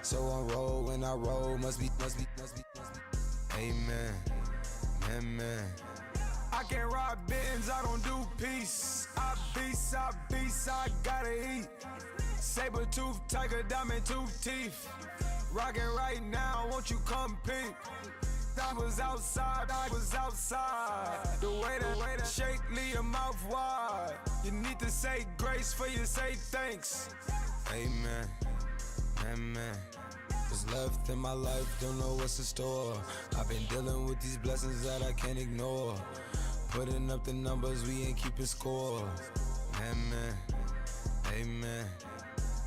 So on roll when I roll, must be. Amen, amen. I can't ride Benz, I don't do peace. I beast, I gotta eat. Saber tooth, tiger, diamond tooth teeth. Rockin' right now, won't you come peep? I was outside. The way that shake, leave your mouth wide. You need to say grace for you say thanks. Amen, amen. What's left in my life, don't know what's in store. I've been dealing with these blessings that I can't ignore. Putting up the numbers, we ain't keeping score. Amen, amen.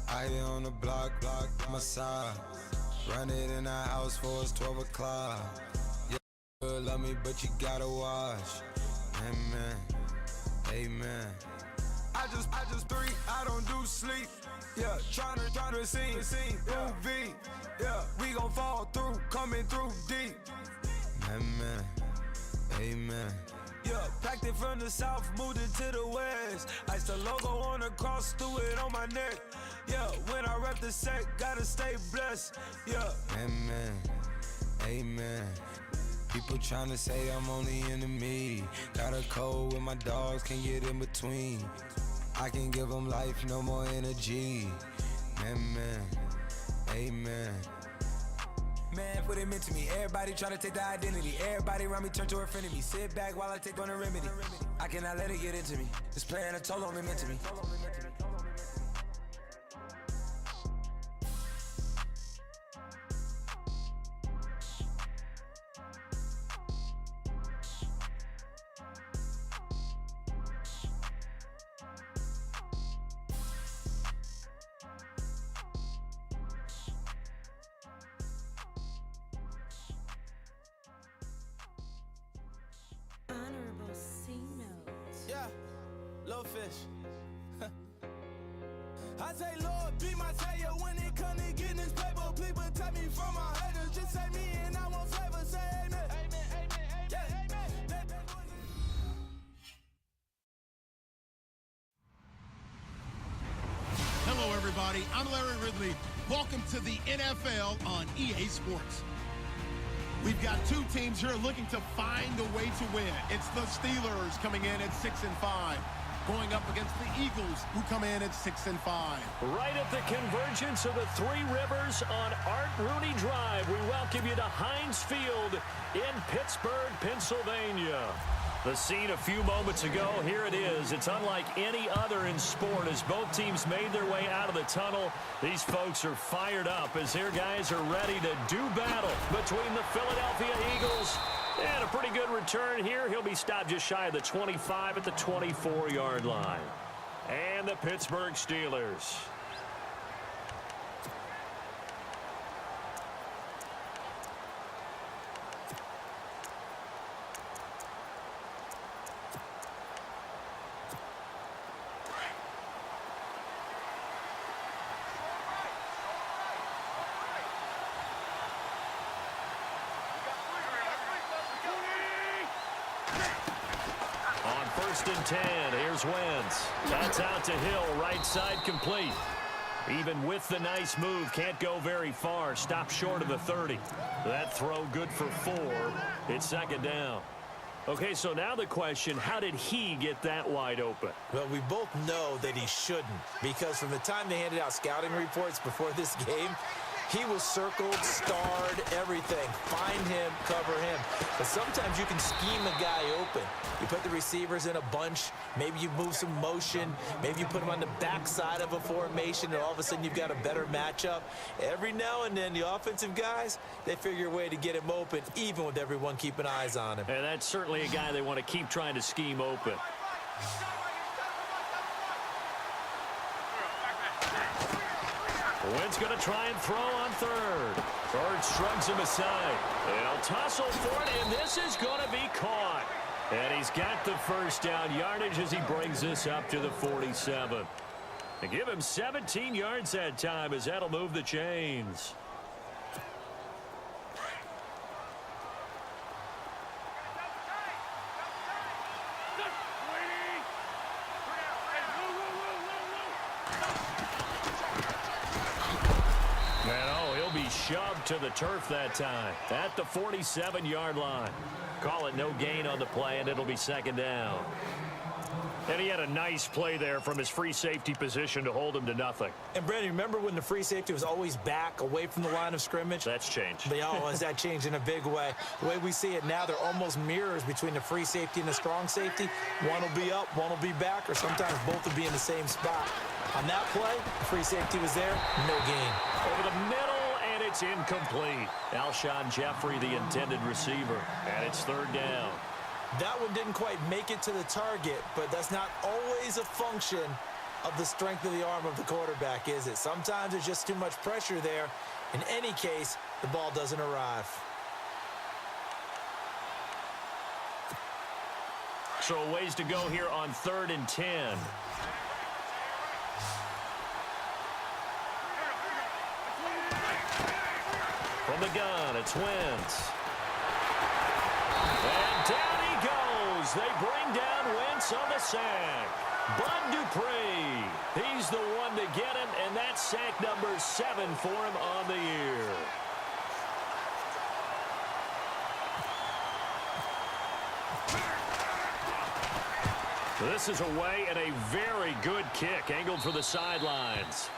I here on the block, my side. Run it in the house for us 12 o'clock. Yeah, love me, but you gotta watch. Amen, amen. I just three, I don't do sleep. Yeah, tryna see, UV. Yeah, we gon' fall through, coming through deep. Amen, amen. Yeah, packed it from the south, moved it to the west. Iced the logo on the cross, threw it on my neck. Yeah, when I rep the set, gotta stay blessed. Yeah, amen, amen. People tryna say I'm only enemy. Got a code with my dogs, can't get in between. I can give them life, no more energy. Amen, amen. Man, what it meant to me. Everybody trying to take the identity. Everybody around me turn to a friend of me. Sit back while I take on the remedy. I cannot let it get into me. It's playing a toll on me mentally. Yeah, little fish. I say, Lord, be my savior when it come to getting this paper. Please protect me from my haters. Just say me and I won't favor. Say amen. Amen, amen, amen, yeah. Amen. Hello, everybody. I'm Larry Ridley. Welcome to the NFL on EA Sports. We've got two teams here looking to find a way to win. It's the Steelers coming in at 6-5, going up against the Eagles, who come in at 6-5. Right at the convergence of the Three Rivers on Art Rooney Drive, we welcome you to Heinz Field in Pittsburgh, Pennsylvania. The scene a few moments ago, here it is. It's unlike any other in sport as both teams made their way out of the tunnel. These folks are fired up as their guys are ready to do battle between the Philadelphia Eagles and a pretty good return here. He'll be stopped just shy of the 25 at the 24-yard line. And the Pittsburgh Steelers. First and 10. Here's Wentz. That's out to Hill. Right side complete. Even with the nice move, can't go very far. Stop short of the 30. That throw good for 4. It's second down. Okay, so now the question, how did he get that wide open? Well, we both know that he shouldn't, because from the time they handed out scouting reports before this game, he was circled, starred, everything. Find him, cover him. But sometimes you can scheme a guy open. You put the receivers in a bunch. Maybe you move some motion. Maybe you put them on the backside of a formation, and all of a sudden you've got a better matchup. Every now and then, the offensive guys, they figure a way to get him open, even with everyone keeping eyes on him. And that's certainly a guy they want to keep trying to scheme open. Wentz going to try and throw on third. Bird shrugs him aside. They'll tussle for it, and this is going to be caught. And he's got the first down yardage as he brings this up to the 47. They give him 17 yards that time as that'll move the chains. And shoved to the turf that time at the 47-yard line. Call it no gain on the play, and it'll be second down. And he had a nice play there from his free safety position to hold him to nothing. And, Brandon, remember when the free safety was always back away from the line of scrimmage? That's changed. Has that changed in a big way? The way we see it now, they're almost mirrors between the free safety and the strong safety. One will be up, one will be back, or sometimes both will be in the same spot. On that play, the free safety was there, no gain. Over the middle, and it's incomplete. Alshon Jeffrey, the intended receiver, and it's third down. That one didn't quite make it to the target, but that's not always a function of the strength of the arm of the quarterback, is it? Sometimes there's just too much pressure there. In any case, the ball doesn't arrive. So a ways to go here on 3rd and 10. From the gun, it's Wentz. And down he goes. They bring down Wentz on the sack. Bud Dupree, he's the one to get him, and that's sack number 7 for him on the year. This is away, and a very good kick angled for the sidelines.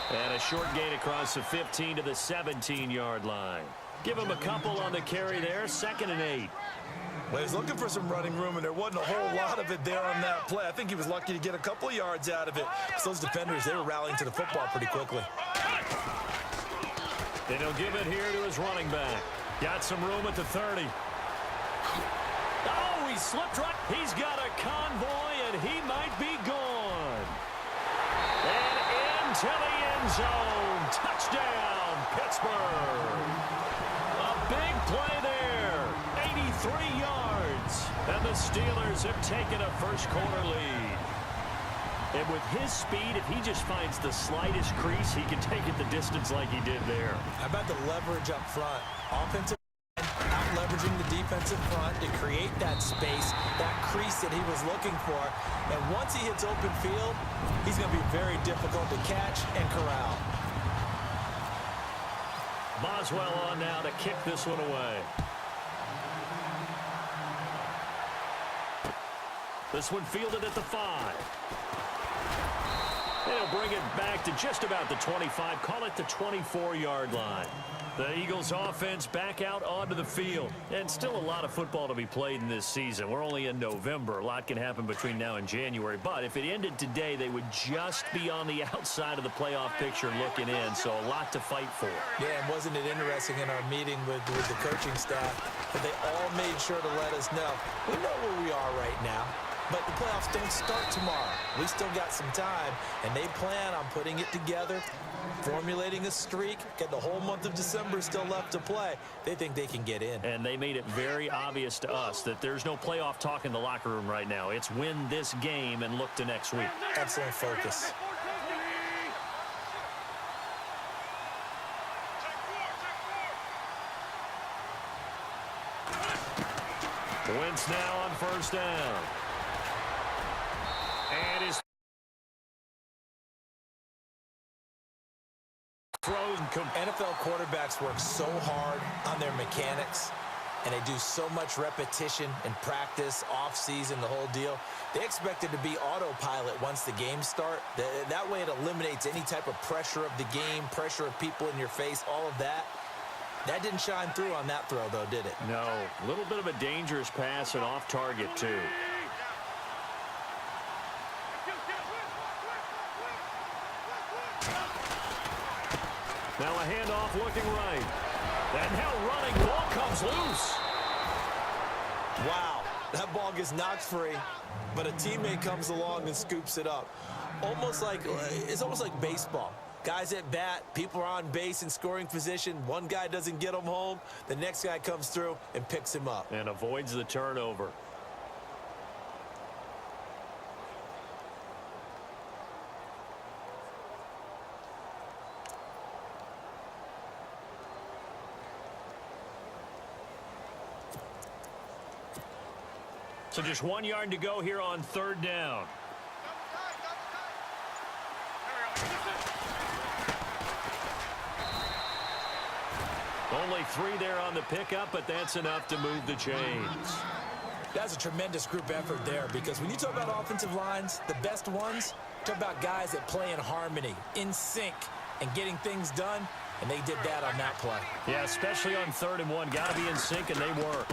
And a short gain across the 15 to the 17-yard line. Give him a couple on the carry there, 2nd and 8. Well, he was looking for some running room, and there wasn't a whole lot of it there on that play. I think he was lucky to get a couple of yards out of it. So those defenders, they were rallying to the football pretty quickly. And he'll give it here to his running back. Got some room at the 30. Oh, he slipped right. He's got a convoy, and he might be gone. And into the end zone. Touchdown, Pittsburgh. A big play there. 83 yards. And the Steelers have taken a first-quarter lead. And with his speed, if he just finds the slightest crease, he can take it the distance like he did there. How about the leverage up front? Offensive out leveraging the defensive front to create that space, that crease that he was looking for. And once he hits open field, he's going to be very difficult to catch and corral. Boswell on now to kick this one away. This one fielded at the 5. They'll bring it back to just about the 25. Call it the 24-yard line. The Eagles offense back out onto the field. And still a lot of football to be played in this season. We're only in November. A lot can happen between now and January. But if it ended today, they would just be on the outside of the playoff picture looking in. So a lot to fight for. Yeah, and wasn't it interesting in our meeting with the coaching staff that they all made sure to let us know, we know where we are right now. But the playoffs don't start tomorrow. We still got some time, and they plan on putting it together, formulating a streak, get the whole month of December still left to play. They think they can get in. And they made it very obvious to us that there's no playoff talk in the locker room right now. It's win this game and look to next week. Excellent focus. Wentz now on first down. And his throws. NFL quarterbacks work so hard on their mechanics, and they do so much repetition in practice, off-season, the whole deal. They expect it to be autopilot once the games start. That way it eliminates any type of pressure of the game, pressure of people in your face, all of that. That didn't shine through on that throw, though, did it? No. A little bit of a dangerous pass and off target, too. Now a handoff looking right. And now running. Ball comes loose. Wow. That ball gets knocked free, but a teammate comes along and scoops it up. It's almost like baseball. Guys at bat, people are on base in scoring position. One guy doesn't get him home. The next guy comes through and picks him up. And avoids the turnover. So just 1 yard to go here on third down. Only 3 there on the pickup, but that's enough to move the chains. That's a tremendous group effort there, because when you talk about offensive lines, the best ones, talk about guys that play in harmony, in sync, and getting things done, and they did that on that play. Yeah, especially on 3rd and 1. Got to be in sync, and they work.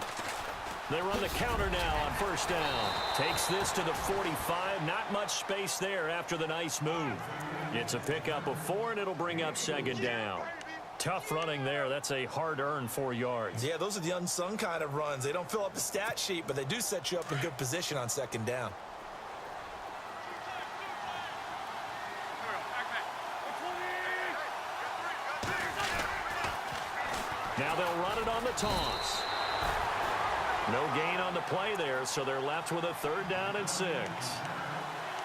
They run the counter now on first down. Takes this to the 45. Not much space there after the nice move. It's a pickup of 4, and it'll bring up 2nd down. Tough running there. That's a hard-earned 4 yards. Yeah, those are the unsung kind of runs. They don't fill up the stat sheet, but they do set you up in good position on 2nd down. Now they'll run it on the toss. No gain on the play there, so they're left with a 3rd down and 6.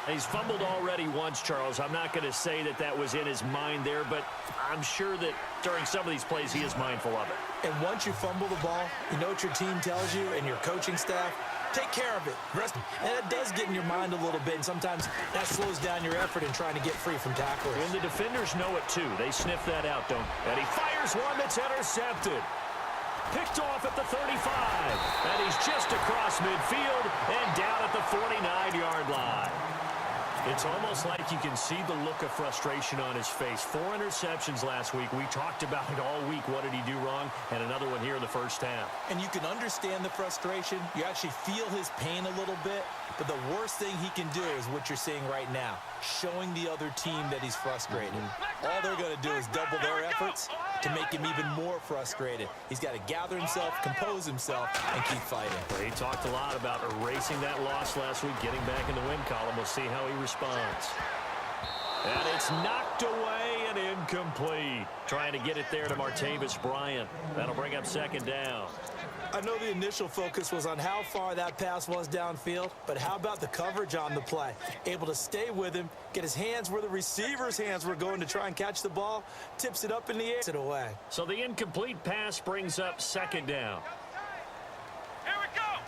He's fumbled already once, Charles. I'm not going to say that that was in his mind there, but I'm sure that during some of these plays he is mindful of it. And once you fumble the ball, you know what your team tells you and your coaching staff? Take care of it. And it does get in your mind a little bit, and sometimes that slows down your effort in trying to get free from tacklers. And the defenders know it, too. They sniff that out, don't they? And he fires one that's intercepted. Picked off at the 35. And he's just across midfield and down at the 49-yard line. It's almost like you can see the look of frustration on his face. 4 interceptions last week. We talked about it all week. What did he do wrong? And another one here in the first half. And you can understand the frustration. You actually feel his pain a little bit. But the worst thing he can do is what you're seeing right now, showing the other team that he's frustrated. All they're going to do is double their efforts to make him even more frustrated. He's got to gather himself, compose himself, and keep fighting. Well, he talked a lot about erasing that loss last week, getting back in the win column. We'll see how he responds. And it's knocked away and incomplete. Trying to get it there to Martavis Bryant. That'll bring up 2nd down. I know the initial focus was on how far that pass was downfield, but how about the coverage on the play? Able to stay with him, get his hands where the receiver's hands were going to try and catch the ball, tips it up in the air, it away. So the incomplete pass brings up 2nd down. Here we go.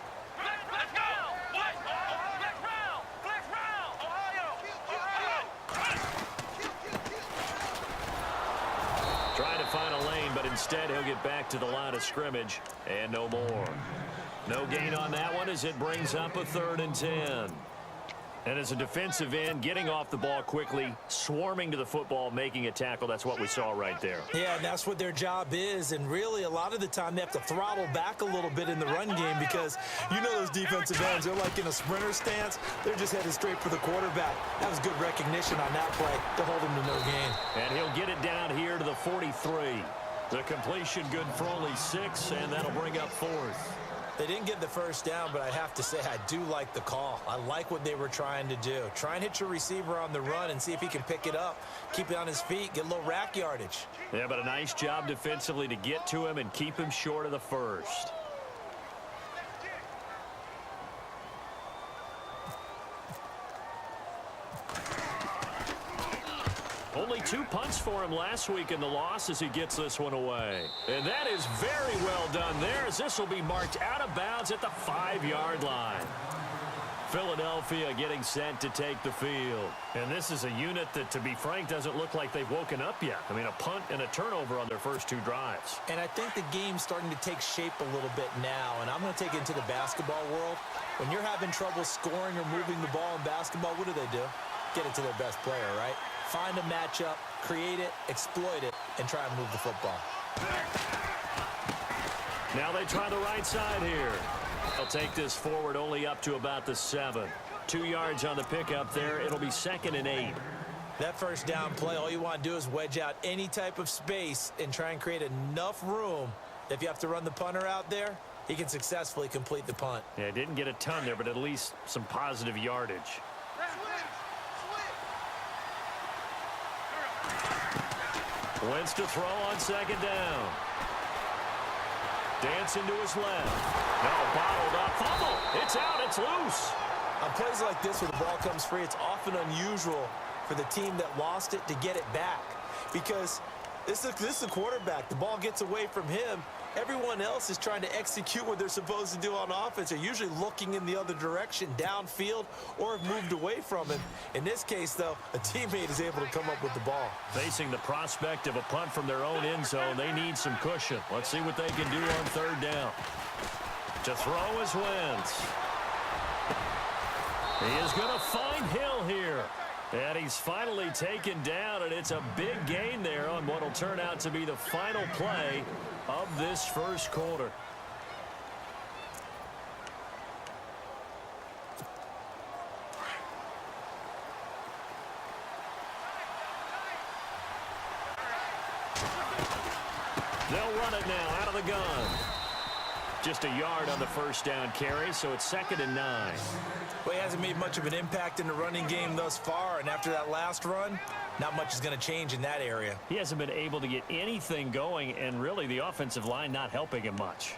Let's go. Flex round. Ohio. Trying to find a lane, but instead he'll get back to the line of scrimmage and no more. No gain on that one as it brings up a 3rd and 10. And as a defensive end, getting off the ball quickly, swarming to the football, making a tackle, that's what we saw right there. Yeah, and that's what their job is. And really, a lot of the time, they have to throttle back a little bit in the run game because you know those defensive ends, they're like in a sprinter stance. They're just headed straight for the quarterback. That was good recognition on that play to hold him to no gain. And he'll get it down here to the 43. The completion good for only 6, and that'll bring up 4th. They didn't get the first down, but I have to say I do like the call. I like what they were trying to do. Try and hit your receiver on the run and see if he can pick it up, keep it on his feet, get a little rack yardage. Yeah, but a nice job defensively to get to him and keep him short of the first. Only 2 punts for him last week in the loss as he gets this one away. And that is very well done there as this will be marked out of bounds at the 5-yard line. Philadelphia getting set to take the field. And this is a unit that, to be frank, doesn't look like they've woken up yet. I mean, a punt and a turnover on their first 2 drives. And I think the game's starting to take shape a little bit now, and I'm going to take it into the basketball world. When you're having trouble scoring or moving the ball in basketball, what do? Get it to their best player, right? Find a matchup, create it, exploit it, and try and move the football. Now they try the right side here. They'll take this forward only up to about the 7. 2 yards on the pickup there. It'll be 2nd and 8. That first down play, all you want to do is wedge out any type of space and try and create enough room that if you have to run the punter out there, he can successfully complete the punt. Yeah, didn't get a ton there, but at least some positive yardage. Wentz to throw on second down. Dancing to his left. No, bottled up. Fumble. It's out. It's loose. On plays like this where the ball comes free, it's often unusual for the team that lost it to get it back. Because this is the quarterback. The ball gets away from him. Everyone else is trying to execute what they're supposed to do on offense. They're usually looking in the other direction, downfield, or have moved away from him. In this case, though, a teammate is able to come up with the ball. Facing the prospect of a punt from their own end zone, they need some cushion. Let's see what they can do on third down. To throw is Wentz. He is going to find Hill here. And he's finally taken down, and it's a big gain there on what will turn out to be the final play of this first quarter. They'll run it now out of the gun. Just a yard on the first down carry, so it's 2nd and 9. Well, he hasn't made much of an impact in the running game thus far, and after that last run, not much is going to change in that area. He hasn't been able to get anything going, and really the offensive line not helping him much.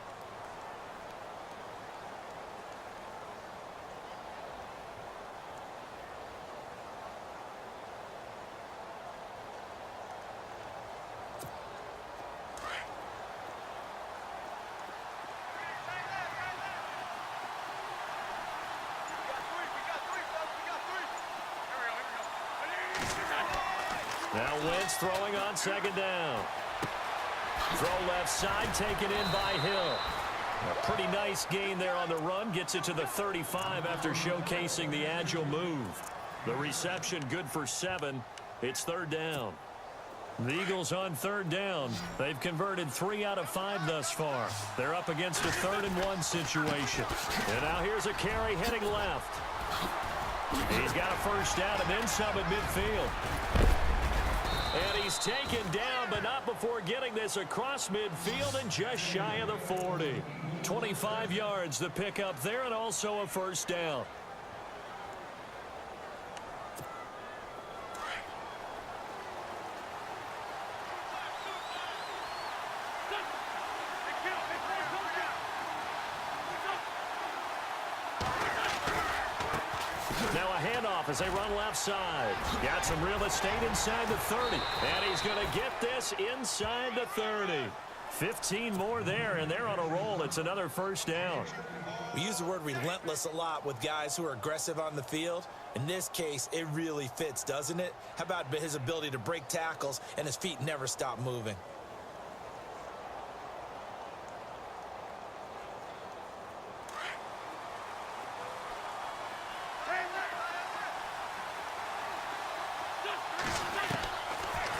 Now Wentz throwing on second down. Throw left side, taken in by Hill. A pretty nice gain there on the run. Gets it to the 35 after showcasing the agile move. The reception good for 7. It's third down. The Eagles on third down. They've converted 3 out of 5 thus far. They're up against a 3rd and 1 situation. And now here's a carry heading left. He's got a first down and then some at midfield. And he's taken down, but not before getting this across midfield and just shy of the 40. 25 yards the pickup there, and also a first down. Now a handoff as they run left side. Got some real estate inside the 30. And he's going to get this inside the 30. 15 more there, and they're on a roll. It's another first down. We use the word relentless a lot with guys who are aggressive on the field. In this case, it really fits, doesn't it? How about his ability to break tackles and his feet never stop moving?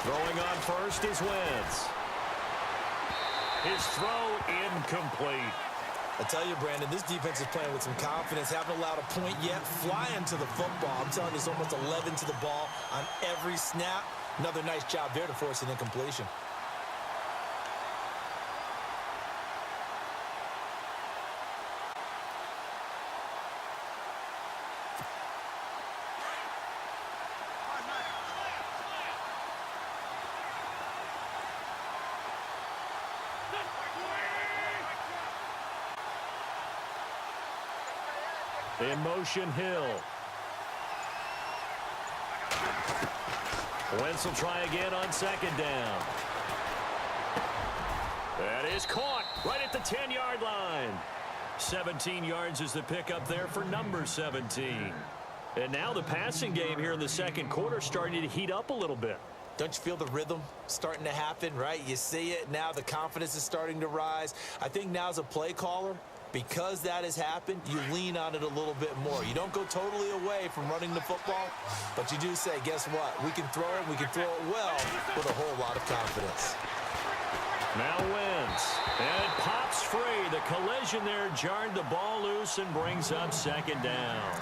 Throwing on first is Wentz. His throw incomplete. I tell you, Brandon, this defense is playing with some confidence. Haven't allowed a point yet. Flying to the football. I'm telling you, it's almost 11 to the ball on every snap. Another nice job there to force an incompletion. In motion, Hill. Wentz will try again on second down. That is caught right at the 10-yard line. 17 yards is the pickup there for number 17. And now the passing game here in the second quarter starting to heat up a little bit. Don't you feel the rhythm starting to happen, right? You see it now. The confidence is starting to rise. I think now as a play caller, because that has happened, you lean on it a little bit more. You don't go totally away from running the football, but you do say, guess what? We can throw it. We can throw it well with a whole lot of confidence. Now Wentz. And it pops free. The collision there jarred the ball loose and brings up second down.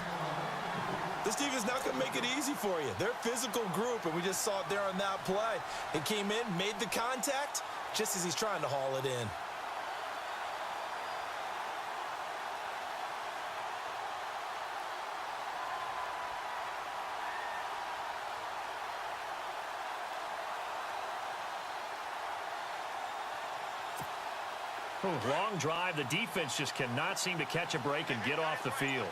This defense is not going to make it easy for you. They're a physical group, and we just saw it there on that play. It came in, made the contact, just as he's trying to haul it in. Long drive. The defense just cannot seem to catch a break and get off the field.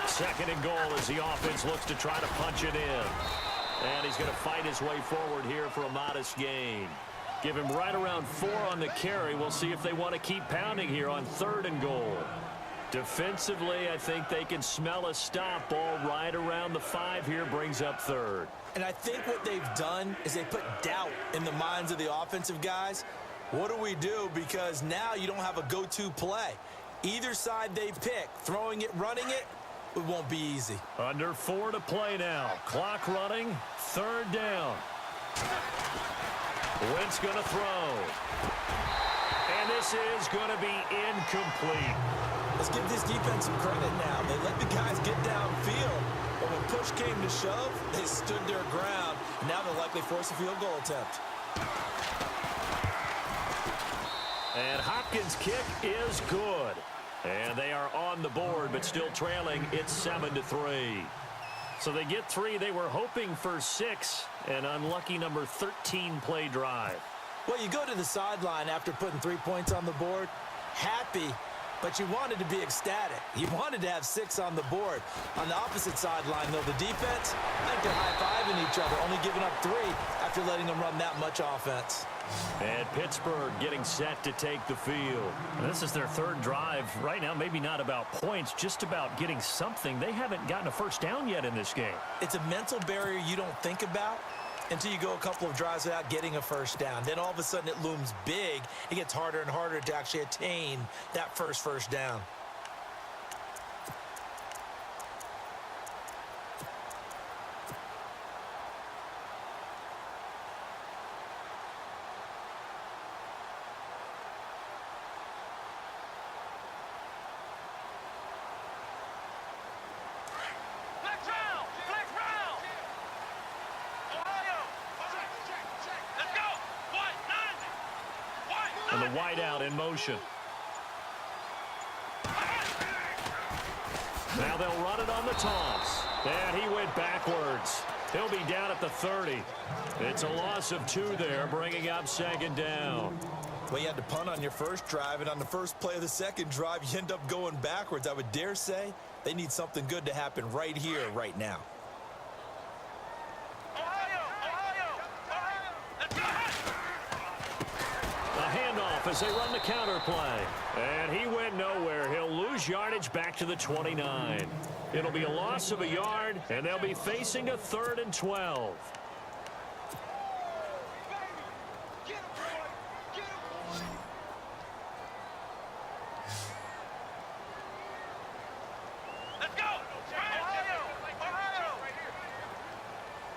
Second and goal as the offense looks to try to punch it in. And he's going to fight his way forward here for a modest gain. Give him right around 4 on the carry. We'll see if they want to keep pounding here on 3rd and goal. Defensively, I think they can smell a stop. Ball right around the 5 here, brings up 3rd. And I think what they've done is they put doubt in the minds of the offensive guys. What do we do? Because now you don't have a go-to play. Either side they pick, throwing it, running it, it won't be easy. Under 4 to play now. Clock running, 3rd down. Wentz going to throw. And this is going to be incomplete. Let's give this defense some credit now. They let the guys get downfield, but when push came to shove, they stood their ground. Now they'll likely force a field goal attempt. And Hopkins' kick is good. And they are on the board, but still trailing. It's 7-3. So they get 3. They were hoping for 6. An unlucky number 13 play drive. Well, you go to the sideline after putting 3 points on the board, happy, but you wanted to be ecstatic. You wanted to have 6 on the board. On the opposite sideline, though, the defense, I think they're high-fiving each other, only giving up 3 after letting them run that much offense. And Pittsburgh getting set to take the field. This is their 3rd drive. Right now, maybe not about points, just about getting something. They haven't gotten a first down yet in this game. It's a mental barrier you don't think about until you go a couple of drives without getting a first down. Then all of a sudden it looms big. It gets harder and harder to actually attain that first down. And the wideout in motion. Now they'll run it on the toss. And he went backwards. He'll be down at the 30. It's a loss of 2 there, bringing up 2nd down. Well, you had to punt on your first drive, and on the first play of the 2nd drive, you end up going backwards. I would dare say they need something good to happen right here, right now. As they run the counter play. And he went nowhere. He'll lose yardage back to the 29. It'll be a loss of a yard, and they'll be facing a 3rd and 12.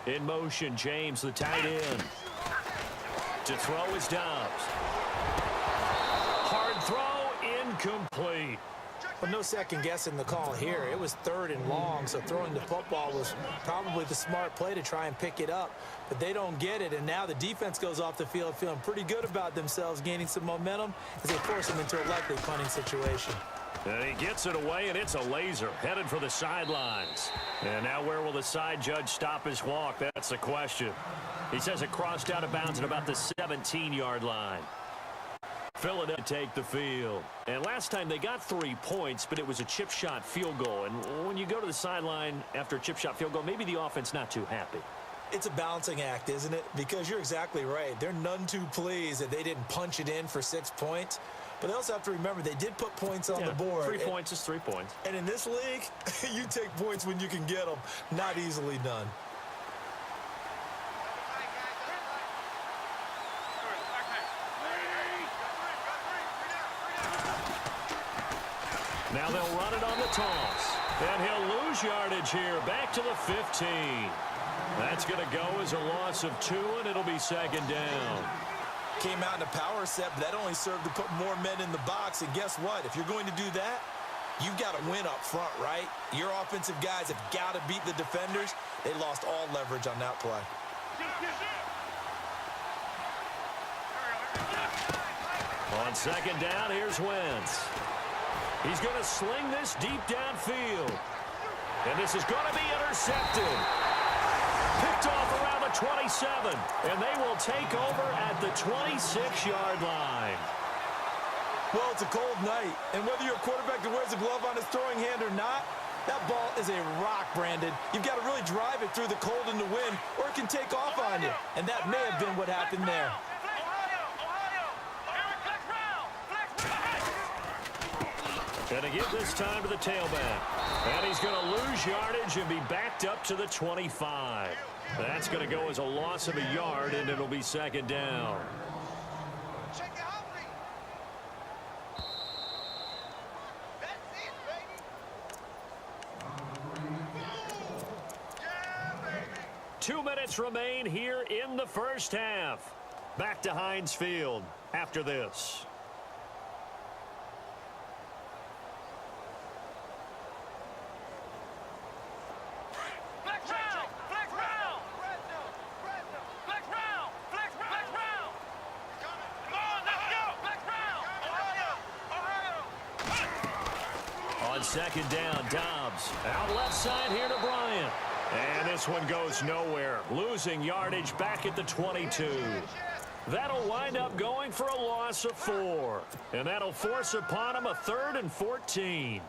In motion, James, the tight end. To throw is Dobbs. Hard throw, incomplete. Well, no second guessing the call here. It was 3rd and long, so throwing the football was probably the smart play to try and pick it up. But they don't get it, and now the defense goes off the field feeling pretty good about themselves, gaining some momentum as they force them into a likely punting situation. And he gets it away, and it's a laser headed for the sidelines. And now where will the side judge stop his walk? That's the question. He says it crossed out of bounds at about the 17-yard line. Philadelphia take the field. And last time they got 3 points, but it was a chip shot field goal. And when you go to the sideline after a chip shot field goal, maybe the offense not too happy. It's a balancing act, isn't it? Because you're exactly right. They're none too pleased that they didn't punch it in for 6 points. But they also have to remember they did put points on the board. 3 points is 3 points. And in this league, you take points when you can get them. Not easily done. Now they'll run it on the toss. And he'll lose yardage here. Back to the 15. That's going to go as a loss of 2, and it'll be 2nd down. Came out in a power set, but that only served to put more men in the box. And guess what? If you're going to do that, you've got to win up front, right? Your offensive guys have got to beat the defenders. They lost all leverage on that play. On 2nd down, here's Wentz. He's going to sling this deep downfield. And this is going to be intercepted. Picked off around the 27, and they will take over at the 26-yard line. Well, it's a cold night, and whether you're a quarterback that wears a glove on his throwing hand or not, that ball is a rock, Brandon. You've got to really drive it through the cold and the wind, or it can take off on you. And that may have been what happened there. Going to give this time to the tailback. And he's going to lose yardage and be backed up to the 25. That's going to go as a loss of a yard, and it'll be second down. Two minutes remain here in the first half. Back to Heinz Field after this. On second down, Dobbs out left side here to Bryant. And this one goes nowhere, losing yardage back at the 22. That'll wind up going for a loss of 4. And that'll force upon him a 3rd and 14.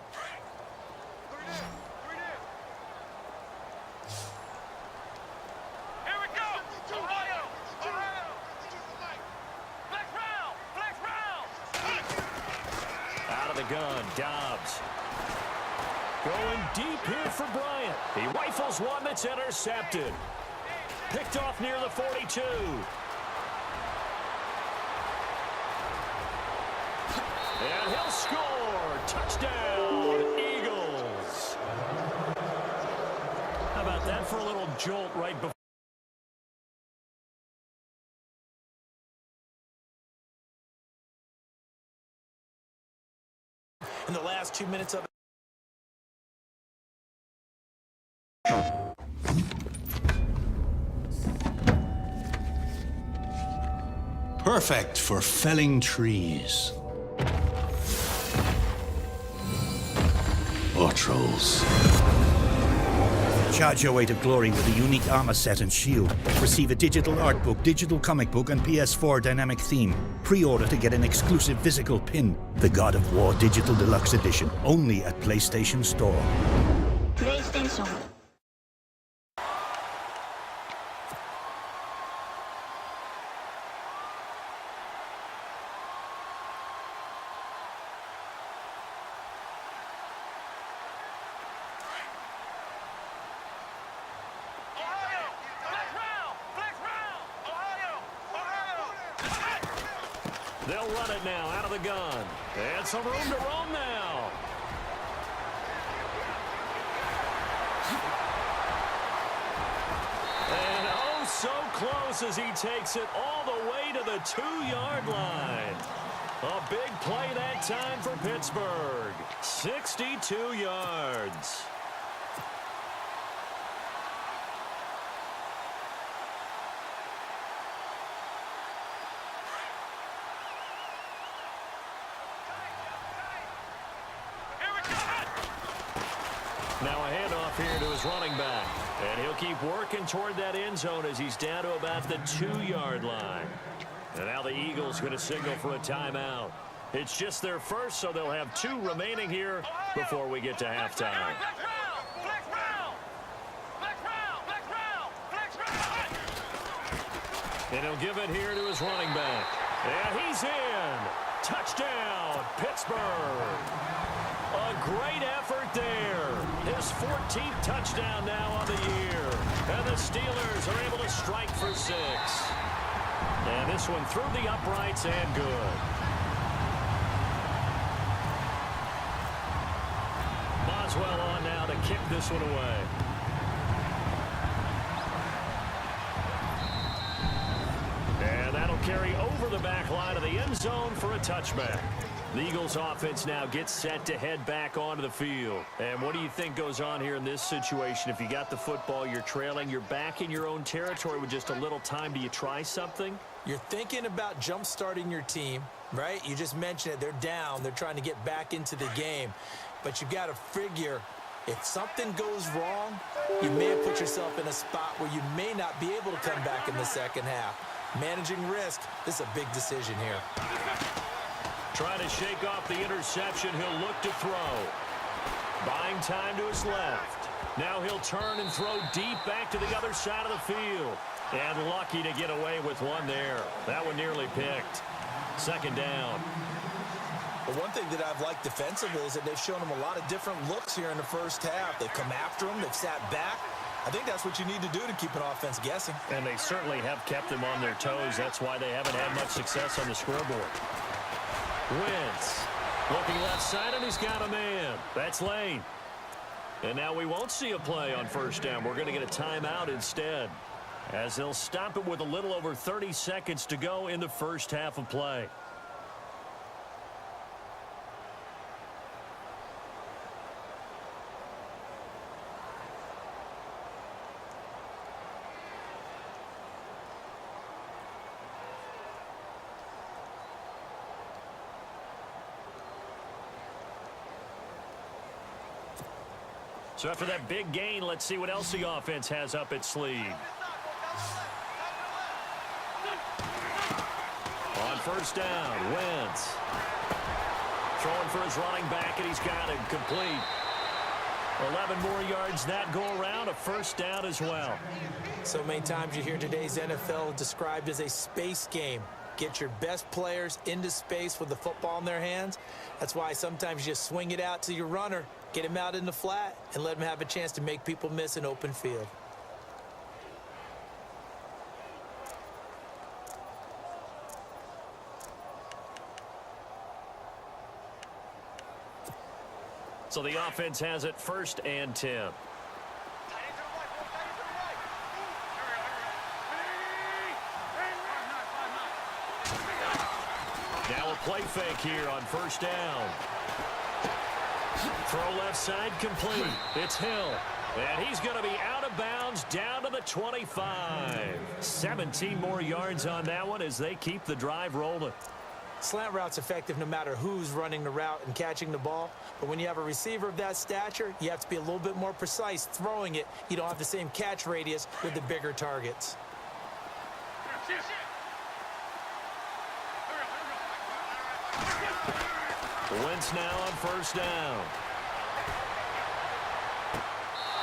Out of the gun, Dobbs. Going deep here for Bryant. He rifles one that's intercepted. Picked off near the 42. And he'll score. Touchdown, Eagles. How about that for a little jolt right before? In the last 2 minutes of it. Perfect for felling trees. Or trolls. Charge your way to glory with a unique armor set and shield. Receive a digital art book, digital comic book, and PS4 dynamic theme. Pre-order to get an exclusive physical pin. The God of War Digital Deluxe Edition. Only at PlayStation Store. PlayStation. They'll run it now out of the gun. And some room to roam now. And oh, so close as he takes it all the way to the 2-yard line. A big play that time for Pittsburgh. 62 yards. Now a handoff here to his running back. And he'll keep working toward that end zone as he's down to about the 2-yard line. And now the Eagles going to signal for a timeout. It's just their first, so they'll have 2 remaining here before we get to halftime. And he'll give it here to his running back. And he's in. Touchdown, Pittsburgh. A great effort there. His 14th touchdown now on the year. And the Steelers are able to strike for 6. And this one through the uprights and good. Boswell on now to kick this one away. And that'll carry over the back line of the end zone for a touchback. The Eagles offense now gets set to head back onto the field. And what do you think goes on here in this situation? If you got the football, you're trailing, you're back in your own territory with just a little time. Do you try something? You're thinking about jump-starting your team, right? You just mentioned it. They're down. They're trying to get back into the game. But you've got to figure If something goes wrong, you may have put yourself in a spot where you may not be able to come back in the second half. Managing risk, this is a big decision here. Trying to shake off the interception. He'll look to throw. Buying time to his left. Now he'll turn and throw deep back to the other side of the field. And lucky to get away with one there. That one nearly picked. Second down. But one thing that I've liked defensively is that they've shown him a lot of different looks here in the first half. They've come after him. They've sat back. I think that's what you need to do to keep an offense guessing. And they certainly have kept them on their toes. That's why they haven't had much success on the scoreboard. Wentz looking left side, and he's got a man. That's Lane. And now we won't see a play on first down. We're going to get a timeout instead, as they'll stop it with a little over 30 seconds to go in the first half of play. So after that big gain, let's see what else the offense has up its sleeve. On first down, Wentz. Throwing for his running back, and he's got it complete. 11 more yards that go around, a first down as well. So many times you hear today's NFL described as a space game. Get your best players into space with the football in their hands. That's why sometimes you just swing it out to your runner, get him out in the flat, and let him have a chance to make people miss an open field. So the offense has it first and 10. Now a play fake here on first down. Throw left side complete. It's Hill. And he's going to be out of bounds down to the 25. 17 more yards on that one as they keep the drive rolling. Slant route's effective no matter who's running the route and catching the ball. But when you have a receiver of that stature, you have to be a little bit more precise throwing it. You don't have the same catch radius with the bigger targets. Wentz now on first down.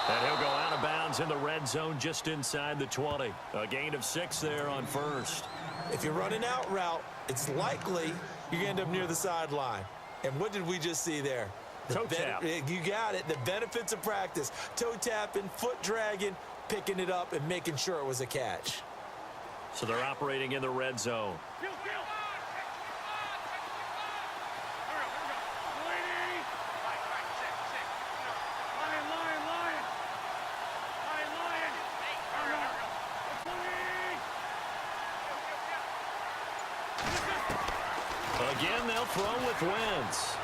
And he'll go out of bounds in the red zone just inside the 20. A gain of 6 there on first. If you're running out route, it's likely you're going to end up near the sideline. And what did we just see there? Toe tap. You got it. The benefits of practice. Toe tapping, foot dragging, picking it up, and making sure it was a catch. So they're operating in the red zone. Again, they'll throw with Wentz.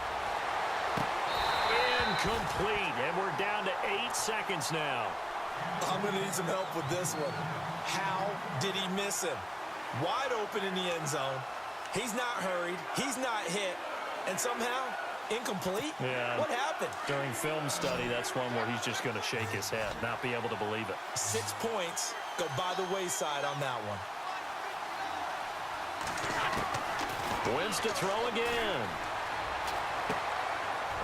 Incomplete, and we're down to 8 seconds now. I'm going to need some help with this one. How did he miss him? Wide open in the end zone. He's not hurried. He's not hit. And somehow, incomplete? Yeah. What happened? During film study, that's one where he's just going to shake his head, not be able to believe it. 6 points go by the wayside on that one. Wins to throw again.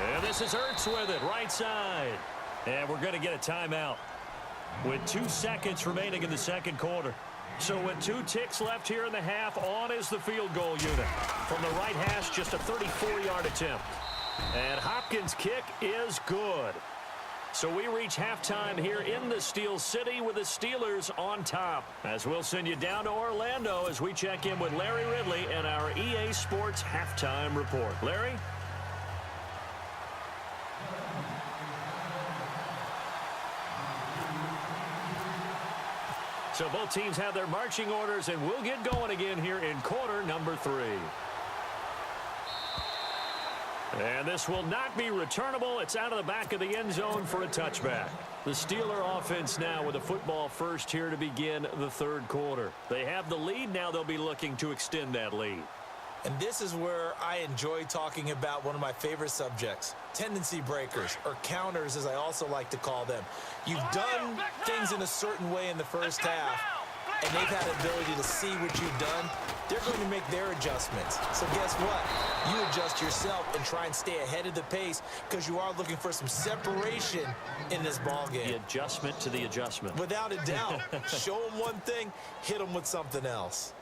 And this is Ertz with it, right side. And we're going to get a timeout with 2 seconds remaining in the second quarter. So with 2 ticks left here in the half, on is the field goal unit. From the right hash, just a 34-yard attempt. And Hopkins' kick is good. So we reach halftime here in the Steel City with the Steelers on top. As we'll send you down to Orlando as we check in with Larry Ridley and our EA Sports Halftime Report. Larry? So both teams have their marching orders, and we'll get going again here in quarter number 3. And this will not be returnable. It's out of the back of the end zone for a touchback. The Steeler offense now with the football first here to begin the third quarter. They have the lead. Now they'll be looking to extend that lead. And this is where I enjoy talking about one of my favorite subjects, tendency breakers, or counters as I also like to call them. You've done things in a certain way in the first half, and they've had the ability to see what you've done. They're going to make their adjustments. So guess what? You adjust yourself and try and stay ahead of the pace because you are looking for some separation in this ball game. The adjustment to the adjustment. Without a doubt. Show them one thing, hit them with something else.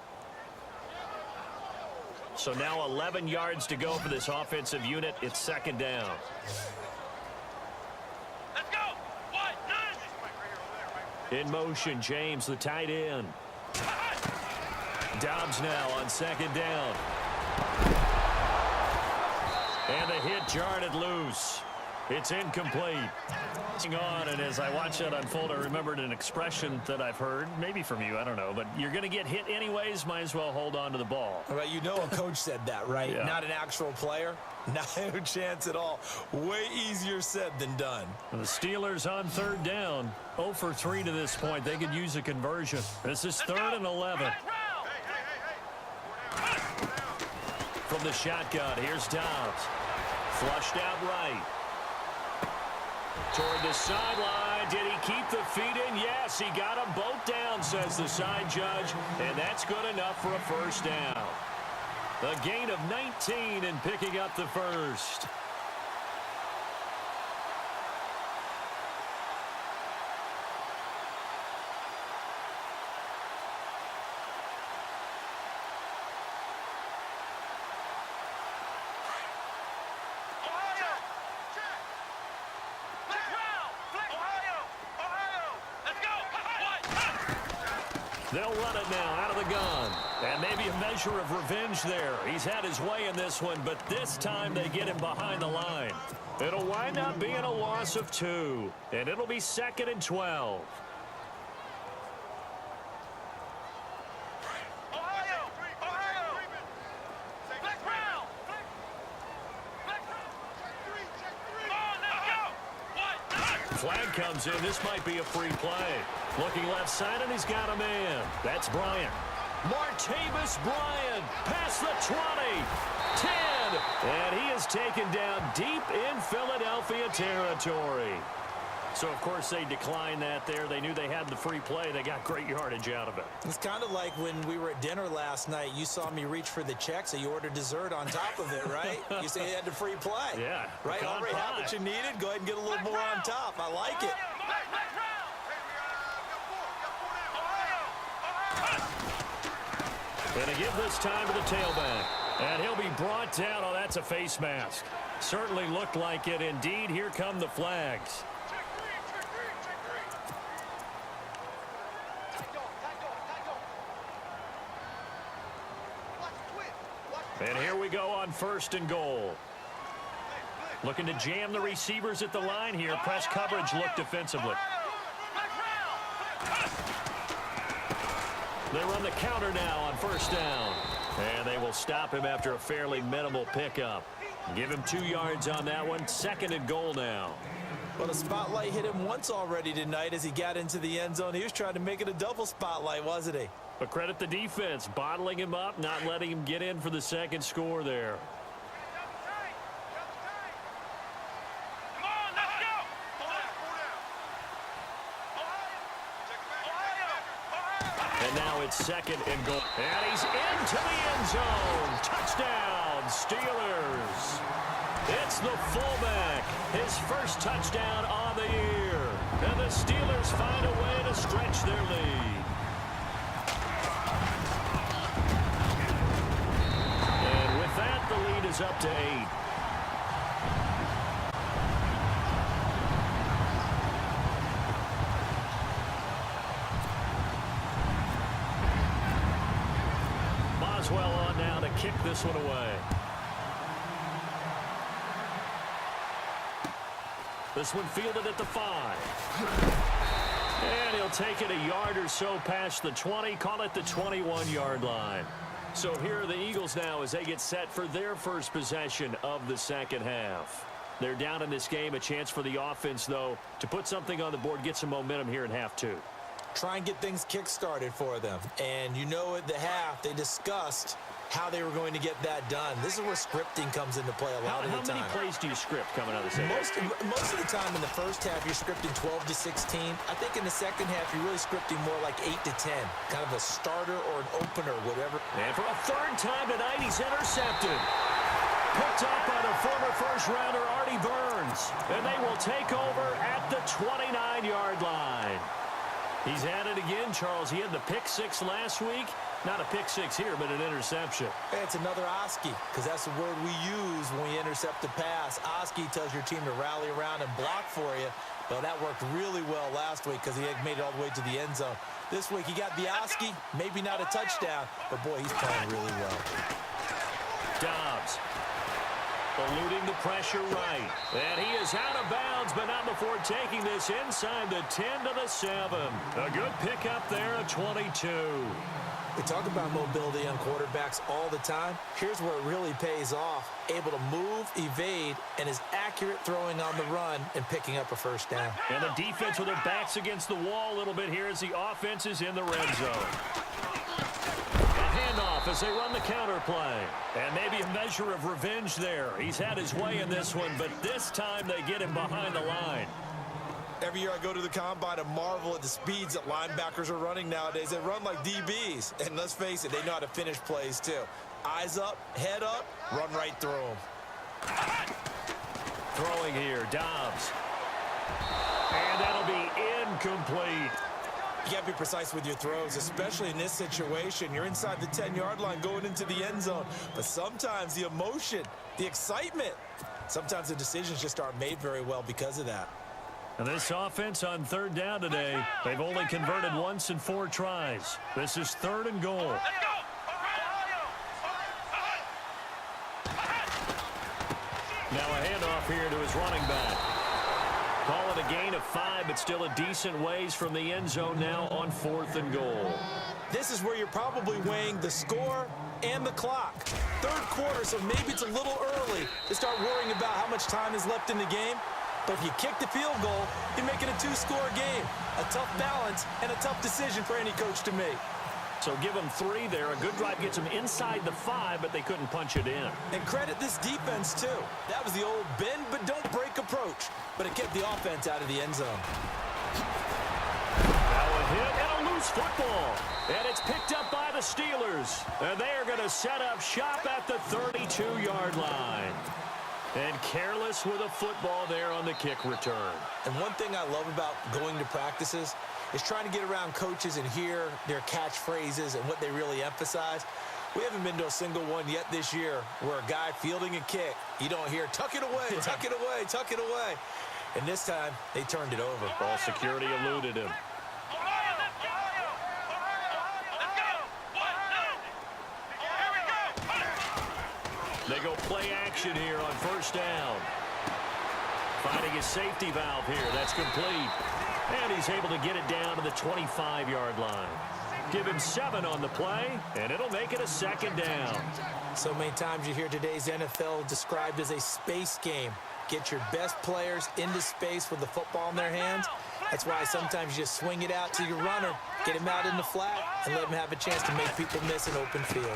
So now 11 yards to go for this offensive unit. It's second down. Let's go. What? Nine. In motion, James, the tight end. Dobbs now on second down. And the hit jarred it loose. It's incomplete. On, and as I watch that unfold, I remembered an expression that I've heard, maybe from you, I don't know, but you're going to get hit anyways, might as well hold on to the ball. Well, you know a coach said that, right? Yeah. Not an actual player. No chance at all. Way easier said than done. And the Steelers on third down. 0 for 3 to this point. They could use a conversion. This is third and 11. From the shotgun, here's Dobbs. Flushed out right. Toward the sideline. Did he keep the feet in? Yes, he got them both down, says the side judge. And that's good enough for a first down. A gain of 19 and picking up the first. They'll run it now out of the gun. And maybe a measure of revenge there. He's had his way in this one, but this time they get him behind the line. It'll wind up being a loss of 2. And it'll be second and 12. Flag comes in. This might be a free play. Looking left side, and he's got a man. That's Bryant. Martavis Bryant past the 20. 10. And he is taken down deep in Philadelphia territory. So, of course, they declined that there. They knew they had the free play. They got great yardage out of it. It's kind of like when we were at dinner last night. You saw me reach for the check, so you ordered dessert on top of it, right? You said you had the free play. Yeah. Right? Already had what you needed. Go ahead and get a little more on top. I like it. Going to give this time to the tailback. And he'll be brought down. Oh, that's a face mask. Certainly looked like it. Indeed, here come the flags. And here we go on first and goal. Looking to jam the receivers at the line here. Press coverage look defensively. They run the counter now on first down. And they will stop him after a fairly minimal pickup. Give him 2 yards on that one. Second and goal now. Well, the spotlight hit him once already tonight as he got into the end zone. He was trying to make it a double spotlight, wasn't he? But credit the defense, bottling him up, not letting him get in for the second score there. And now it's second and goal. And he's into the end zone. Touchdown, Steelers. It's the fullback. His first touchdown on the year. And the Steelers find a way to stretch their lead. And with that, the lead is up to 8. Boswell on now to kick this one away. This one fielded at the 5. And he'll take it a yard or so past the 20. Call it the 21-yard line. So here are the Eagles now as they get set for their first possession of the second half. They're down in this game. A chance for the offense, though, to put something on the board, get some momentum here in half 2. Try and get things kick-started for them. And you know at the half they discussed how they were going to get that done. This is where scripting comes into play a lot of the time. How many plays do you script coming out of the second? Most of the time in the first half, you're scripting 12 to 16. I think in the second half, you're really scripting more like 8 to 10. Kind of a starter or an opener, whatever. And for a third time tonight, he's intercepted. Picked up by the former first-rounder, Artie Burns. And they will take over at the 29-yard line. He's had it again, Charles. He had the pick six last week. Not a pick six here, but an interception. Hey, it's another Oski, because that's the word we use when we intercept a pass. Oski tells your team to rally around and block for you. But that worked really well last week because he had made it all the way to the end zone. This week he got the Oski, maybe not a touchdown, but boy, he's playing really well. Dobbs eluding the pressure right. And he is out of bounds, but not before taking this inside the 10 to the 7. A good pickup there at 22. We talk about mobility on quarterbacks all the time. Here's where it really pays off. Able to move, evade, and is accurate throwing on the run and picking up a first down. And the defense with their backs against the wall a little bit here as the offense is in the red zone. Handoff as they run the counter play. And maybe a measure of revenge there. He's had his way in this one, but this time they get him behind the line. Every year I go to the combine and marvel at the speeds that linebackers are running nowadays. They run like DBs. And let's face it, they know how to finish plays too. Eyes up, head up, run right through them. Throwing here, Dobbs. And that'll be incomplete. You got to be precise with your throws, especially in this situation. You're inside the 10-yard line going into the end zone. But sometimes the emotion, the excitement, sometimes the decisions just aren't made very well because of that. And this offense on third down today, they've only converted once in 4 tries. This is 3rd and goal. Now a handoff here to his running back. Call it a gain of 5, but still a decent ways from the end zone now on 4th and goal. This is where you're probably weighing the score and the clock. Third quarter, so maybe it's a little early to start worrying about how much time is left in the game. But if you kick the field goal, you're making a 2-score game. A tough balance and a tough decision for any coach to make. So give them 3 there. A good drive gets them inside the 5, but they couldn't punch it in. And credit this defense, too. That was the old bend but don't break approach. But it kept the offense out of the end zone. Now a hit and a loose football. And it's picked up by the Steelers. And they are going to set up shop at the 32-yard line. And careless with a football there on the kick return. And one thing I love about going to practices is trying to get around coaches and hear their catchphrases and what they really emphasize. We haven't been to a single one yet this year where a guy fielding a kick, you don't hear, tuck it away, tuck it away, tuck it away. And this time, they turned it over. Ball security eluded him. They go play action here on first down. Finding his safety valve here. That's complete. And he's able to get it down to the 25-yard line. Give him 7 on the play, and it'll make it a 2nd down. So many times you hear today's NFL described as a space game. Get your best players into space with the football in their hands. That's why sometimes you just swing it out to your runner, get him out in the flat, and let him have a chance to make people miss an open field.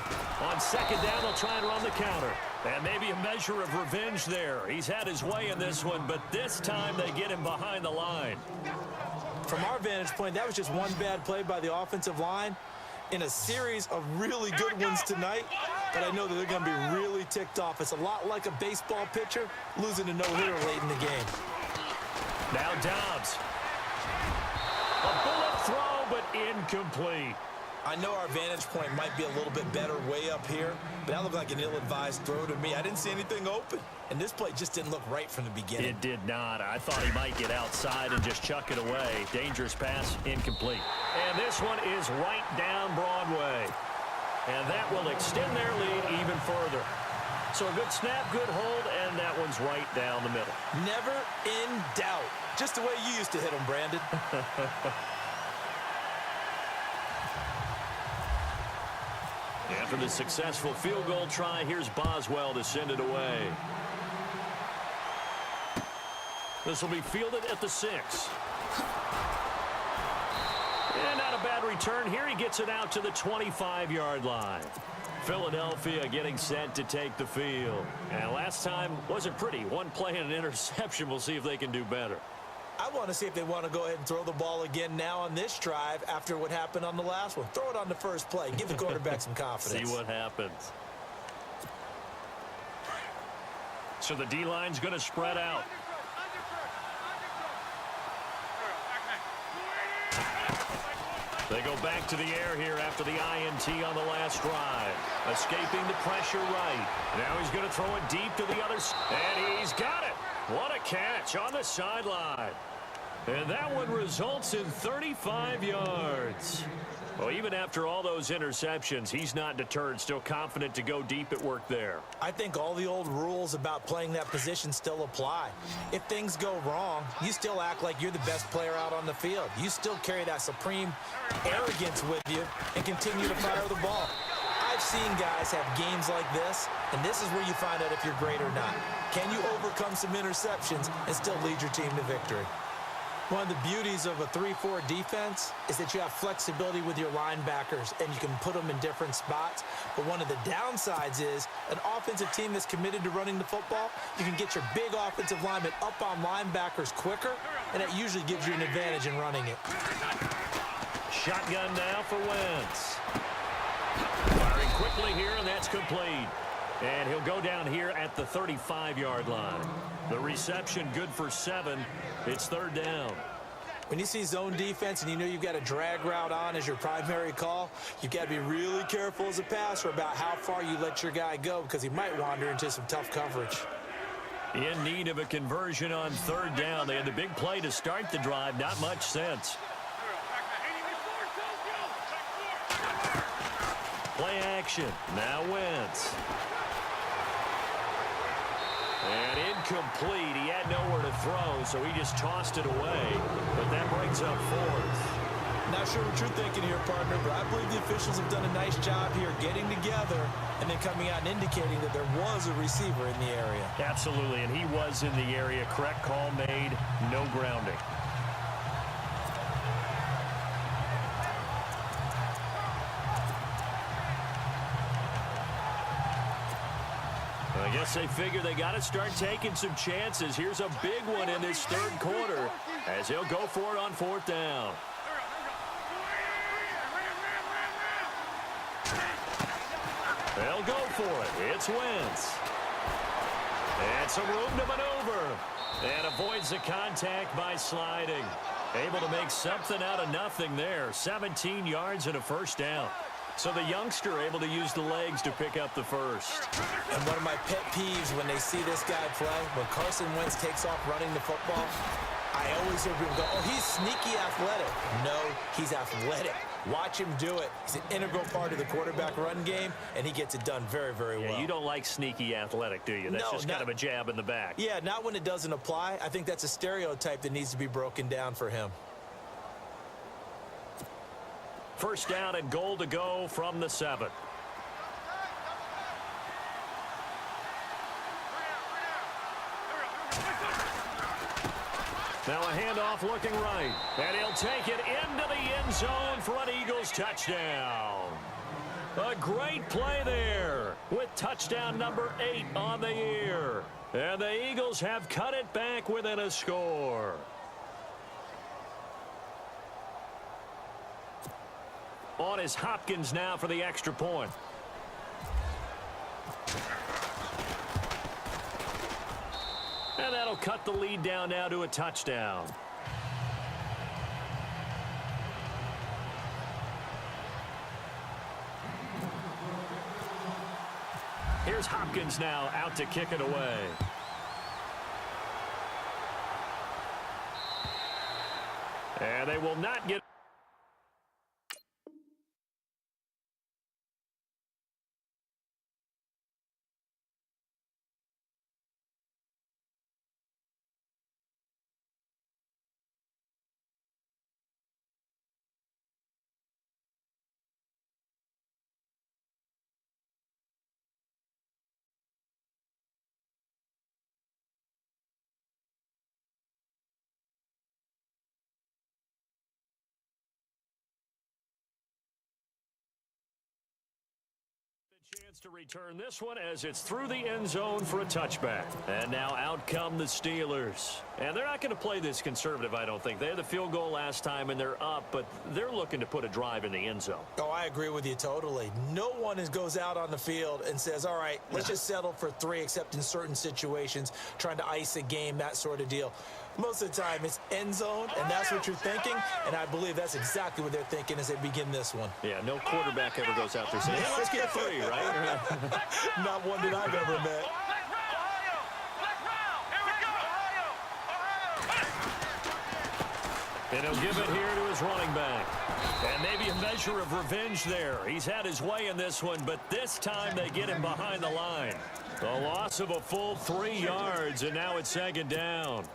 On 2nd down, they'll try and run the counter. And maybe a measure of revenge there. He's had his way in this one, but this time they get him behind the line. From our vantage point, that was just one bad play by the offensive line in a series of really good ones tonight. But I know that they're going to be really ticked off. It's a lot like a baseball pitcher losing a no-hitter late in the game. Now Dobbs. A bullet throw, but incomplete. I know our vantage point might be a little bit better way up here, but that looked like an ill-advised throw to me. I didn't see anything open, and this play just didn't look right from the beginning. It did not. I thought he might get outside and just chuck it away. Dangerous pass, incomplete. And this one is right down Broadway. And that will extend their lead even further. So a good snap, good hold, and that one's right down the middle. Never in doubt. Just the way you used to hit them, Brandon. After the successful field goal try, here's Boswell to send it away. This will be fielded at the 6. And not Not a bad return here. He gets it out to the 25-yard line. Philadelphia getting set to take the field. And last time wasn't pretty. One play and an interception. We'll see if they can do better. I want to see if they want to go ahead and throw the ball again now on this drive after what happened on the last one. Throw it on the first play. Give the quarterback some confidence. See what happens. So the D-line's going to spread out. They go back to the air here after the INT on the last drive. Escaping the pressure right. Now he's going to throw it deep to the other side. And he's got it. What a catch on the sideline. And that one results in 35 yards. Well, even after all those interceptions, he's not deterred. Still confident to go deep at work there. I think all the old rules about playing that position still apply. If things go wrong, you still act like you're the best player out on the field. You still carry that supreme arrogance with you and continue to fire the ball. I've seen guys have games like this, and this is where you find out if you're great or not. Can you overcome some interceptions and still lead your team to victory? One of the beauties of a 3-4 defense is that you have flexibility with your linebackers and you can put them in different spots. But one of the downsides is an offensive team that's committed to running the football, you can get your big offensive linemen up on linebackers quicker, and that usually gives you an advantage in running it. Shotgun now for Wentz. Firing quickly here, and that's complete. And he'll go down here at the 35-yard line. The reception good for 7. It's third down. When you see zone defense and you know you've got a drag route on as your primary call, you've got to be really careful as a passer about how far you let your guy go because he might wander into some tough coverage. In need of a conversion on third down. They had the big play to start the drive. Not much sense. Play action. Now Wentz. And incomplete. He had nowhere to throw, so he just tossed it away. But that brings up fourth. Not sure what you're thinking here, partner, but I believe the officials have done a nice job here getting together and then coming out and indicating that there was a receiver in the area. Absolutely, and he was in the area. Correct call made. No grounding. I guess they figure they got to start taking some chances. Here's a big one in this third quarter as he'll go for it on fourth down. They'll go for it. It's Wentz. And some room to maneuver. And avoids the contact by sliding. Able to make something out of nothing there. 17 yards and a first down. So the youngster able to use the legs to pick up the first. And one of my pet peeves when they see this guy play, when Carson Wentz takes off running the football, I always hear people go, oh, he's sneaky athletic. No, he's athletic. Watch him do it. He's an integral part of the quarterback run game, and he gets it done very, very well. Yeah, you don't like sneaky athletic, do you? That's just kind of a jab in the back. Yeah, not when it doesn't apply. I think that's a stereotype that needs to be broken down for him. First down and goal to go from the 7. Now a handoff looking right. And he'll take it into the end zone for an Eagles touchdown. A great play there with touchdown number 8 on the year. And the Eagles have cut it back within a score. On is Hopkins now for the extra point. And that'll cut the lead down now to a touchdown. Here's Hopkins now out to kick it away. And they will not get Chance to return this one as it's through the end zone for a touchback. And now out come the Steelers. And they're not going to play this conservative, I don't think. They had the field goal last time, and they're up, but they're looking to put a drive in the end zone. Oh, I agree with you totally. No one goes out on the field and says, all right, let's just settle for 3, except in certain situations, trying to ice a game, that sort of deal. Most of the time, it's end zone, and that's what you're thinking, and I believe that's exactly what they're thinking as they begin this one. Yeah, no quarterback ever goes out there saying, hey, let's get 3, right? Not one that I've ever met. And he'll give it here to his running back. And maybe a measure of revenge there. He's had his way in this one, but this time they get him behind the line. The loss of a full 3 yards, and now it's 2nd down.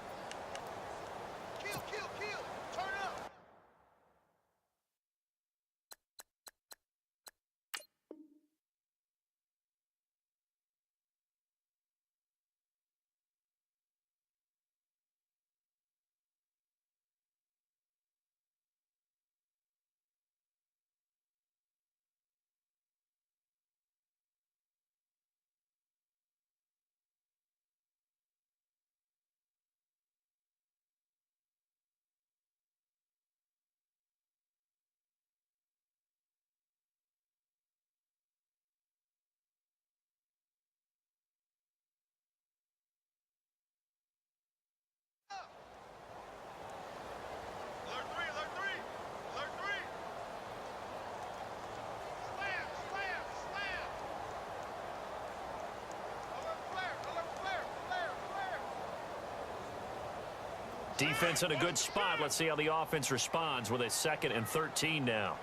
Defense in a good spot. Let's see how the offense responds with a 2nd and 13 now.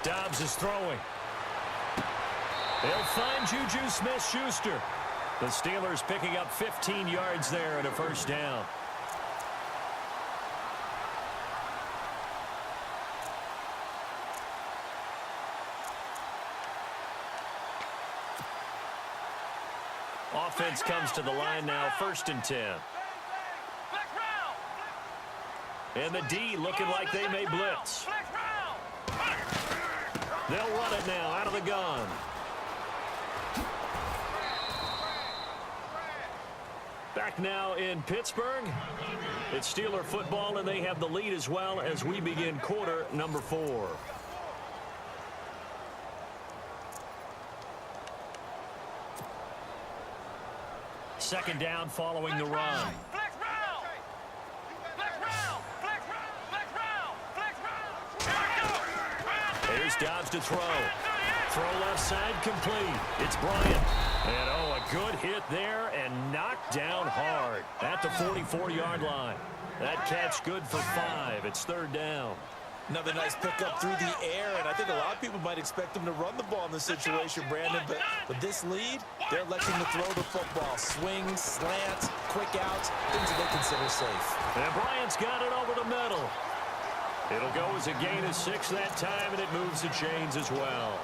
Dobbs is throwing. They'll find Juju Smith-Schuster. The Steelers picking up 15 yards there and a 1st down. Offense comes to the line now, 1st and 10. And the D looking like they may blitz. They'll run it now out of the gun. Back now in Pittsburgh. It's Steeler football, and they have the lead as well as we begin quarter number 4. Second down following the run. Here's Dobbs to throw. Throw left side complete. It's Bryant. And oh, a good hit there and knocked down hard at the 44-yard line. That catch good for 5. It's 3rd down. Another nice pickup through the air, and I think a lot of people might expect them to run the ball in this situation, Brandon, but with this lead, they're electing to throw the football. Swings, slants, quick outs, things that they consider safe. And Bryant's got it over the middle. It'll go as a gain of 6 that time, and it moves the chains as well.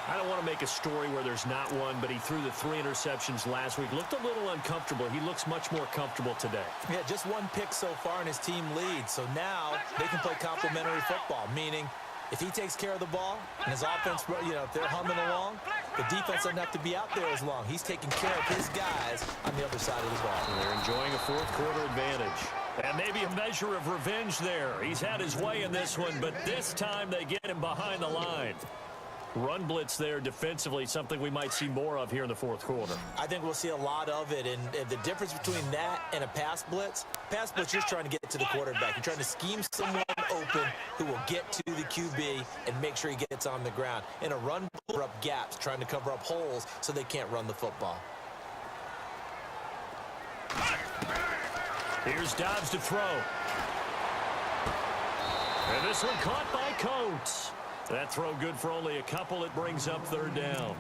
I don't want to make a story where there's not one, but he threw the 3 interceptions last week. Looked a little uncomfortable. He looks much more comfortable today. Yeah, just 1 pick so far, and his team leads. So now they can play complementary football, meaning if he takes care of the ball and his offense, if they're humming along, the defense doesn't have to be out there as long. He's taking care of his guys on the other side of the ball. And they're enjoying a 4th quarter advantage. And maybe a measure of revenge there. He's had his way in this one, but this time they get him behind the line. Run blitz there defensively, something we might see more of here in the 4th quarter. I think we'll see a lot of it, and the difference between that and a pass blitz is trying to get to the quarterback. You're trying to scheme someone open who will get to the QB and make sure he gets on the ground. In a run, cover up gaps, trying to cover up holes so they can't run the football. Here's Dobbs to throw. And this one caught by Coates. That throw good for only a couple. It brings up 3rd down.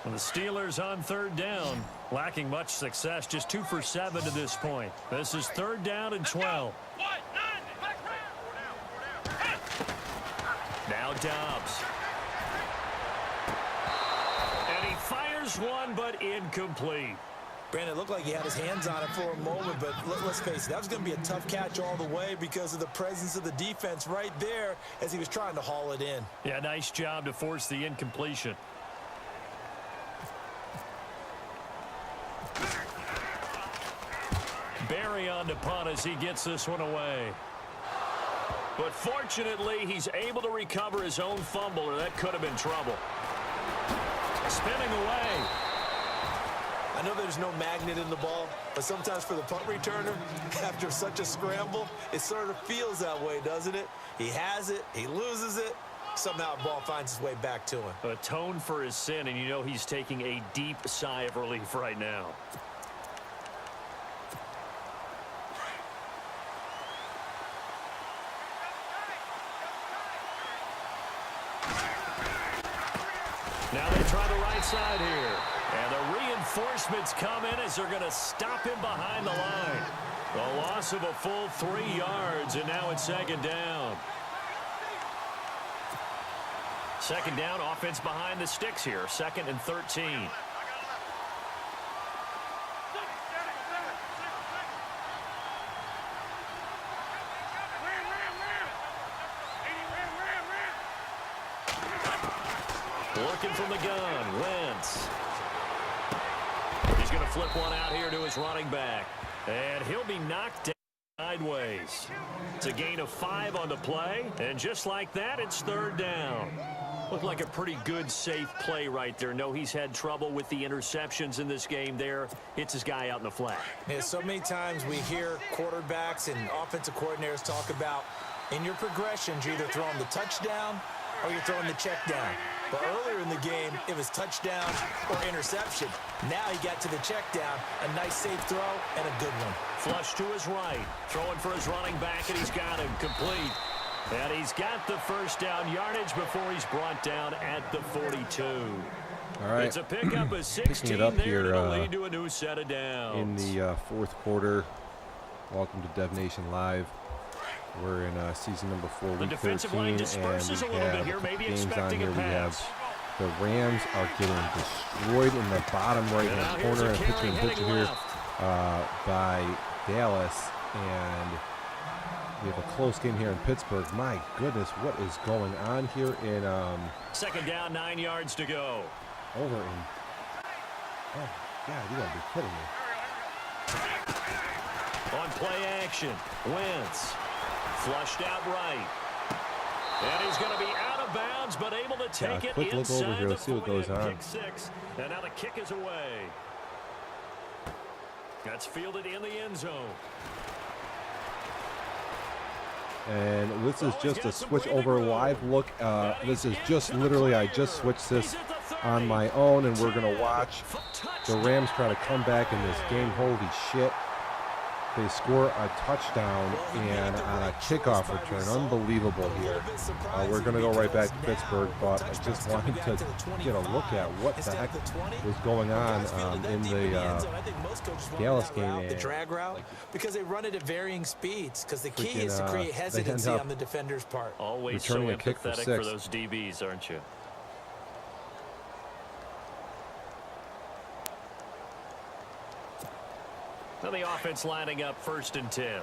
And the Steelers on 3rd down, lacking much success, just 2 for 7 to this point. This is 3rd down and 12. Now Dobbs. And he fires one, but incomplete. Brandon, it looked like he had his hands on it for a moment, but let's face it, that was going to be a tough catch all the way because of the presence of the defense right there as he was trying to haul it in. Yeah, nice job to force the incompletion. Barry on to punt as he gets this one away. But fortunately, he's able to recover his own fumble, or that could have been trouble. Spinning away. I know there's no magnet in the ball, but sometimes for the punt returner, after such a scramble, it sort of feels that way, doesn't it? He has it, he loses it, somehow the ball finds its way back to him. Atone for his sin, and you know he's taking a deep sigh of relief right now. Now they try the right side here. And the reinforcements come in as they're going to stop him behind the line. A loss of a full 3 yards, and now it's second down. Second down, offense behind the sticks here. 2nd and 13. Looking from the gun, Wentz. He's going to flip one out here to his running back. And he'll be knocked down sideways. It's a gain of 5 on the play. And just like that, it's 3rd down. Looked like a pretty good, safe play right there. No, he's had trouble with the interceptions in this game there. Hits his guy out in the flat. Yeah, so many times we hear quarterbacks and offensive coordinators talk about in your progressions, you're either throwing the touchdown or you're throwing the check down. But earlier in the game, it was touchdown or interception. Now he got to the check down, a nice safe throw, and a good one. Flush to his right, throwing for his running back, and he's got him complete. And he's got the first down yardage before he's brought down at the 42. All right. It's a pickup of 16 Picking it up there here, to lead to a new set of downs. in the 4th quarter. Welcome to Dev Nation Live. We're in season number 4, week 13, and we have games on here. We have the Rams are getting destroyed in the bottom right-hand corner and picture here by Dallas, and we have a close game here in Pittsburgh. My goodness, what is going on here in second down, 9 yards to go. Over in, oh God, you gotta be kidding me. On play action, Wentz. Flushed out right. And he's going to be out of bounds, but able to take it quick look over here. Let's see what goes on. Kick 6, and now the kick is away. That's fielded in the end zone. And this is just a switch over live look. This is just literally, I just switched this on my own, and we're going to watch the Rams try to come back in this game. Holy shit. They score a touchdown and on a kickoff return. Unbelievable here. We're going to go right back to Pittsburgh, but I just wanted to get a look at what the heck was going on in the Dallas game. The drag route, because they run it at varying speeds, because the key is to create hesitancy on the defender's part. Always so empathetic for those DBs, aren't you? Now the offense lining up 1st and 10.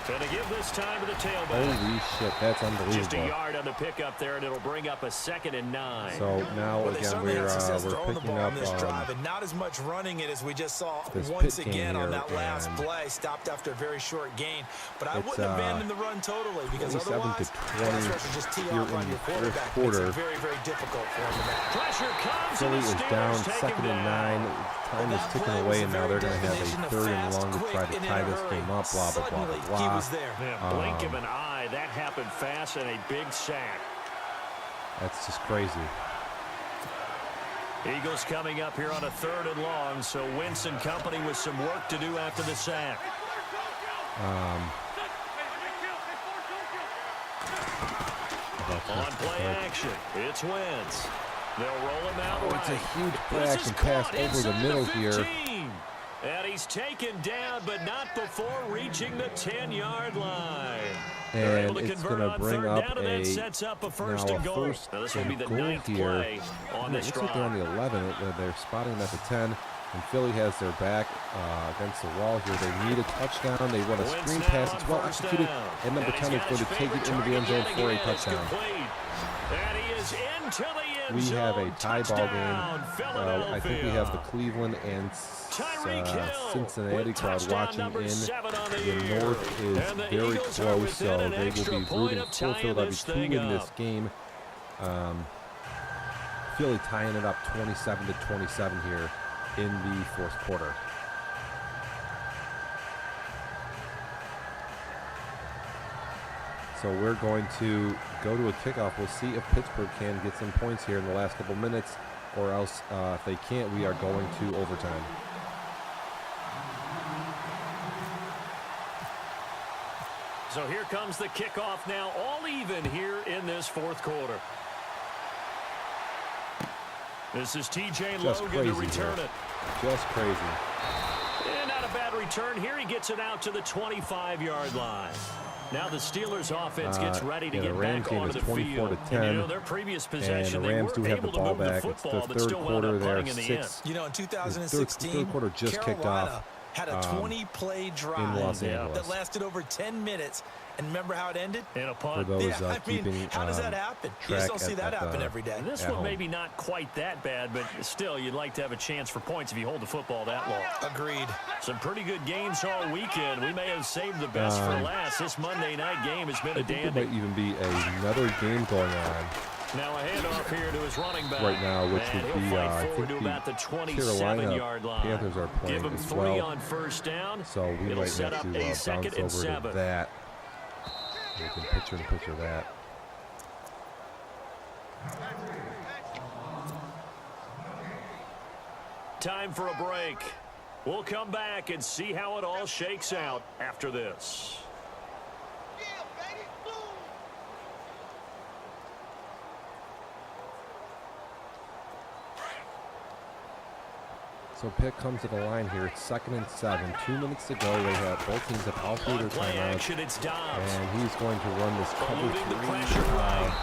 Going to give this time to the tailback. Holy shit, that's unbelievable. Just a yard on the pickup there, and it'll bring up a 2nd and 9. So now again we're picking up this drive, and not as much running it as we just saw this once again here, on that last play. Stopped after a very short gain, but I wouldn't abandon the run totally, because otherwise pass rush would just tee off on your quarterback. Makes it very, very difficult for him. Pressure comes. Philly is down 2nd and 9. Time is ticking away, and now they're going to have a 3rd and long to try to tie this game up. Blah blah blah blah blah. Yeah, blink of an eye. That happened fast, and a big sack. That's just crazy. Eagles coming up here on a 3rd and long, so Wentz and company with some work to do after the sack. On play action, it's Wentz. They'll roll him out right. It's a huge play action pass over the middle here. And he's taken down, but not before reaching the 10-yard line. And it's going to bring up sets up a first now and goal. Now this will be the goal 9th here. play on this looks like they're on the 11. They're spotting them at the 10. And Philly has their back against the wall here. They need a touchdown. They want a screen pass. It's well executed. And number 10 is going to take it into the end zone for a touchdown. And he is into the end We zone. have a tie ball game. I think we have the Cleveland and Cincinnati crowd watching in. The North is very close, so they will be rooting for Philadelphia to win this game. Philly tying it up 27-27 here in the fourth quarter. So we're going to go to a kickoff. We'll see if Pittsburgh can get some points here in the last couple minutes, or else if they can't, we are going to overtime. So here comes the kickoff now, all even here in this fourth quarter. This is T.J. Logan to return it. Just crazy. And not a bad return here. He gets it out to the 25-yard line. Now the Steelers offense gets ready to get back onto the field. And you know, their previous possession, the Rams do have the ball back. It's the third quarter there. In in 2016, third quarter just kicked off. Had a 20-play drive that lasted over 10 minutes. And remember how it ended? In a punt. For those keeping how does that happen? You just don't see that happen every day. And this one maybe not quite that bad, but still, you'd like to have a chance for points if you hold the football that long. Agreed. Some pretty good games all weekend. We may have saved the best for last. This Monday night game has been a dandy. There might even be another game going on. Now a handoff here to his running back. Right now, which would be, I think the Carolina Panthers are playing Give him as 3 well. on first down. So we might have to bounce over to that. We can picture that. Time for a break. We'll come back and see how it all shakes out after this. So Pitt comes to the line here. It's 2nd and 7. 2 minutes to go. They have both teams have all three their timeouts. And he's going to run this cover 3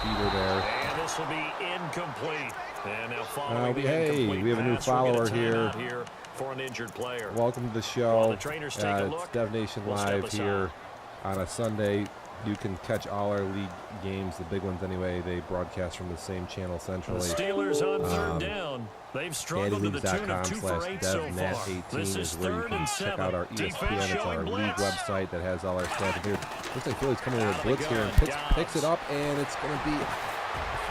feeder there. And this will be incomplete. And now following the incomplete we have a new follower here. For an injured player. Welcome to the show. It's Dev Nation Live here on a Sunday. You can catch all our league games, the big ones anyway. They broadcast from the same channel centrally. The Steelers on third down. They've struggled to the tune of 2 for 8 so far. This is where you can check out our ESPN. It's our league website that has all our stats here. Looks like Philly's coming with a blitz here, and Pitts picks it up, and it's going to be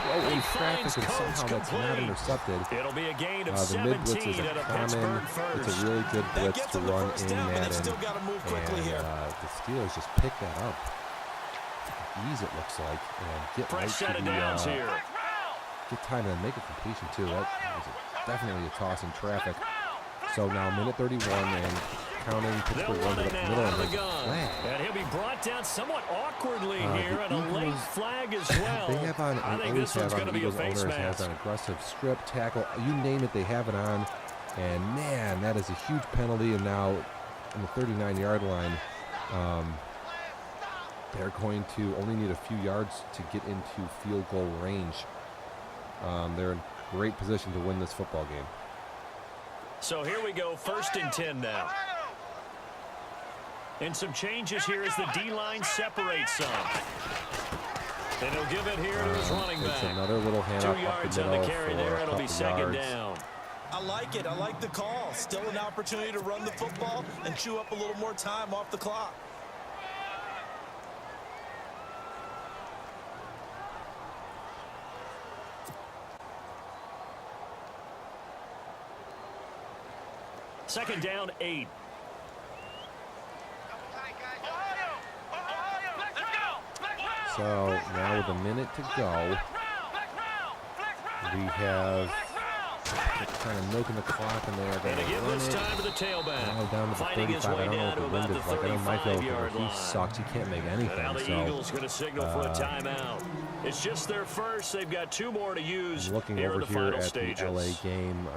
throw in traffic, and somehow that's not intercepted. It'll be a gain of the mid blitz is a common. It's a really good blitz to run in Madden, and the Steelers just pick that up. Ease it looks like, and get right to the get time to make a completion too. That was definitely a toss in traffic. So now minute 31 and counting. Pittsburgh runs it up the middle and there's a flag. And he'll be brought down somewhat awkwardly here, and a late flag as well. They have on, I think this one's going to be a face mask. Has an aggressive strip, tackle, you name it, they have it on. And man, that is a huge penalty. And now on the 39-yard line, they're going to only need a few yards to get into field goal range. They're in great position to win this football game. So here we go, 1st and 10 now. And some changes here as the D-line separates some. And he'll give it here to his running back. It's another little handoff 2 yards up the on middle the carry for there. It'll be 2nd down. I like it. I like the call. Still an opportunity to run the football and chew up a little more time off the clock. Second down, 8. So now with a minute to go, we have kind of milking the clock, and they are going to run it. Time to the tailback. Now down to the 35. I don't know what the wind is like. I know my field, he sucks. He can't make anything. Now the Eagles going to signal for a timeout. It's just their first. They've got 2 more to use. Looking over here at the LA game,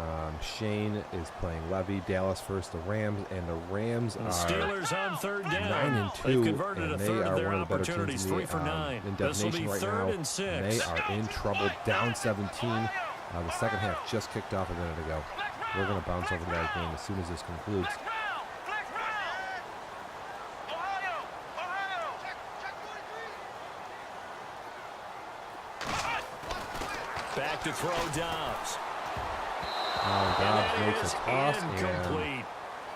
Shane is playing Levy. Dallas first, the Rams, and the Rams are Steelers on 3rd down. down. 9-2, and they are one of the better teams in Destination right now. And they are in trouble, down 17. The second half just kicked off a minute ago. We're going to bounce over to that game as soon as this concludes. Back to throw Dobbs. Dobbs makes a toss. Incomplete.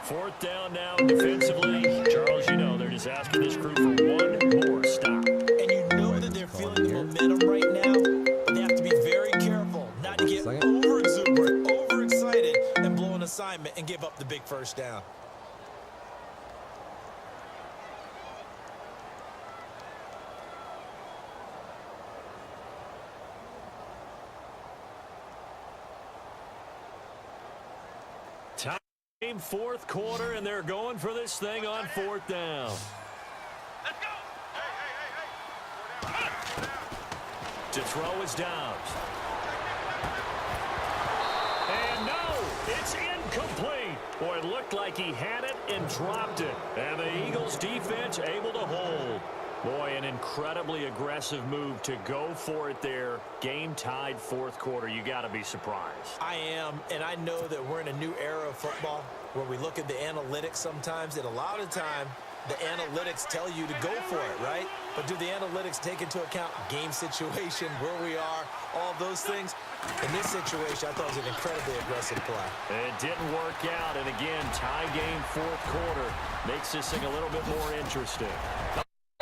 4th down now defensively. Charles, you know they're just asking this crew for one more stop. And you know that they're feeling the momentum right now, but they have to be very careful not to get over-exuberant, overexcited, and blow an assignment and give up the big first down. Time, 4th quarter, and they're going for this thing on 4th down. Let's go. To throw is Dobbs. And no, it's incomplete. Boy, it looked like he had it and dropped it. And the Eagles defense able to hold. Boy, an incredibly aggressive move to go for it there. Game tied 4th quarter. You got to be surprised. I am, and I know that we're in a new era of football where we look at the analytics sometimes, and a lot of time the analytics tell you to go for it, right? But do the analytics take into account game situation, where we are, all those things? In this situation, I thought it was an incredibly aggressive play. It didn't work out, and again, tie game 4th quarter makes this thing a little bit more interesting.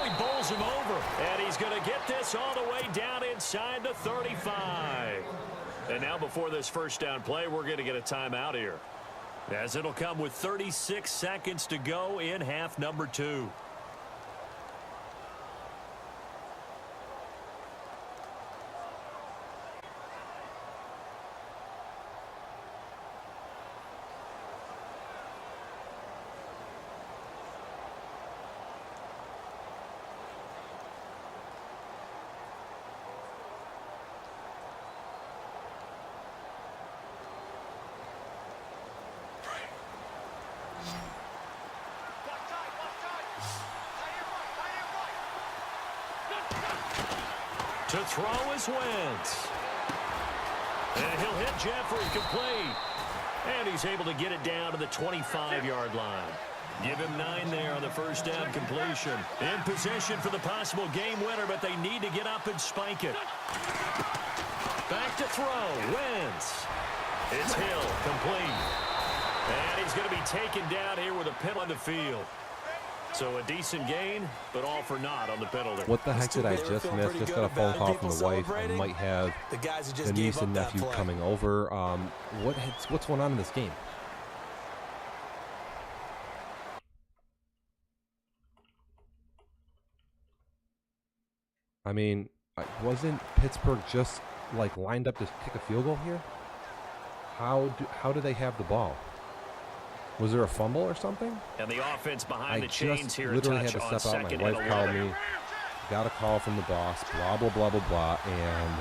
He bowls him over, and he's going to get this all the way down inside the 35. And now before this first down play, we're going to get a timeout here, as it'll come with 36 seconds to go in half number 2. To throw is Wentz. And he'll hit Jeffrey complete. And he's able to get it down to the 25-yard line. Give him 9 there on the first down completion. In position for the possible game winner, but they need to get up and spike it. Back to throw. Wentz. It's Hill complete. And he's going to be taken down here with a penalty on the field. So a decent gain, but all for naught on the penalty. What the heck did I just miss? Just got a phone call from the wife. I might have the niece and nephew coming over. What's going on in this game? I mean, wasn't Pittsburgh just like lined up to kick a field goal here? How do they have the ball? Was there a fumble or something? And the offense behind the chains here. I just literally had to step out. My wife called me, got a call from the boss, blah, blah, blah, blah, blah, and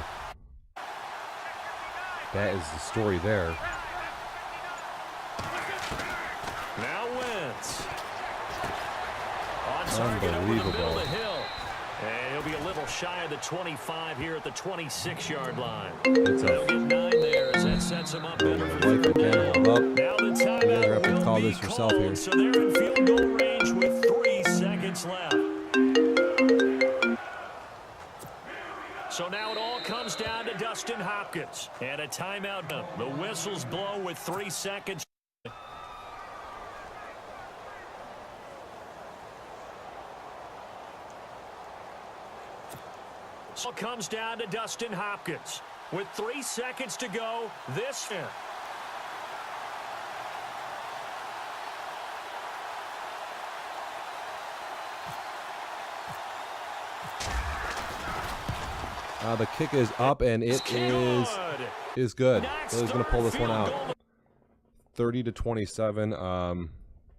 that is the story there. Now Wentz. On target over the middle of the hill. And he'll be a little shy of the 25 here at the 26-yard line. They'll get 9 there as that sets him up better for wife again, hold up. Now the timeout will call be this yourself here. So they're in field goal range with 3 seconds left. So now it all comes down to Dustin Hopkins. And a timeout. The whistles blow with 3 seconds. So it comes down to Dustin Hopkins. With 3 seconds to go, this year. The kick is up, and it is good. Philly's going to pull this one out. 30-27.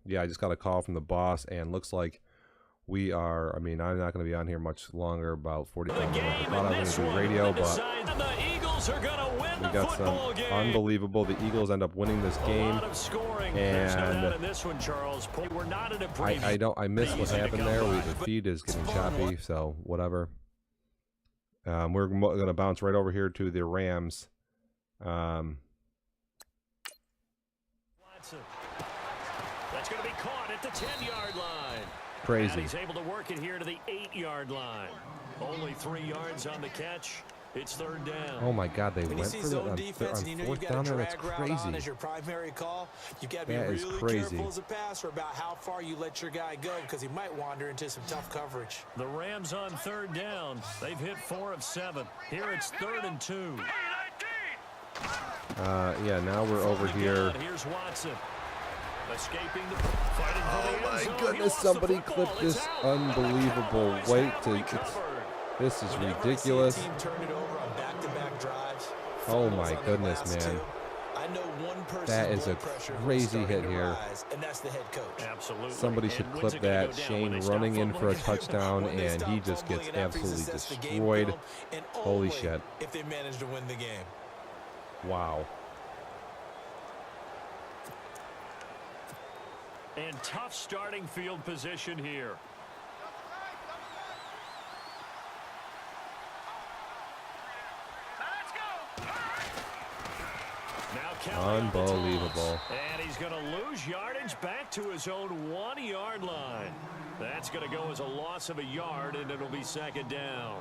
Yeah, I just got a call from the boss, and looks like we are, I mean, I'm not going to be on here much longer, about 45 minutes. I thought I was going to do radio, but we got some unbelievable. The Eagles end up winning this game, and I missed what happened there. The feed is getting choppy, so whatever. We're going to bounce right over here to the Rams. That's going to be caught at the 10-yard line. Crazy. And he's able to work it here to the 8-yard line. Only 3 yards on the catch. It's third down. Oh my God, they went for it on fourth down there. That's crazy. As your primary call, you got to be really careful as a passer about how far you let your guy go, because he might wander into some tough coverage. The Rams on third down. They've hit 4 of 7. Here it's 3rd and 2. Yeah, now we're over here. Here's Watson. Escaping the fighting for the my end zone. goodness, somebody clipped this unbelievable weight. This is ridiculous. Oh my goodness, man. That is a crazy hit here. Somebody should clip that. Shane running in for a touchdown, and he just gets absolutely destroyed. Holy shit. If they manage to win the game. Wow. And tough starting field position here. Unbelievable. And he's going to lose yardage back to his own 1-yard line. That's going to go as a loss of a yard, and it'll be 2nd down.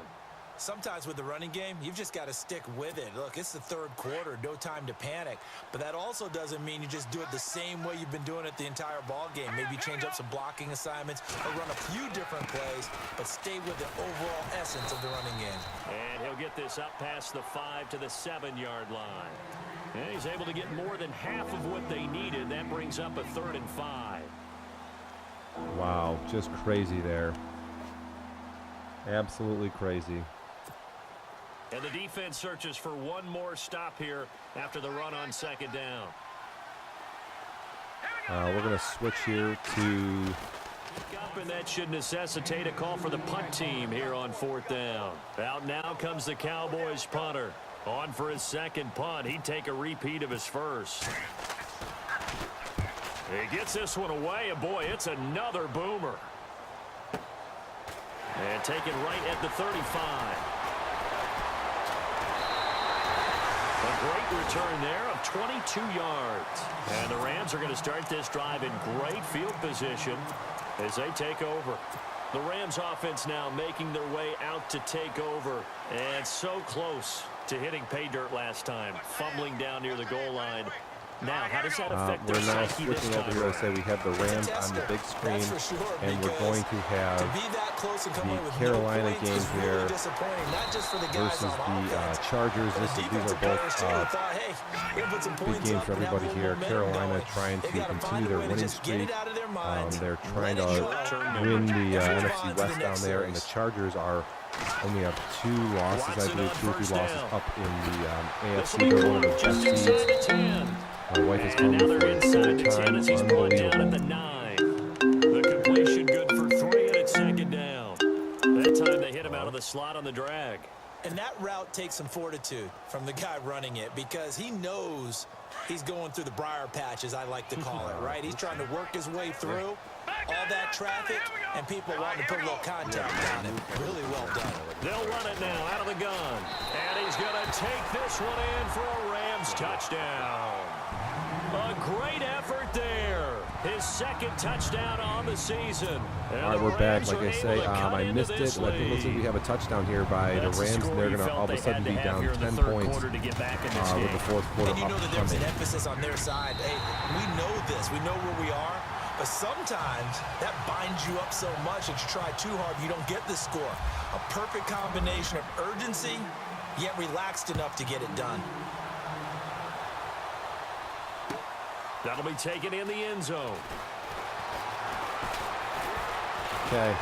Sometimes with the running game, you've just got to stick with it. Look, it's the 3rd quarter, no time to panic. But that also doesn't mean you just do it the same way you've been doing it the entire ball game. Maybe change up some blocking assignments or run a few different plays, but stay with the overall essence of the running game. And he'll get this up past the 5 to the 7-yard line. And he's able to get more than half of what they needed. That brings up a 3rd and 5. Wow, just crazy there. Absolutely crazy. And the defense searches for one more stop here after the run on 2nd down. We're going to switch here to... And that should necessitate a call for the punt team here on 4th down. Out now comes the Cowboys punter. On for his 2nd punt. He'd take a repeat of his first. He gets this one away, and boy, it's another boomer. And taken right at the 35. A great return there of 22 yards. And the Rams are going to start this drive in great field position as they take over. The Rams offense now making their way out to take over. And so close to hitting pay dirt last time. Fumbling down near the goal line. Now, how does that affect their psyche this time? We're now switching over here to say we have the Rams on the big screen, and we're going to have the Carolina game here versus the Chargers. These are both big games for everybody here. Carolina trying to continue their winning streak. They're trying to win the NFC West down there, and the Chargers are only have 2 losses, I believe, 2 or 3 losses up in the AFC. They're one of the best teams. My wife is calling me for the 3rd time. Unbelievable. 9. The completion good for 3, and it's 2nd down. That time they hit him out of the slot on the drag. And that route takes some fortitude from the guy running it, because he knows he's going through the briar patch, as I like to call it, right? He's trying to work his way through all that traffic, and people wanting to put a little contact on it. Really well done. They'll run it now out of the gun. And he's going to take this one in for a Rams touchdown. A great effort there. His 2nd touchdown on the season. All right, we're back. Like I say, I missed it. But it looks like we have a touchdown here by the Rams, and they're going to all of a sudden be down 10 points with the 4th quarter And you know that there's upcoming. an emphasis on their side. Hey, we know this. We know where we are. But sometimes that binds you up so much that you try too hard, you don't get the score. A perfect combination of urgency, yet relaxed enough to get it done. That'll be taken in the end zone. Okay.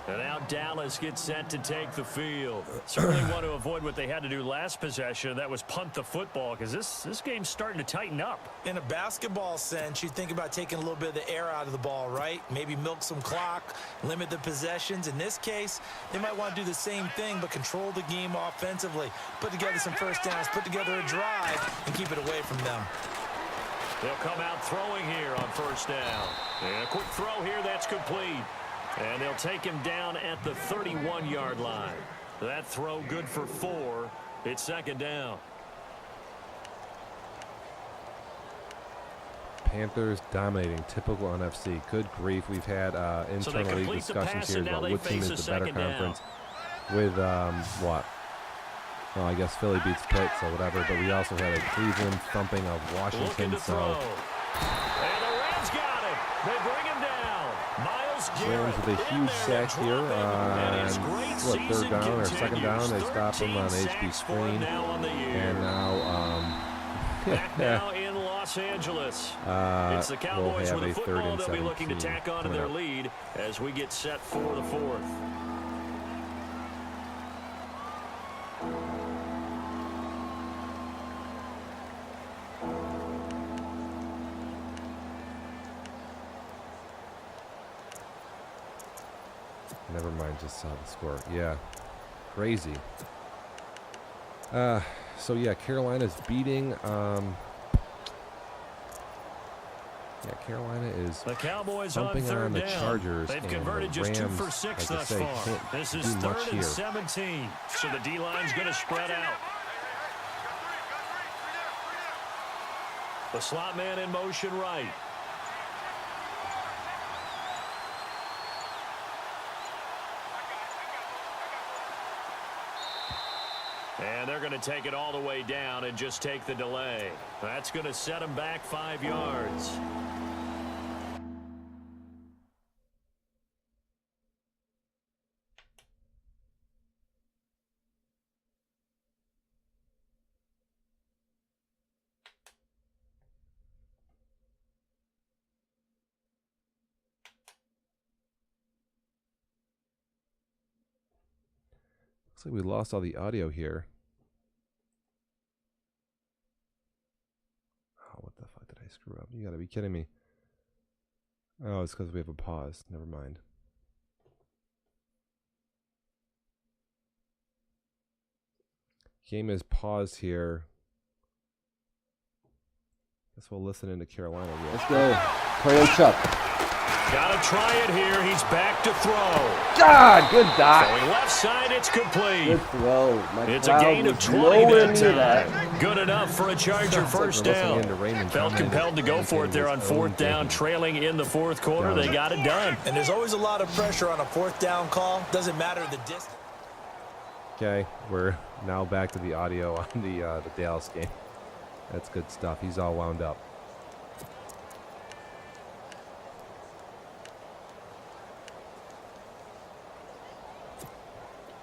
And now Dallas gets set to take the field. Certainly want to avoid what they had to do last possession. That was punt the football, because this game's starting to tighten up. In a basketball sense, you think about taking a little bit of the air out of the ball, right? Maybe milk some clock, limit the possessions. In this case, they might want to do the same thing, but control the game offensively. Put together some first downs, put together a drive, and keep it away from them. They'll come out throwing here on first down. And a quick throw here, that's complete. And they'll take him down at the 31-yard line. That throw good for 4. It's second down. Panthers dominating, typical NFC. Good grief. We've had internally discussions here about what team is the better conference. With what? Well, I guess Philly beats Pitt, so whatever. But we also had a Cleveland thumping of Washington. So and the Rams got it. They bring him down. Miles Rams with a huge sack here on third down or second down. They stop him on HB screen, and now back now in Los Angeles. It's the Cowboys we'll with a football. They'll be 17 looking to tack on to their lead as we get set for the 4th. Never mind, just saw the score. Yeah, crazy. So yeah, Carolina's beating. Carolina is the Cowboys jumping on the down. Chargers. They've and converted the just Rams, 2 for 6 like thus I say, far. This is 3rd and 17. So the D-line's going to spread out. The slot man in motion right. And they're going to take it all the way down and just take the delay. That's going to set them back 5 yards. Looks like we lost all the audio here. Oh, what the fuck did I screw up? You gotta be kidding me. Oh, it's because we have a pause. Never mind. Game is paused here. Guess we'll listen into Carolina. Let's go. Play Chuck. Got to try it here. He's back to throw. God, good dot. Going left side, it's complete. Good throw. It's a gain of 20 that time. Good enough for a Charger first down. Felt compelled to go for it there on 4th down, trailing in the 4th quarter. They got it done. And there's always a lot of pressure on a 4th down call. Doesn't matter the distance. Okay, we're now back to the audio on the Dallas game. That's good stuff. He's all wound up.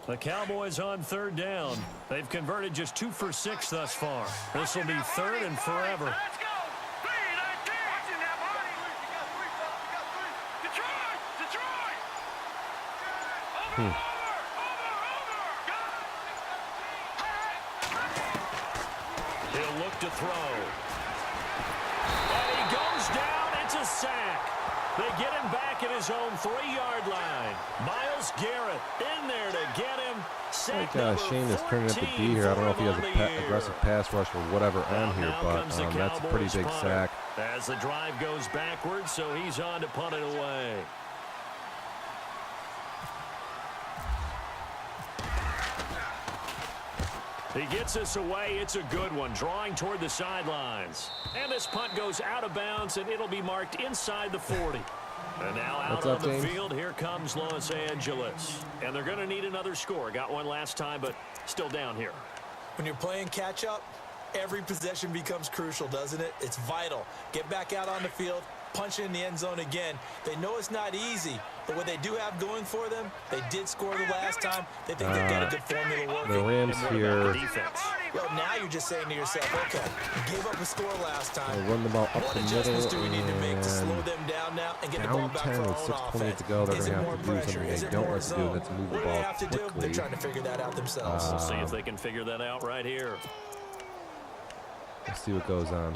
The Cowboys on 3rd down. They've converted just 2 for 6 thus far. This will be 3rd and forever. Let's go. Detroit. He'll look to throw. And he goes down. It's a sack. They get him back at his own 3-yard line. Myles Garrett in there to get him. Sack Shane is turning up the D here. I don't know if he has an aggressive pass rush or whatever on here, but that's a pretty big sack. As the drive goes backwards, so he's on to punt it away. He gets us away. It's a good one, drawing toward the sidelines. And this punt goes out of bounds, and it'll be marked inside the 40. And now out on the field, here comes Los Angeles. And they're going to need another score. Got one last time, but still down here. When you're playing catch-up, every possession becomes crucial, doesn't it? It's vital. Get back out on the field, punch it in the end zone again. They know it's not easy, But what they do have going for them, they did score the last time. They think they've got a good formula working. The Rams here. Well, now you're just saying to yourself, okay, you gave up a score last time. Run the ball up What the adjustments middle, do we need to make to slow and them down now and get the down ball back 10 for our with own 6:20 offense? to go. They're Is going it to more have to do pressure? something Is they it don't more like to do, zone? and that's move the What do they ball have to do? They're quickly. trying to figure that out themselves. We'll see if they can figure that out right here. Let's see what goes on.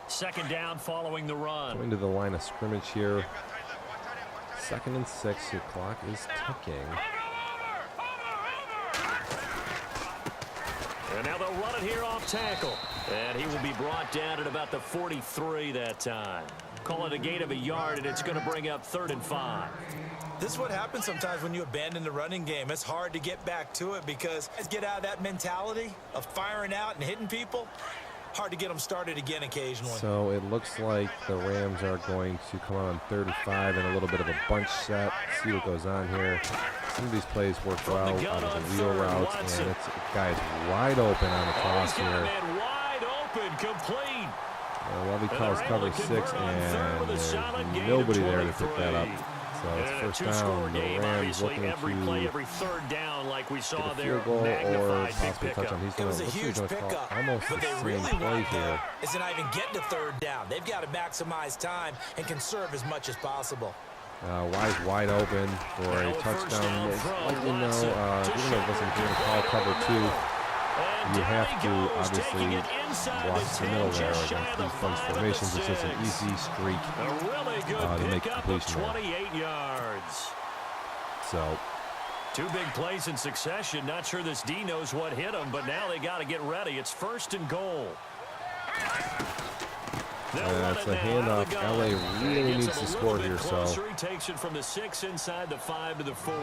Second down following the run. Going to the line of scrimmage here. 2nd and 6. Your clock is ticking. And now they'll run it here off tackle. And he will be brought down at about the 43 that time. Call it a gain of a yard, and it's going to bring up 3rd and 5. This is what happens sometimes when you abandon the running game. It's hard to get back to it because get out of that mentality of firing out and hitting people. Hard to get them started again occasionally. So it looks like the Rams are going to come on 35 and a little bit of a bunch set. See what goes on here. Some of these plays work well out of the wheel routes, and it's guy's wide open on the toss here. Wide open, complete. Lovey calls cover 6, and there's nobody there to pick that up. So it's first down. The Rams looking to every third down, like we saw get a there. field goal or Magnified possibly a touchdown. He's It going was a to huge pickup, almost but the they same really play want here. that is to not even get to third down. They've got to maximize time and conserve as much as possible. Wide open for a touchdown. Even though listen, if you're going to call cover 2, you have to obviously watch the middle there against these bunch formations. It's just an easy streak to make a completion there. 28 yards. So 2 big plays in succession. Not sure this D knows what hit him, but now they got to get ready. It's 1st and goal. That's a handoff. LA really needs to score here. So he takes it from the 6 inside the 5 to the 4.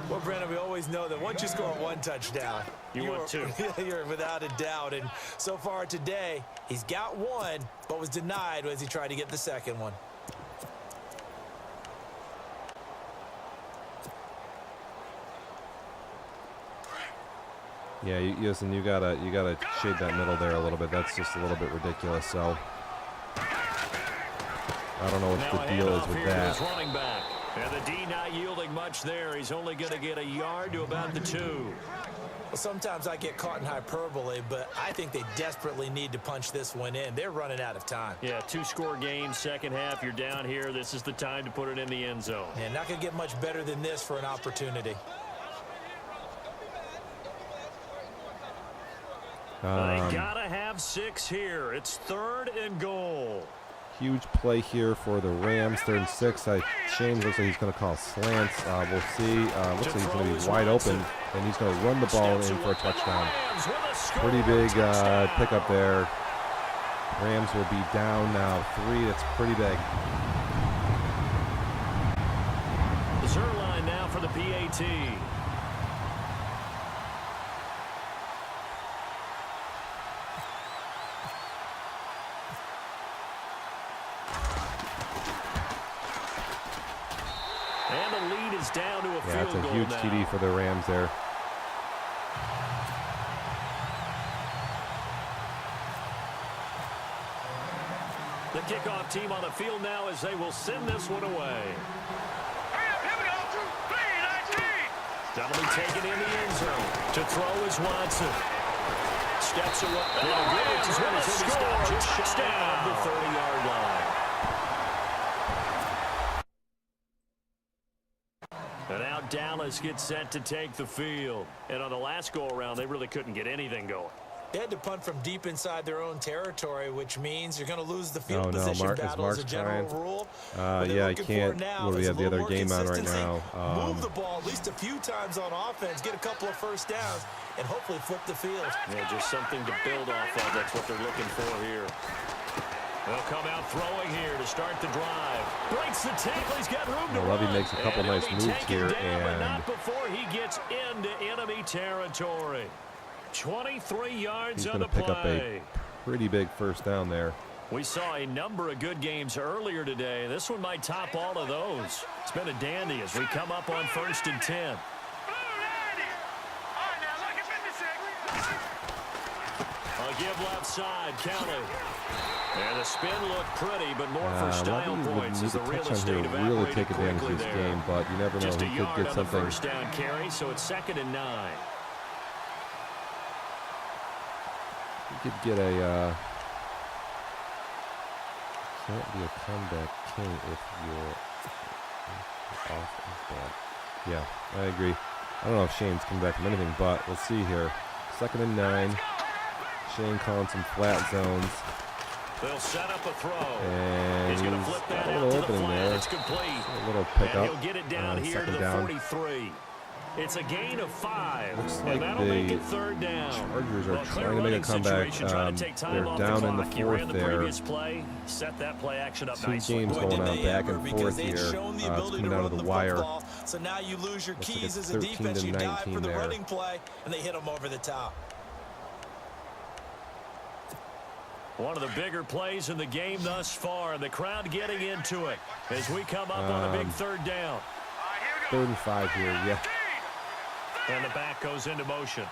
Well, Brandon, we always know that once you score 1 touchdown, you want 2. You're without a doubt. And so far today, he's got 1, but was denied as he tried to get the 2nd one. yeah, listen, you gotta shade that middle there a little bit. That's just a little bit ridiculous. So I don't know what the deal is with that. Running back. And the D not yielding much there. He's only going to get a yard to about the 2. Well, sometimes I get caught in hyperbole, but I think they desperately need to punch this one in. They're running out of time. Yeah, 2-score game, second half. You're down here. This is the time to put it in the end zone. And not going to get much better than this for an opportunity. They got to have 6 here. It's 3rd and goal. Huge play here for the Rams. 3rd and 6. Shane looks like he's going to call slants. We'll see. Looks like he's going to be wide open, and he's going to run the ball in for a touchdown. Pretty big pickup there. Rams will be down now 3. That's pretty big. Zerline now for the PAT. And the lead is down to a field goal. That's a huge now. TD for the Rams there. The kickoff team on the field now as they will send this one away. That'll be taken in the end zone. To throw is Watson. Steps away. And the Rams will score just down the 30-yard line. And now Dallas gets set to take the field. And on the last go-around, they really couldn't get anything going. They had to punt from deep inside their own territory, which means you're going to lose the field position battle as a general rule. Yeah, I can't. Well, we have the other game on right now. Move the ball at least a few times on offense, get a couple of first downs, and hopefully flip the field. Yeah, just something to build off of. That's what they're looking for here. They'll come out throwing here to start the drive. Breaks the tackle. He's got room to Levy run. makes a couple nice moves here, but and not before he gets into enemy territory. 23 yards he's on the going to pick up play. a pretty big first down there. We saw a number of good games earlier today. This one might top all of those. It's been a dandy as we come up on 1st and 10. They'll give left side, Kelly. And the spin looked pretty, but more for style points as the real estate evaporated really take advantage quickly of this there. game, but you never know. Just a He yard could get on something. the first down carry, so it's 2nd and 9. You could get a. Can't be a comeback king if you're off of that. Yeah, I agree. I don't know if Shane's coming back from anything, but let's see here. 2nd and 9. Shane calling some flat zones. They'll set up a throw. And he's going to flip that got a out little to the opening flat. there. It's complete. A little pickup. And he'll get it down here to the down. 43. It's a gain of 5. Looks and like that'll make it 3rd down. Chargers are Well, trying to make a comeback. They're down in the 4th there. Play, set that play action up 2 nicely. games going on back and forth here. It's coming down to the wire. Football, so now you lose your keys as a 13 defense. to You dive 19 for the there. running play, and they hit them over the top. One of the bigger plays in the game thus far, and the crowd getting into it as we come up on a big 3rd down. 3rd and 5 here, yeah. And the back goes into motion.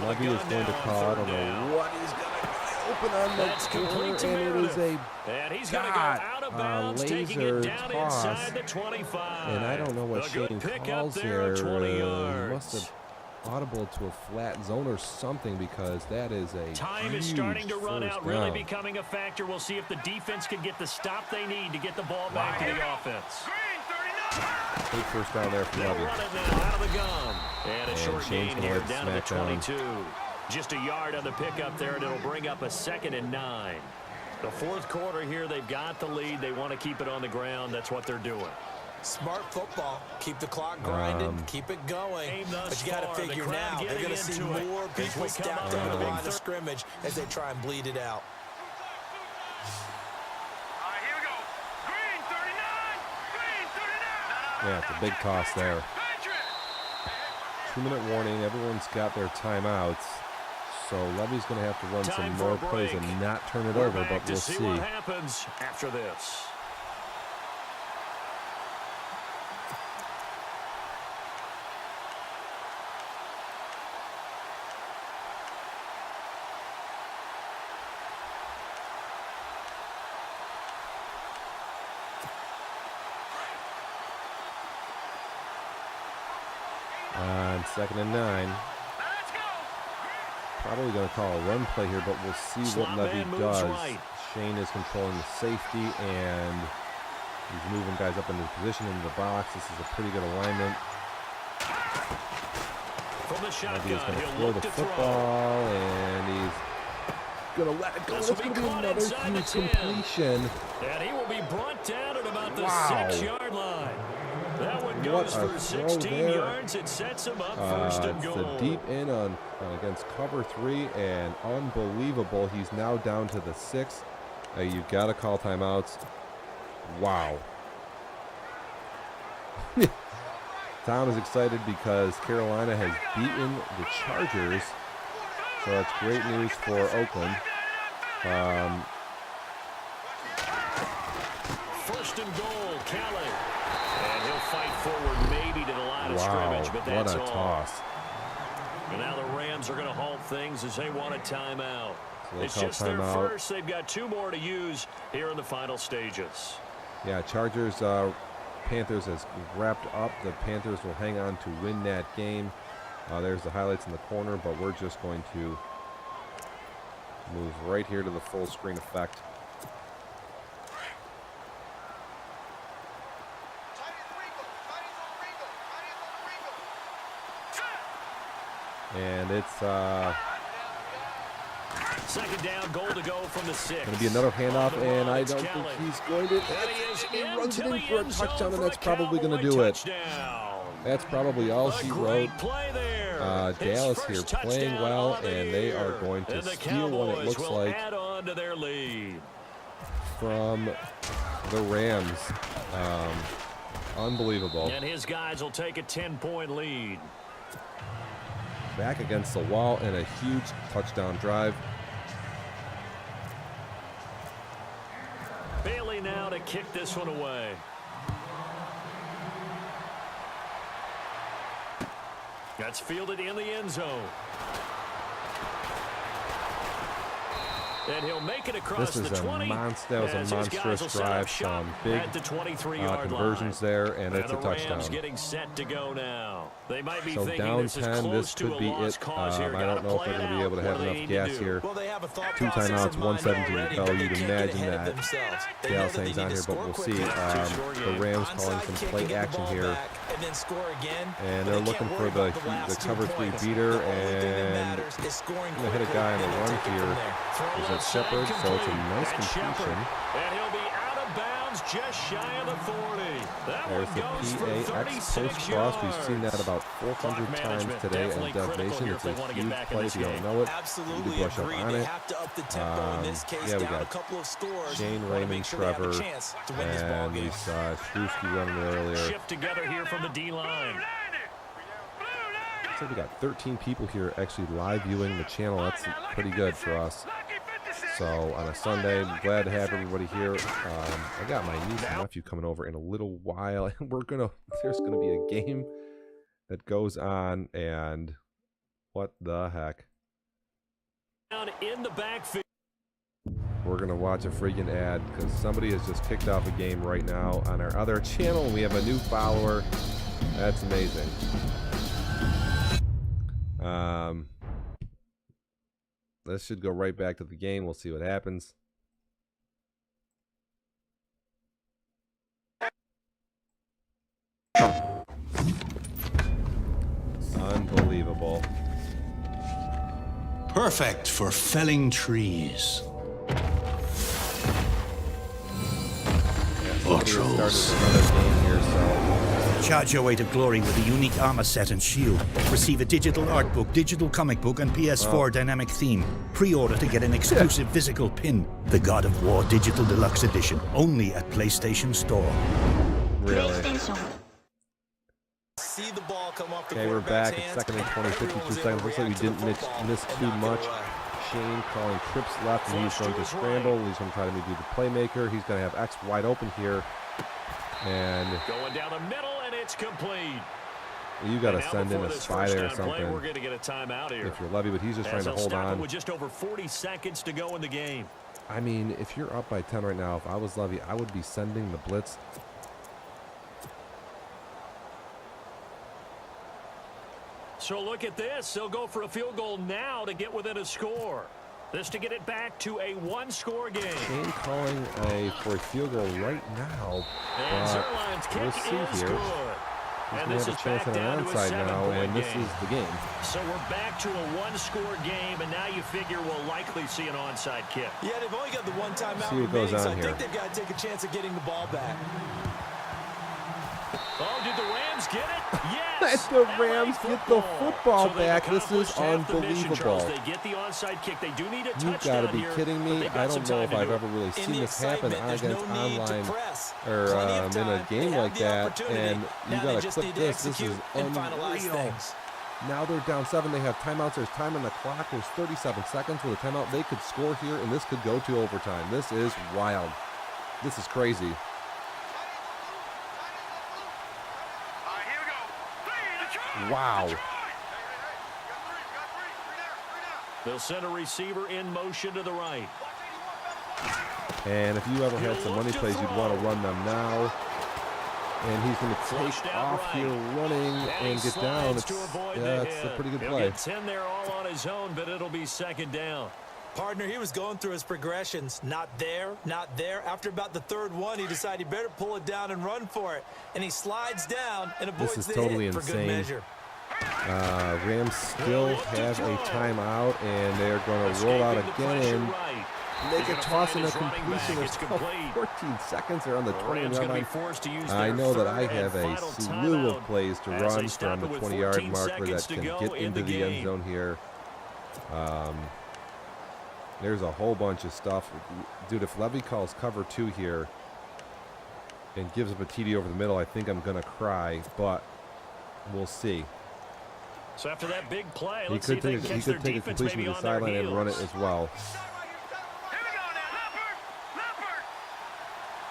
Levy is going to call. I don't know what he's going to open on the corner, and it is a he's going to go out of bounds, taking it down toss. inside the 25. And I don't know what Shane calls here. He He must have audible to a flat zone or something, because that is a time is starting to run out, really becoming a factor. We'll see if the defense can get the stop they need to get the ball back to the offense. Big first down there for Levy. Run it now out of the gum. And a short Shane's gain gonna here let down to the smack 22. Just a yard on the pickup there, and it'll bring up a 2nd and 9. The 4th quarter here, they've got the lead. They want to keep it on the ground. That's what they're doing. Smart football. Keep the clock grinding. Keep it going. But you got to figure now, they're going to see more people stacked on the line of scrimmage as they try and bleed it out. Yeah, it's a big toss there. 2-minute warning. Everyone's got their timeouts. So Levy's going to have to run some more plays and not turn it over, but we'll see. What happens after this. On 2nd and 9. Probably going to call a run play here, but we'll see what Levy does. Right. Shane is controlling the safety, and he's moving guys up into position into the box. This is a pretty good alignment. From the shotgun, Levy is going to throw the football, and he's going to let it go. It's going to be another huge completion. And he will be brought down at about the 6-yard line. That one goes for 16 yards. It sets him up 1st and goal. It's the deep in on against cover 3, and unbelievable. He's now down to the 6. You got to call timeouts. Wow. Tom is excited because Carolina has beaten the Chargers, so that's great news for Oakland. 1st and goal, Kelly. And he'll fight forward maybe to the line of scrimmage, but that's what a toss. And now the Rams are going to halt things as they want a timeout. So it's just their first. They've got 2 more to use here in the final stages. Yeah, Chargers, Panthers has wrapped up. The Panthers will hang on to win that game. There's the highlights in the corner, but we're just going to move right here to the full screen effect. And it's 2nd down, goal to go from the 6. Going to be another handoff, and I don't think he's going to. He runs it in for a touchdown, and that's probably going to do it. That's probably all she wrote. Dallas here playing well, and they are going to steal what it looks like from the Rams. Unbelievable. And his guys will take a 10-point lead. Back against the wall and a huge touchdown drive. Bailey now to kick this one away. That's fielded in the end zone. And he'll make it across the 20. That was a monstrous drive. Some big conversions there, and it's a touchdown. Getting set to go now. They might be so down 10, this could be it. I don't know if they're going to be able to have enough gas here. 2 timeouts, 1:17 to go. You'd imagine that DAL saying's on here, but we'll see. The Rams calling some play action here. And they're looking for the cover 3 beater, and going to hit a guy on the run here. Is that Shepard? So it's a nice completion. And he'll be out of bounds just shy of the 40. There's the PAX post cross. We've seen that about 400 times today in Dev Nation. It's a huge play if you don't know it. You need to brush up on it. Yeah, we got Shane, Raymond, Trevor, and we saw Strewski running earlier. Shift together here from the D-line. So we got 13 people here actually live viewing the channel. That's pretty good for us. So on a Sunday, I'm glad to have everybody here. I got my niece and nephew coming over in a little while, and there's gonna be a game that goes on, and what the heck? In the backfield. We're gonna watch a freaking ad because somebody has just kicked off a game right now on our other channel, and we have a new follower. That's amazing. This should go right back to the game. We'll see what happens. Unbelievable. Perfect for felling trees. Ultros. Another game here, so. Charge your way to glory with a unique armor set and shield. Receive a digital art book, digital comic book, and PS4 dynamic theme. Pre-order to get an exclusive physical pin. The God of War Digital Deluxe Edition. Only at PlayStation Store. Really? See the ball come off the okay, we're back. It's second and 20, 52 seconds. Looks like we didn't miss too much. Shane calling trips left, and he's going to scramble. He's going to try to be the playmaker. He's going to have X wide open here. And going down the middle, and it's complete. You got to send in a spy there or something. We're going to get a timeout here. If you're Levy, but he's just trying to hold on. With just over 40 seconds to go in the game. I mean, if you're up by 10 right now, if I was Levy, I would be sending the blitz. So look at this. They'll go for a field goal now to get within a score. This to get it back to a one-score game. Shane calling for a field goal right now. And we'll see here. He's going to have a chance on an onside now, and this is the game. So we're back to a one-score game, and now you figure we'll likely see an onside kick. Yeah, they've only got the one timeout see what goes on so I here. think they've got to take a chance of getting the ball back. Oh, did the Rams get it? Yes! The Rams get the football back. This is unbelievable. They get the onside kick. They do need a touchdown. You've got to be kidding me. I don't know if I've ever really seen this happen against online or in a game like that. And you got to clip this. This is unreal. Now they're down 7. They have timeouts. There's time on the clock. There's 37 seconds with a timeout. They could score here, and this could go to overtime. This is wild. This is crazy. Wow. They'll send a receiver in motion to the right. And if you ever had some money plays, you'd want to run them now. And he's going to take off here running and get down. It's a pretty good play. He'll get 10 there all on his own, but it'll be second down. Partner, he was going through his progressions. Not there, not there. After about the third one, he decided he better pull it down and run for it. And he slides down and avoids this is the totally hit for insane. good measure. Rams still have a timeout, and they're going to roll out again and make a toss and a completion. There's 14 seconds. They're on the 20-yard line. I know that I have a slew of plays to run from the 20-yard marker that can get into the end zone here. There's a whole bunch of stuff. Dude, if Levy calls cover 2 here and gives up a TD over the middle, I think I'm going to cry, but we'll see. So after that big play, he could take a completion to the sideline and run it as well.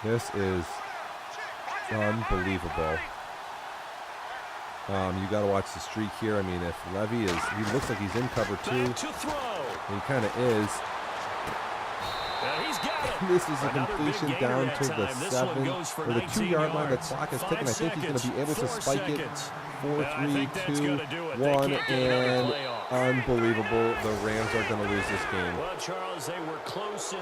This is unbelievable. You got to watch the streak here. I mean, if Levy is, he looks like he's in cover 2. And he kind of is. This is a completion down to the 7 or the 2-yard line. The clock is ticking. I think he's going to be able to spike it. 4, 3, 2, 1, and unbelievable. The Rams are going to lose this game.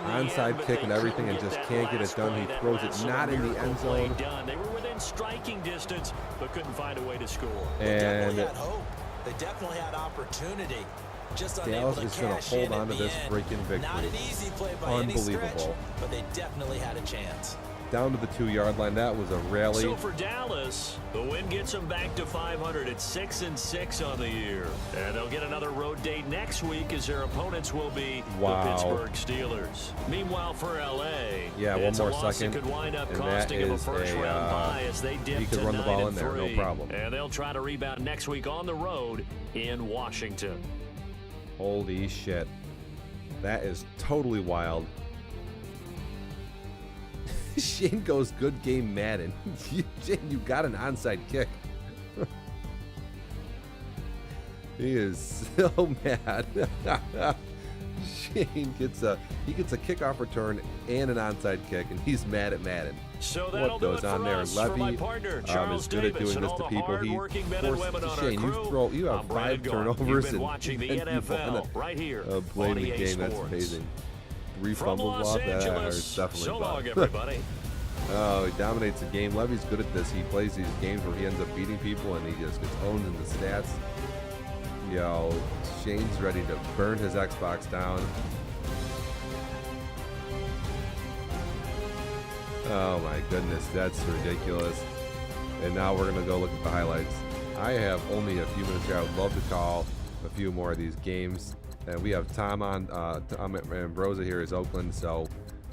Onside kick and everything, and just can't get it done. He throws it not in the end zone. They were within striking distance, but couldn't find a way to score. And they definitely had opportunity. Dallas is going to hold on to this freaking victory. Not an easy play by Unbelievable. any stretch, but they definitely had a chance. Down to the 2-yard line. That was a rally. So for Dallas, the win gets them back to 500 at 6-6 on the year. And they'll get another road date next week as their opponents will be the Pittsburgh Steelers. Meanwhile, for LA, yeah, one more second, could wind up and costing that them a is first-round bye as they dip he could to run the ball in 9-3. there, no problem. And they'll try to rebound next week on the road in Washington. Holy shit. That is totally wild. Shane goes, good game, Madden. Shane, you got an onside kick. He is so mad. Shane gets a kickoff return and an onside kick, and he's mad at Madden. So what goes on there? Levy is good at doing this to people. He forces Shane. You have 5 turnovers and you won a blame the game. That's amazing. 3 fumbles off. That is definitely fun. Oh, he dominates the game. Levy's good at this. He plays these games where he ends up beating people and he just gets owned in the stats. Yo, Shane's ready to burn his Xbox down. Oh my goodness, that's ridiculous. And now we're gonna go look at the highlights. I have only a few minutes here. I would love to call a few more of these games. And we have Tom on, Tom Ambrosia here is Oakland, so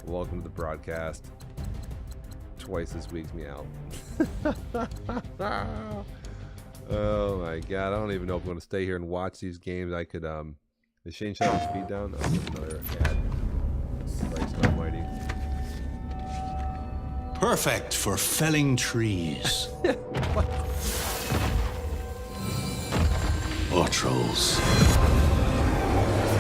welcome to the broadcast. Twice this week's me out. Oh my god, I don't even know if I'm gonna stay here and watch these games. I could is Shane shutting his speed down? Oh, another ad. Christ almighty. Perfect for felling trees. Or trolls.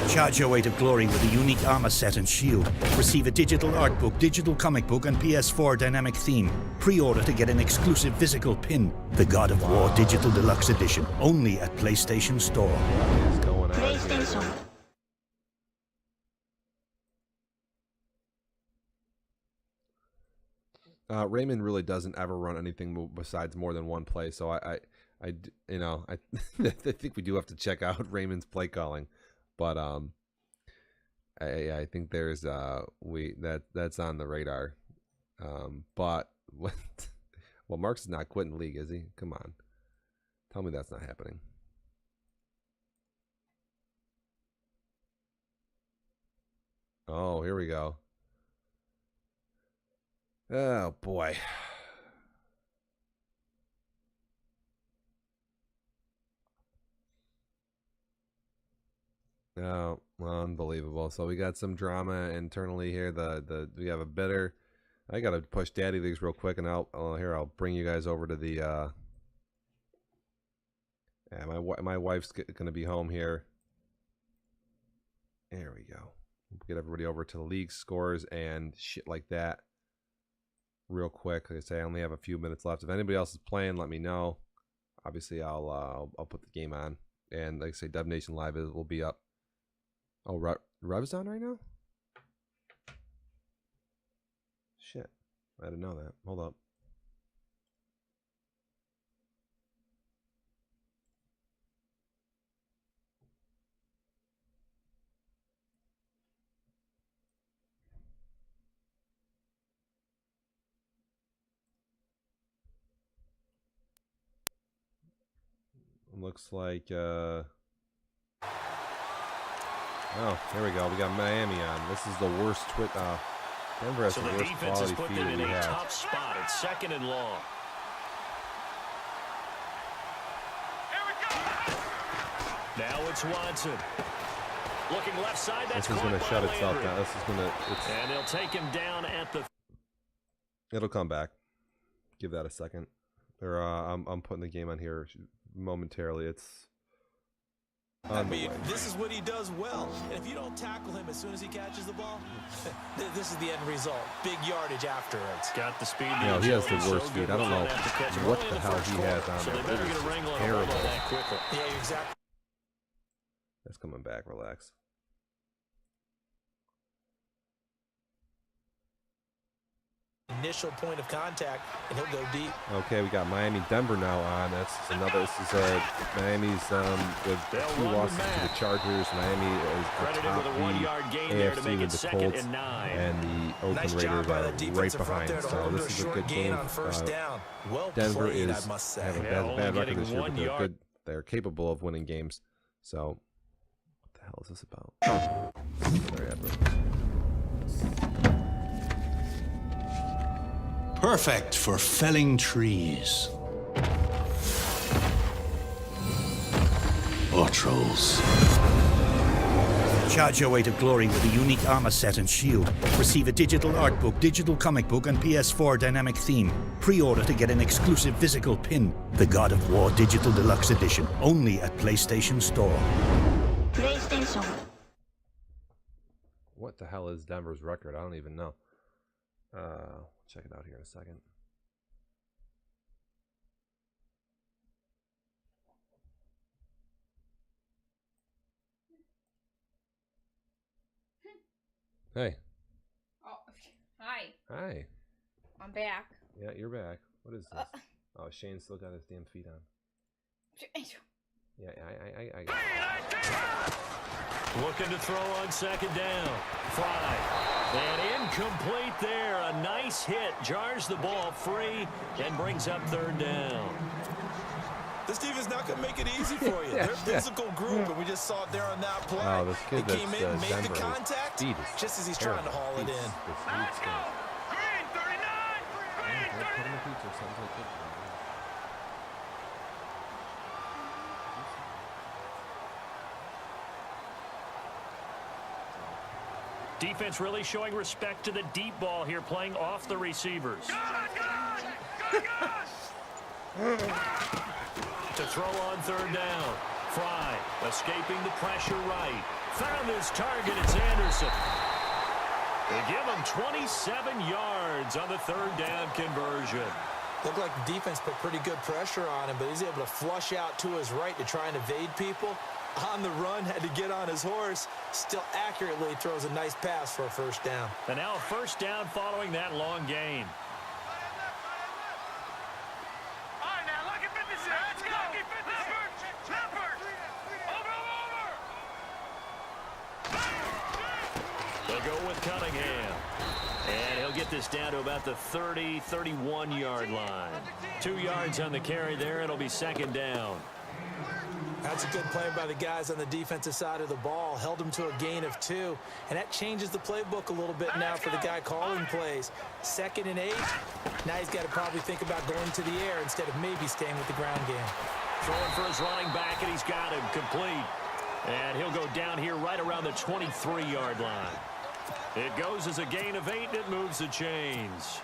Charge your way to glory with a unique armor set and shield. Receive a digital art book, digital comic book, and PS4 dynamic theme. Pre-order to get an exclusive physical pin. The God of War Digital Deluxe Edition. Only at PlayStation Store. What is going on PlayStation. here? Raymond really doesn't ever run anything besides more than one play, so I I think we do have to check out Raymond's play calling. But I think there's that's on the radar. But well, Marks is not quitting the league, is he? Come on, tell me that's not happening. Oh, here we go. Oh boy. Oh, unbelievable. So we got some drama internally here. We have a bidder. I gotta push Daddy Leagues real quick, and I'll bring you guys over to the yeah, my wife's gonna be home here. There we go. We'll get everybody over to the league scores and shit like that real quick. Like I say, I only have a few minutes left. If anybody else is playing, let me know. Obviously I'll put the game on, and like I say, Dev Nation Live will be up. Oh, Rev's on right now? Shit. I didn't know that. Hold up. Looks like oh, here we go. We got Miami on. This is the worst Denver has the worst quality feed we have. Tough spot. It's 2nd and long. Now it's Watson. Looking left side. This is going to shut itself down. This is going to. And they'll take him down at the. It'll come back. Give that a second. Or I'm putting the game on here momentarily. It's I mean, this is what he does well. And if you don't tackle him as soon as he catches the ball, this is the end result. Big yardage afterwards. Got the speed. You know, he has the worst speed. I don't know what the hell he has on there. It is terrible. Yeah, exactly. That's coming back. Relax. Initial point of contact, and he'll go deep. Okay, we got Miami, Denver now on. This is Miami's with 2 losses to the Chargers. Miami is atop the AFC with the Colts, and the Oakland Raiders are right behind. So this is a good game. Denver is having a bad record this year, but they're good. They're capable of winning games. So what the hell is this about? Perfect for felling trees. Or trolls. Charge your way to glory with a unique armor set and shield. Receive a digital art book, digital comic book, and PS4 dynamic theme. Pre-order to get an exclusive physical pin. The God of War Digital Deluxe Edition. Only at PlayStation Store. PlayStation. What the hell is Denver's record? I don't even know. Check it out here in a second. Hey. Oh, hi. Hi. I'm back. Yeah, you're back. What is this? Oh, Shane's still got his damn feet on. Yeah, I got it. Looking to throw on second down. Fry. And incomplete there. A nice hit. Jars the ball free and brings up third down. This team is not going to make it easy for you. They're a physical group, and we just saw it there on that play. Oh, this kid he came in, made Denver, the contact, just as he's trying to haul it in. Let's go! Green 39! Green 39! Defense really showing respect to the deep ball here, playing off the receivers. To throw on third down. Fry escaping the pressure right. Found his target. It's Anderson. They give him 27 yards on the third down conversion. Looked like the defense put pretty good pressure on him, but he's able to flush out to his right to try and evade people. On the run, had to get on his horse. Still accurately throws a nice pass for a first down. And now a first down following that long gain. All right, now, look at fitness here. Let's go. Over. They'll go with Cunningham. And he'll get this down to about the 30, 31-yard line. 2 yards on the carry there. It'll be second down. That's a good play by the guys on the defensive side of the ball. Held him to a gain of 2. And that changes the playbook a little bit now for the guy calling plays. 2nd and 8. Now he's got to probably think about going to the air instead of maybe staying with the ground game. Throwing for his running back, and he's got him complete. And he'll go down here right around the 23-yard line. It goes as a gain of 8, and it moves the chains.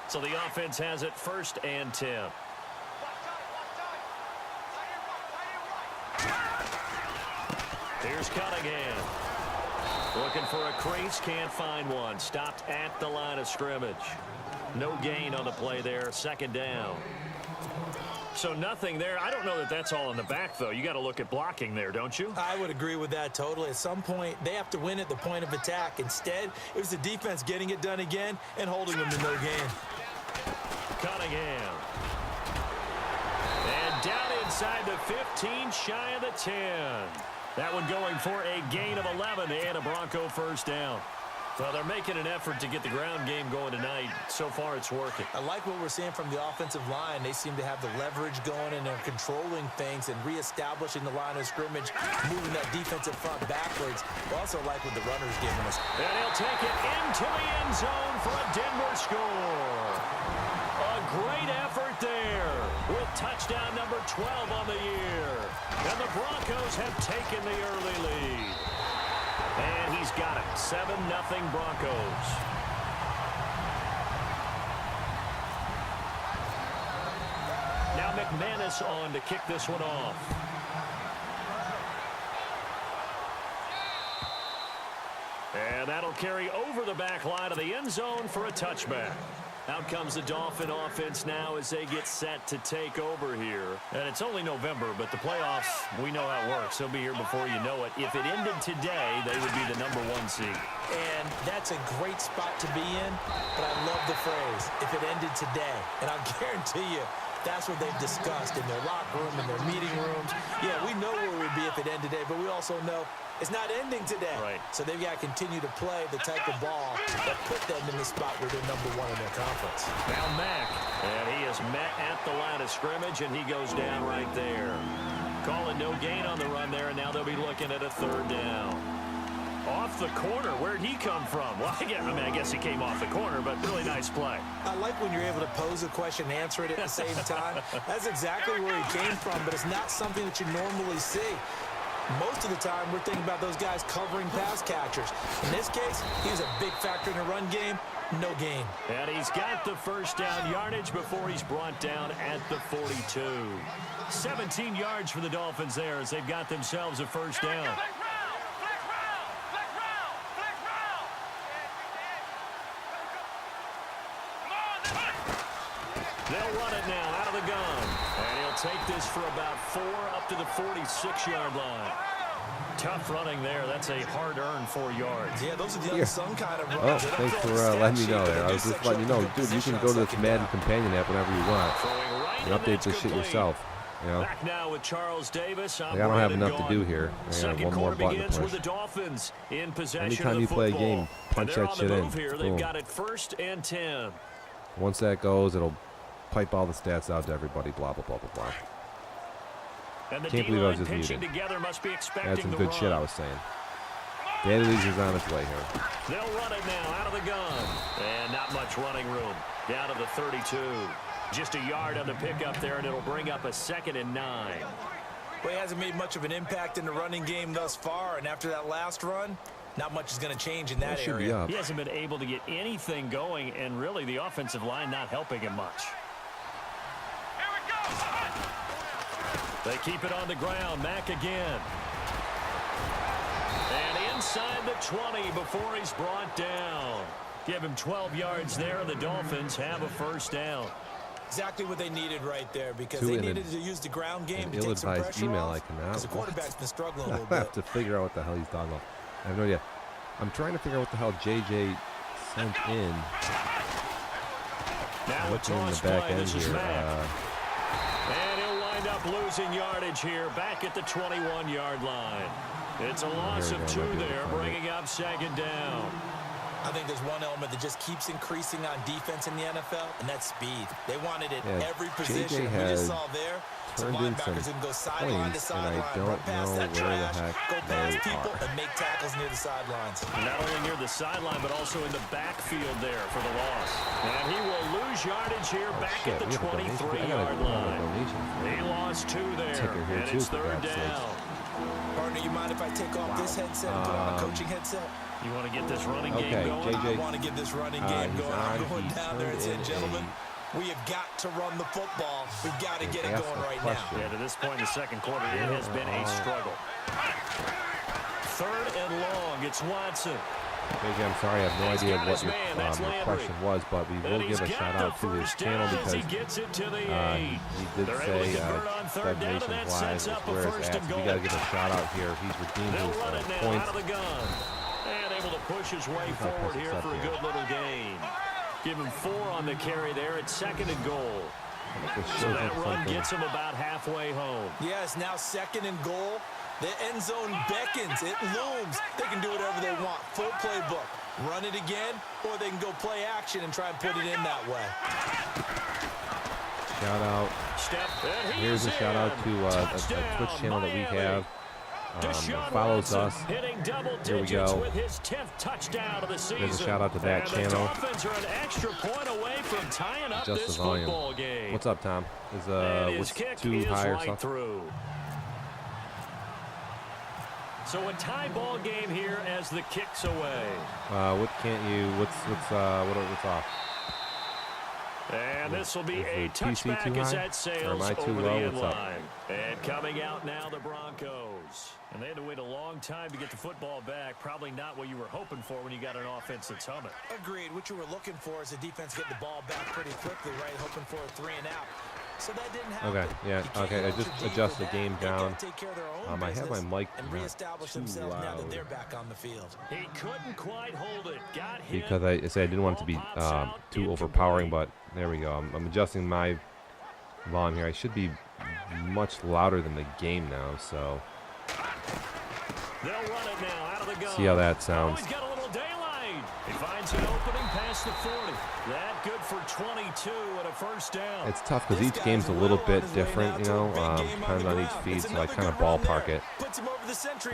So the offense has it 1st and 10. Here's Cunningham. Looking for a crease, can't find one. Stopped at the line of scrimmage. No gain on the play there, 2nd down. So nothing there. I don't know that that's all in the back, though. You got to look at blocking there, don't you? I would agree with that totally. At some point, they have to win at the point of attack. Instead, it was the defense getting it done again and holding them to no gain. Cunningham. And down inside the 15, shy of the 10. That one going for a gain of 11 and a Bronco first down. Well, they're making an effort to get the ground game going tonight. So far, it's working. I like what we're seeing from the offensive line. They seem to have the leverage going, and they're controlling things and reestablishing the line of scrimmage, moving that defensive front backwards. I also like what the runner's giving us. And he'll take it into the end zone for a Denver score. A great effort there with touchdown number 12 on the year. And the Broncos have taken the early lead. And he's got it. 7-0 Broncos. Now got McManus on to kick this one off. And that'll carry over the back line of the end zone for a touchback. Out comes the Dolphin offense now as they get set to take over here. And it's only November, but the playoffs, we know how it works. They'll be here before you know it. If it ended today, they would be the #1 seed. And that's a great spot to be in, but I love the phrase, if it ended today. And I'll guarantee you, that's what they've discussed in their locker room, in their meeting rooms. Yeah, we know where we'd be if it ended today, but we also know it's not ending today. Right. So they've got to continue to play the type of ball that put them in the spot where they're #1 in their conference. Now Mack, and he is met at the line of scrimmage, and he goes down right there. Calling no gain on the run there, and now they'll be looking at a 3rd down. Off the corner, where'd he come from? Well, I guess he came off the corner, but really nice play. I like when you're able to pose a question and answer it at the same time. That's exactly where he came from, but it's not something that you normally see. Most of the time, we're thinking about those guys covering pass catchers. In this case, he was a big factor in the run game. No gain. And he's got the 1st down yardage before he's brought down at the 42. 17 yards for the Dolphins there as they've got themselves a 1st down. They'll run it now out of the gun. And he'll take this for about 4 up to the 46-yard line. Tough running there. That's a hard-earned 4 yards. Yeah, those are the unsung kind of runs. Oh, thanks for letting me know there. I was just letting you know, dude, you can go to this Madden companion app whenever you want and update this shit yourself. You know? Back now with Charles Davis. I don't have enough to do here. I got one more button to push. The Dolphins in possession Anytime you play a game, punch that shit in. Here. They've got it 1st and 10. Once that goes, it'll pipe all the stats out to everybody, blah, blah, blah, blah, blah. Can't believe I was just muted. That's some good shit I was saying. Daddy Leagues is on its way here. They'll run it now out of the gun. And not much running room. Down to the 32. Just a yard on the pickup there, and it'll bring up a 2nd and 9. Well, he hasn't made much of an impact in the running game thus far, and after that last run, not much is going to change in that area. He hasn't been able to get anything going, and really the offensive line not helping him much. They keep it on the ground. Mack again. And inside the 20 before he's brought down. Give him 12 yards there. The Dolphins have a 1st down. Exactly what they needed right there, because they needed to use the ground game to take some pressure email off, I cannot. because the quarterback's been struggling a little I bit. have to figure out what the hell he's talking about. I have no idea. I'm trying to figure out what the hell JJ sent in. Now looking in the back end here. And he'll wind up losing yardage here back at the 21-yard line. It's a loss of 2 there, bringing up 2nd down. I think there's one element that just keeps increasing on defense in the NFL, and that's speed. They wanted it every position. We just saw there. Some linebackers can go sideline to sideline, run past that trash, go past people, and make tackles near the sidelines. Not only near the sideline, but also in the backfield there for the loss. And he will lose yardage here back at the 23-yard line. He lost 2 there, and it's 3rd down. Partner, you mind if I take off this headset and put on my coaching headset? You want to get this running game going? I want to get this running game going. I'm going down there and saying, gentlemen, we have got to run the football. We've got to get it going right now. Yeah, to this point in the 2nd quarter, it has been a struggle. 3rd and long. It's Watson. JJ, I'm sorry, I have no idea what your question was, but we will give a shout-out to his channel because he did say Stagnation Live is where it's at. So we got to give a shout-out here. He's redeemed his points. And able to push his way forward here for a good little gain. Give him 4 on the carry there at 2nd and goal. So that run gets him about halfway home. Yes, now 2nd and goal. The end zone beckons. It looms. They can do whatever they want. Full playbook. Run it again, or they can go play action and try and put it in that way. Shout out. Here's a shout out to a Twitch channel that we have. Follows us. Here we go. There's a shout out to that channel. Just the volume. What's up, Tom? Is too high or something? So a tie ball game here as the kick's away. What can't you? What's off? And this will be a PC touchback too as high? that Or sails am I too over low? the end What's up? line. And coming out now, the Broncos. And they had to wait a long time to get the football back. Probably not what you were hoping for when you got an offense that's humming. Agreed. What you were looking for is the defense getting the ball back pretty quickly, right? Hoping for a 3 and out. So that didn't happen. Okay, yeah, okay. I just adjust the game down. I have my mic and reestablish too themselves now that loud they're back on the field. He couldn't quite hold it. Got him. because I said I didn't want it to be too overpowering, but there we go. I'm adjusting my volume here. I should be much louder than the game now, so They'll run it now out of the gun. see how that sounds. Oh, he's got a little daylight. He finds an opening past the 40. That good for 22 and a first down. It's tough because each game's a little bit different, you know, depending on each feed, so I kind of ballpark it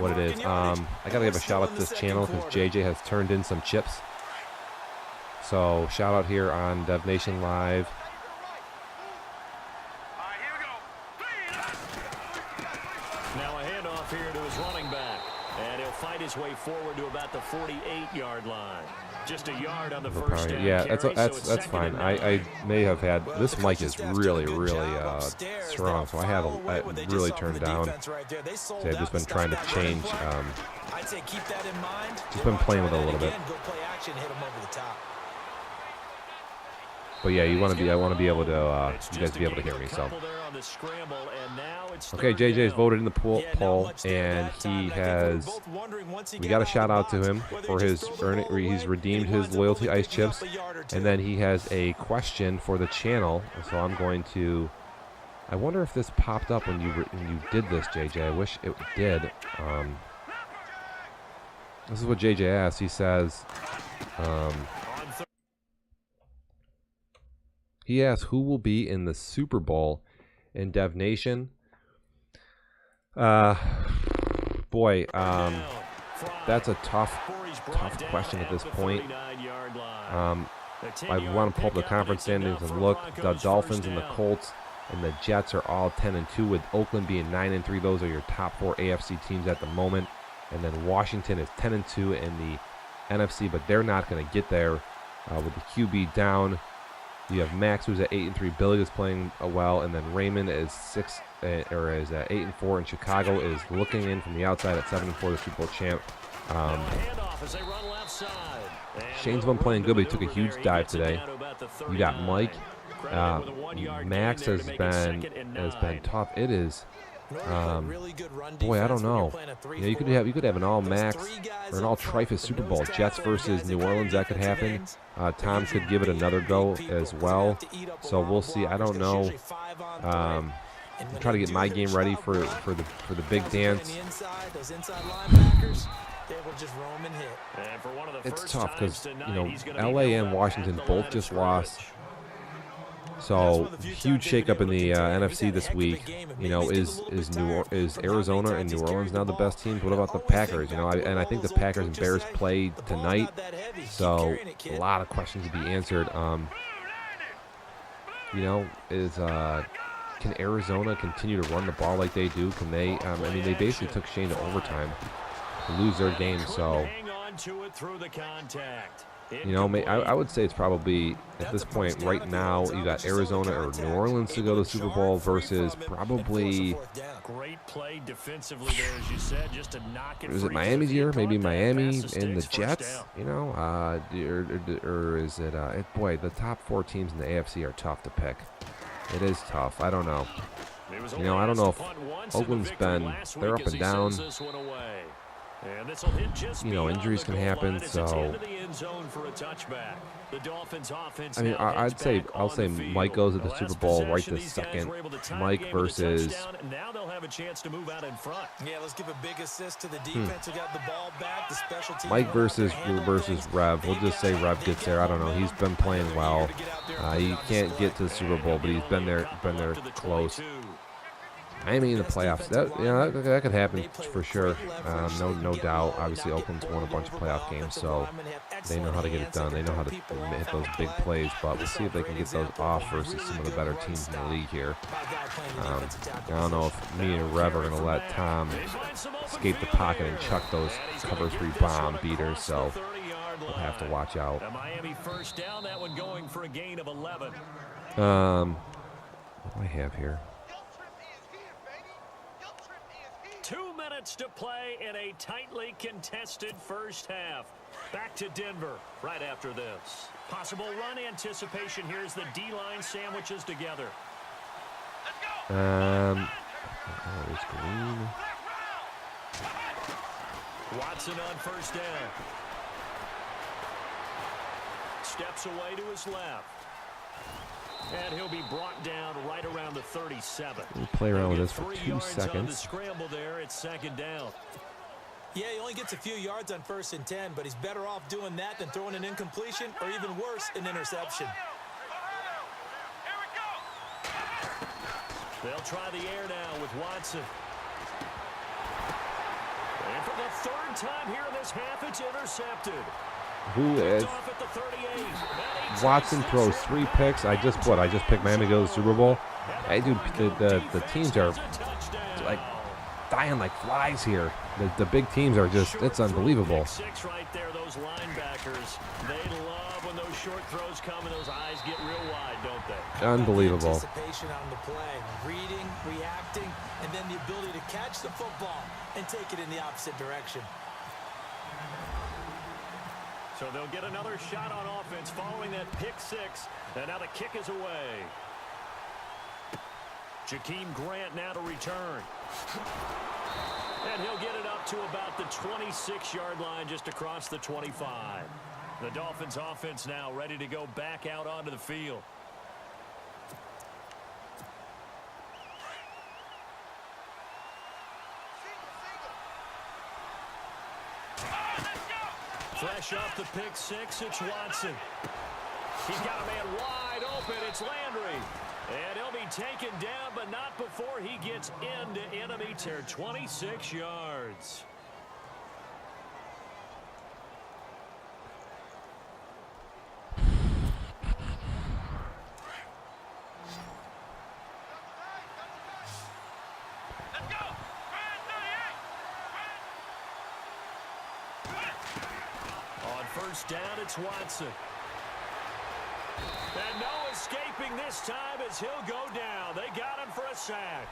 what it is. I got to give a shout out to this channel because JJ has turned in some chips. So shout out here on Dev Nation Live. Now a handoff here to his running back. And he'll fight his way forward to about the 48-yard line. Just a yard on the first down. Yeah, carry, that's fine. I may have had this mic is really strong, so I have I really turned down. So I've just been trying to change. I'd say keep that in mind. Just been playing with it a little bit. Go play action, hit him over the top. But yeah, I want to be able to you guys to be able to hear me. So okay, JJ's voted in the poll, and he has. We got a shout out to him for his he's redeemed his loyalty ice chips, and then he has a question for the channel. So I'm going to. I wonder if this popped up when you did this, JJ. I wish it did. This is what JJ asked. He says. He asks who will be in the Super Bowl in Dev Nation. Boy, that's a tough question at this point. I want to pull up the conference standings and look. The Dolphins and the Colts and the Jets are all 10-2, with Oakland being 9-3. Those are your top 4 AFC teams at the moment. And then Washington is 10-2 in the NFC, but they're not going to get there with the QB down. You have Max, who's at 8-3. Billy is playing well, and then Raymond is 8-4. And Chicago is looking in from the outside at 7-4, the Super Bowl champ. Shane's been playing good, but he took a huge dive today. You got Mike. Max has been tough. It is. Boy, I don't know. You could have an all Max or an all Trifus Super Bowl. Jets versus New Orleans, that could happen. Tom could give it another go as well. So we'll see. I don't know. I'm trying to get my game ready for the big dance. It's tough because LA and Washington both just lost. So huge shakeup in the NFC this week. Is Arizona and New Orleans now the best teams? What about the Packers? And I think the Packers and Bears play tonight. So a lot of questions to be answered. Can Arizona continue to run the ball like they do? Can they? They basically took Shane to overtime to lose their game. So. I would say it's probably, at this point, right now, you got Arizona or New Orleans to go to the Super Bowl versus probably, is it Miami's year? Maybe Miami and the Jets, or is it, boy, the top 4 teams in the AFC are tough to pick. It is tough. I don't know. I don't know if Oakland's they're up and down. Injuries can happen, so I'll say Mike goes to the Super Bowl right this second. Mike versus Mike versus Rev. We'll just say Rev gets there. I don't know. He's been playing well. He can't get to the Super Bowl, but he's been there close. Miami in the playoffs. That could happen for sure. No doubt. Obviously, Oakland's won a bunch of playoff games, so they know how to get it done. They know how to hit those big plays, but we'll see if they can get those off versus some of the better teams in the league here. I don't know if me and Rev are going to let Tom escape the pocket and chuck those cover 3 bomb beaters, so yard line. We'll have to watch out. A Miami first down, that one going for a gain of 11. What do I have here? 2 minutes to play in a tightly contested first half. Back to Denver right after this. Possible run anticipation here as the D-line sandwiches together. There's Green. Watson on first down. Steps away to his left. And he'll be brought down right around the 37. We'll play around with this for 2 On the seconds. scramble there, it's second down. Yeah, he only gets a few yards on 1st and 10, but he's better off doing that than throwing an incompletion or even worse, an interception. They'll try the air now with Watson. And for the 3rd time here in this half, it's intercepted. Who is? Off at the 38. Watson throws 3 picks. I just picked Miami to go to the Super Bowl. Hey, dude, the teams are like dying like flies here. The big teams are just, it's unbelievable. 6 right there, those linebackers. They love when those short throws come and those eyes get real wide, don't they? Unbelievable. Anticipation on the play, reading, reacting, and then the ability to catch the football and take it in the opposite direction. So they'll get another shot on offense following that pick 6. And now the kick is away. Jakeem Grant now to return. And he'll get it up to about the 26-yard line just across the 25. The Dolphins offense now ready to go back out onto the field. Fresh off the pick 6, it's Watson. He's got a man wide open. It's Landry. And he'll be taken down, but not before he gets into enemy territory. 26 yards. First down, it's Watson. And no escaping this time as he'll go down. They got him for a sack.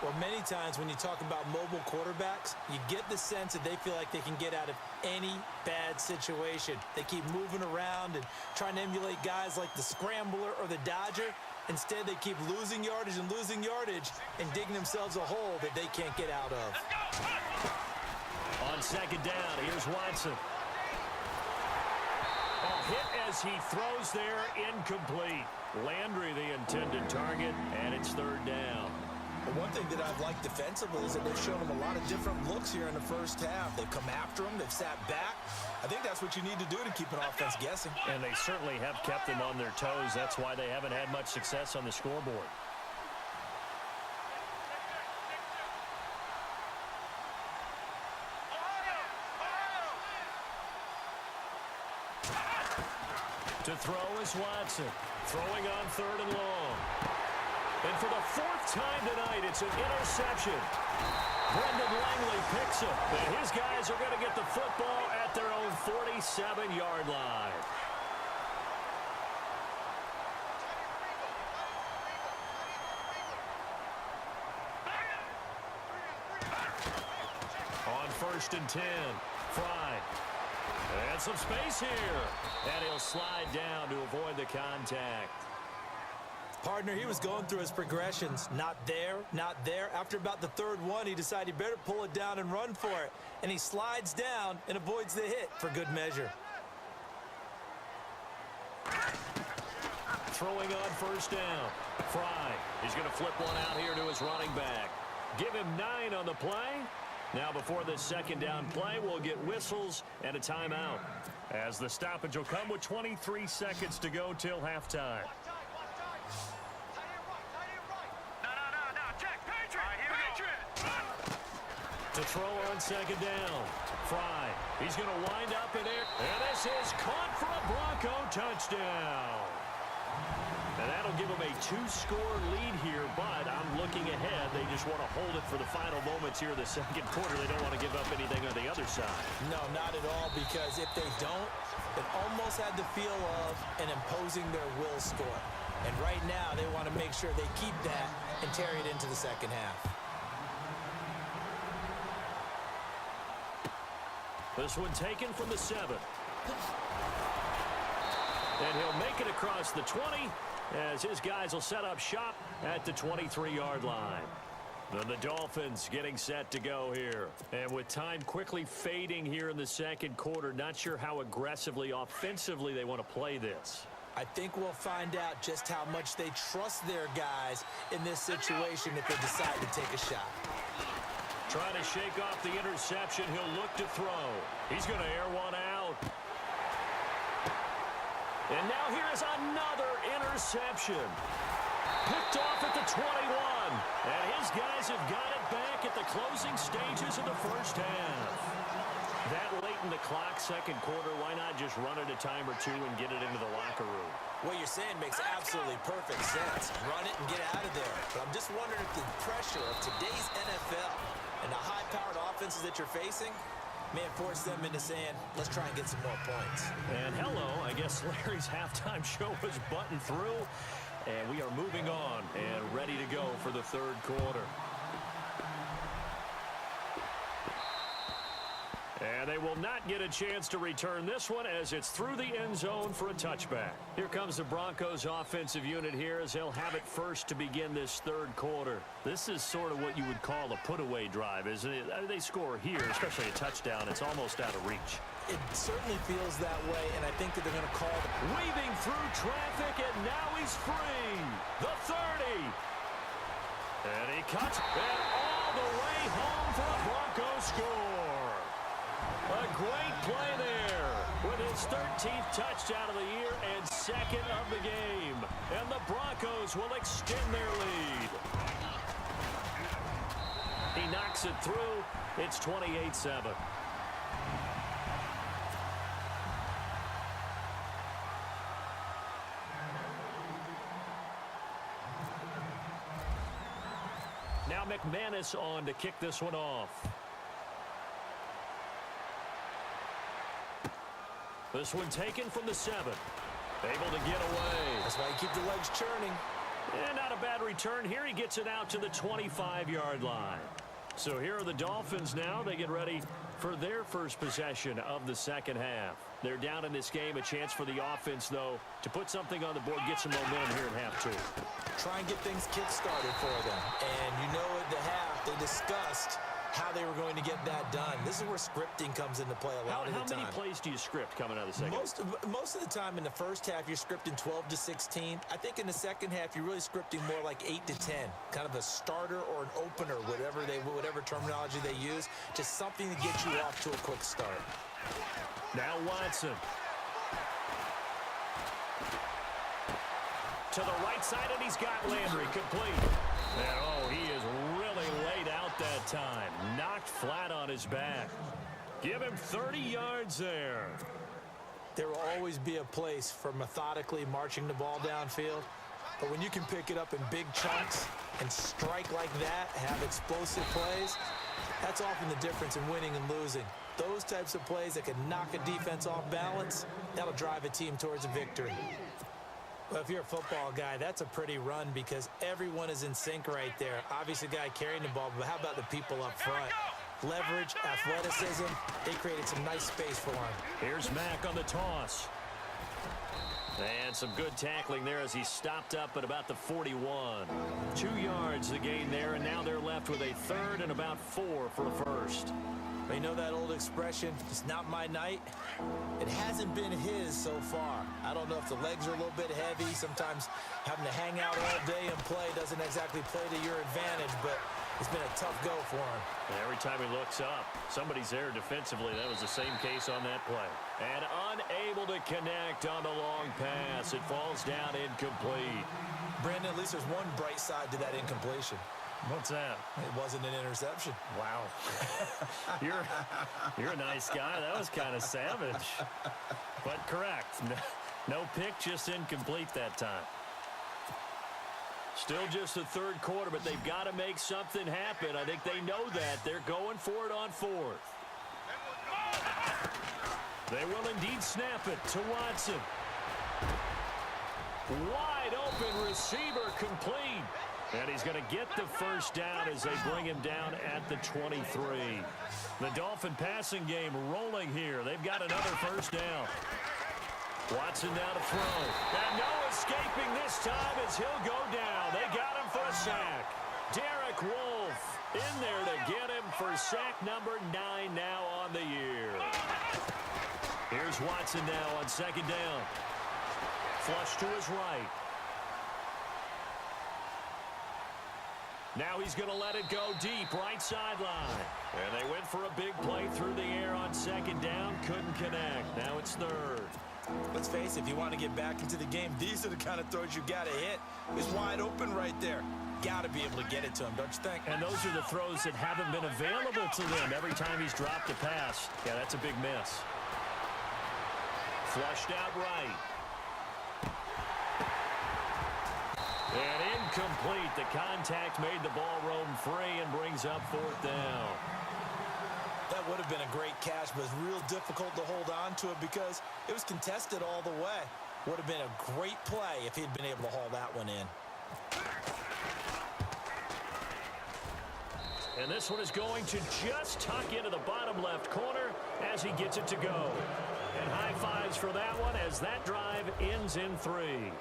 Well, many times when you talk about mobile quarterbacks, you get the sense that they feel like they can get out of any bad situation. They keep moving around and trying to emulate guys like the Scrambler or the Dodger. Instead, they keep losing yardage and digging themselves a hole that they can't get out of. On second down, here's Watson. Hit as he throws there, incomplete. Landry the intended target, and it's 3rd down. But one thing that I've liked defensively is that they've shown him a lot of different looks here in the first half. They've come after him, they've sat back. I think that's what you need to do to keep an offense guessing. And they certainly have kept them on their toes. That's why they haven't had much success on the scoreboard. To throw is Watson. Throwing on 3rd and long. And for the 4th time tonight, it's an interception. Brendan Langley picks it. And his guys are going to get the football at their own 47-yard line. On 1st and 10, Fry. And some space here. And he'll slide down to avoid the contact. Partner, he was going through his progressions. Not there, not there. After about the 3rd one, he decided he better pull it down and run for it. And he slides down and avoids the hit for good measure. Throwing on 1st down. Fry. He's going to flip one out here to his running back. Give him 9 on the play. Now before this 2nd down play, we'll get whistles and a timeout. As the stoppage will come with 23 seconds to go till halftime. To throw on 2nd down. Fry. He's going to wind up in air. And this is caught for a Bronco touchdown. And that'll give them a 2-score lead here, but I'm looking ahead. They just want to hold it for the final moments here in the second quarter. They don't want to give up anything on the other side. No, not at all, because if they don't, it almost had the feel of an imposing their will score. And right now, they want to make sure they keep that and carry it into the second half. This one taken from the 7. And he'll make it across the 20 as his guys will set up shop at the 23-yard line. Then the Dolphins getting set to go here. And with time quickly fading here in the second quarter, not sure how aggressively, offensively they want to play this. I think we'll find out just how much they trust their guys in this situation if they decide to take a shot. Trying to shake off the interception. He'll look to throw. He's going to air one out. And now here is another interception. Picked off at the 21. And his guys have got it back at the closing stages of the first half. That late in the clock, second quarter, why not just run it a time or two and get it into the locker room? What you're saying makes absolutely perfect sense. Run it and get out of there. But I'm just wondering if the pressure of today's NFL and the high-powered offenses that you're facing may have forced them into saying, let's try and get some more points. And hello, I guess Larry's halftime show was buttoned through, and we are moving on and ready to go for the third quarter. And they will not get a chance to return this one as it's through the end zone for a touchback. Here comes the Broncos offensive unit here as they'll have it first to begin this third quarter. This is sort of what you would call a put-away drive, isn't it? They score here, especially a touchdown. It's almost out of reach. It certainly feels that way, and I think that they're going to call it. Weaving through traffic, and now he's free. The 30. And he cuts it all the way home for a Broncos score. A great play there with his 13th touchdown of the year and second of the game. And the Broncos will extend their lead. He knocks it through. It's 28-7. Now McManus on to kick this one off. This one taken from the 7. Able to get away. That's why you keep the legs churning. And not a bad return here. He gets it out to the 25-yard line. So here are the Dolphins now. They get ready for their first possession of the second half. They're down in this game. A chance for the offense, though, to put something on the board, get some momentum here in half 2. Try and get things kick-started for them. And you know at the half, they discussed how they were going to get that done. This is where scripting comes into play a lot of the time. How many plays do you script coming out of the second half? Most of the time in the first half, you're scripting 12 to 16. I think in the second half, you're really scripting more like 8 to 10. Kind of a starter or an opener, whatever terminology they use. Just something to get you off to a quick start. Now Watson. To the right side, and he's got Landry complete. And, oh, he is really laid out that time. Knocked flat on his back. Give him 30 yards there. There will always be a place for methodically marching the ball downfield. But when you can pick it up in big chunks and strike like that, have explosive plays, that's often the difference in winning and losing. Those types of plays that can knock a defense off balance, that'll drive a team towards a victory. Well, if you're a football guy, that's a pretty run because everyone is in sync right there. Obviously, the guy carrying the ball, but how about the people up front? Leverage, athleticism, they created some nice space for him. Here's Mack on the toss. And some good tackling there as he stopped up at about the 41. 2 yards the gain there, and now they're left with a third and about 4 for a first. You know that old expression, it's not my night? It hasn't been his so far. I don't know if the legs are a little bit heavy. Sometimes having to hang out all day and play doesn't exactly play to your advantage, but it's been a tough go for him. And every time he looks up, somebody's there defensively. That was the same case on that play. And unable to connect on the long pass. It falls down incomplete. Brandon, at least there's one bright side to that incompletion. What's that? It wasn't an interception. Wow. You're a nice guy. That was kind of savage. But correct. No pick, just incomplete that time. Still just the third quarter, but they've got to make something happen. I think they know that. They're going for it on fourth. They will indeed snap it to Watson. Wide open receiver complete. And he's going to get the first down as they bring him down at the 23. The Dolphin passing game rolling here. They've got another first down. Watson now to throw. And no escaping this time as he'll go down. They got him for a sack. Derek Wolfe in there to get him for sack number 9 now on the year. Here's Watson now on second down. Flush to his right. Now he's going to let it go deep, right sideline. And they went for a big play through the air on second down. Couldn't connect. Now it's third. Let's face it, if you want to get back into the game, these are the kind of throws you got to hit. He's wide open right there. Got to be able to get it to him, don't you think? And those are the throws that haven't been available to them every time he's dropped a pass. Yeah, that's a big miss. Flushed out right. And incomplete. The contact made the ball roam free and brings up fourth down. That would have been a great catch, but it's real difficult to hold on to it because it was contested all the way. Would have been a great play if he'd been able to haul that one in. And this one is going to just tuck into the bottom left corner as he gets it to go. And high fives for that one as that drive ends in 3.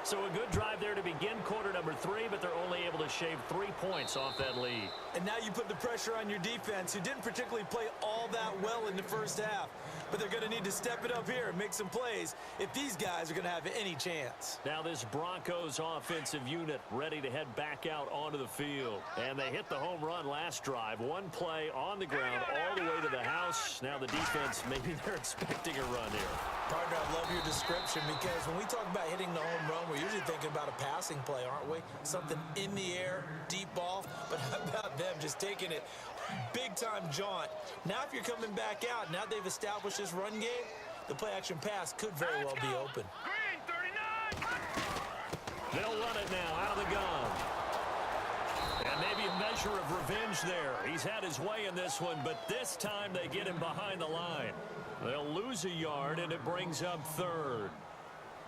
So a good drive there to begin quarter number 3, but they're only able to shave 3 points off that lead. And now you put the pressure on your defense, who didn't particularly play all that well in the first half. But they're going to need to step it up here and make some plays if these guys are going to have any chance. Now this Broncos offensive unit ready to head back out onto the field. And they hit the home run last drive. One play on the ground all the way to the house. Now the defense, maybe they're expecting a run here. Partner, I love your description because when we talk about hitting the home run, we're usually thinking about a passing play, aren't we? Something in the air, deep ball. But how about them just taking it big-time jaunt? Now if you're coming back out, now they've established this run game, the play-action pass could very well be open. They'll run it now out of the gun. And maybe a measure of revenge there. He's had his way in this one, but this time they get him behind the line. They'll lose a yard, and it brings up third.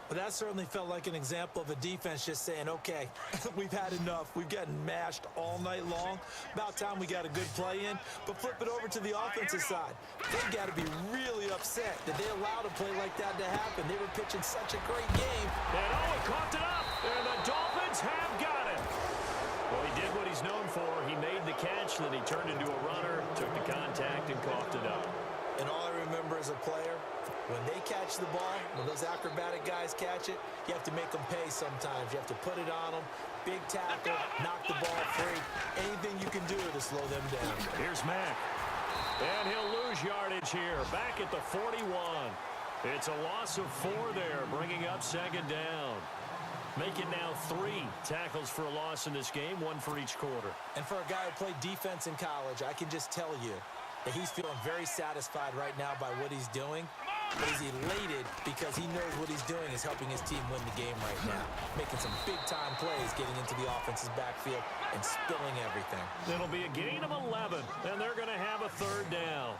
But that certainly felt like an example of a defense just saying, okay, we've had enough. We've gotten mashed all night long. About time we got a good play in. But flip it over to the offensive side. They've got to be really upset that they allowed a play like that to happen. They were pitching such a great game. And he coughed it up. And the Dolphins have got it. Well, he did what he's known for. He made the catch, then he turned into a runner, took the contact, and coughed it up. And all I remember as a player, when they catch the ball, when those acrobatic guys catch it, you have to make them pay sometimes. You have to put it on them, big tackle, knock the ball free. Anything you can do to slow them down. Here's Mack. And he'll lose yardage here, back at the 41. It's a loss of 4 there, bringing up second down. Make it now 3 tackles for a loss in this game, 1 for each quarter. And for a guy who played defense in college, I can just tell you that he's feeling very satisfied right now by what he's doing. But he's elated because he knows what he's doing is helping his team win the game right now. Making some big-time plays, getting into the offense's backfield and spilling everything. It'll be a gain of 11, and they're going to have a third down.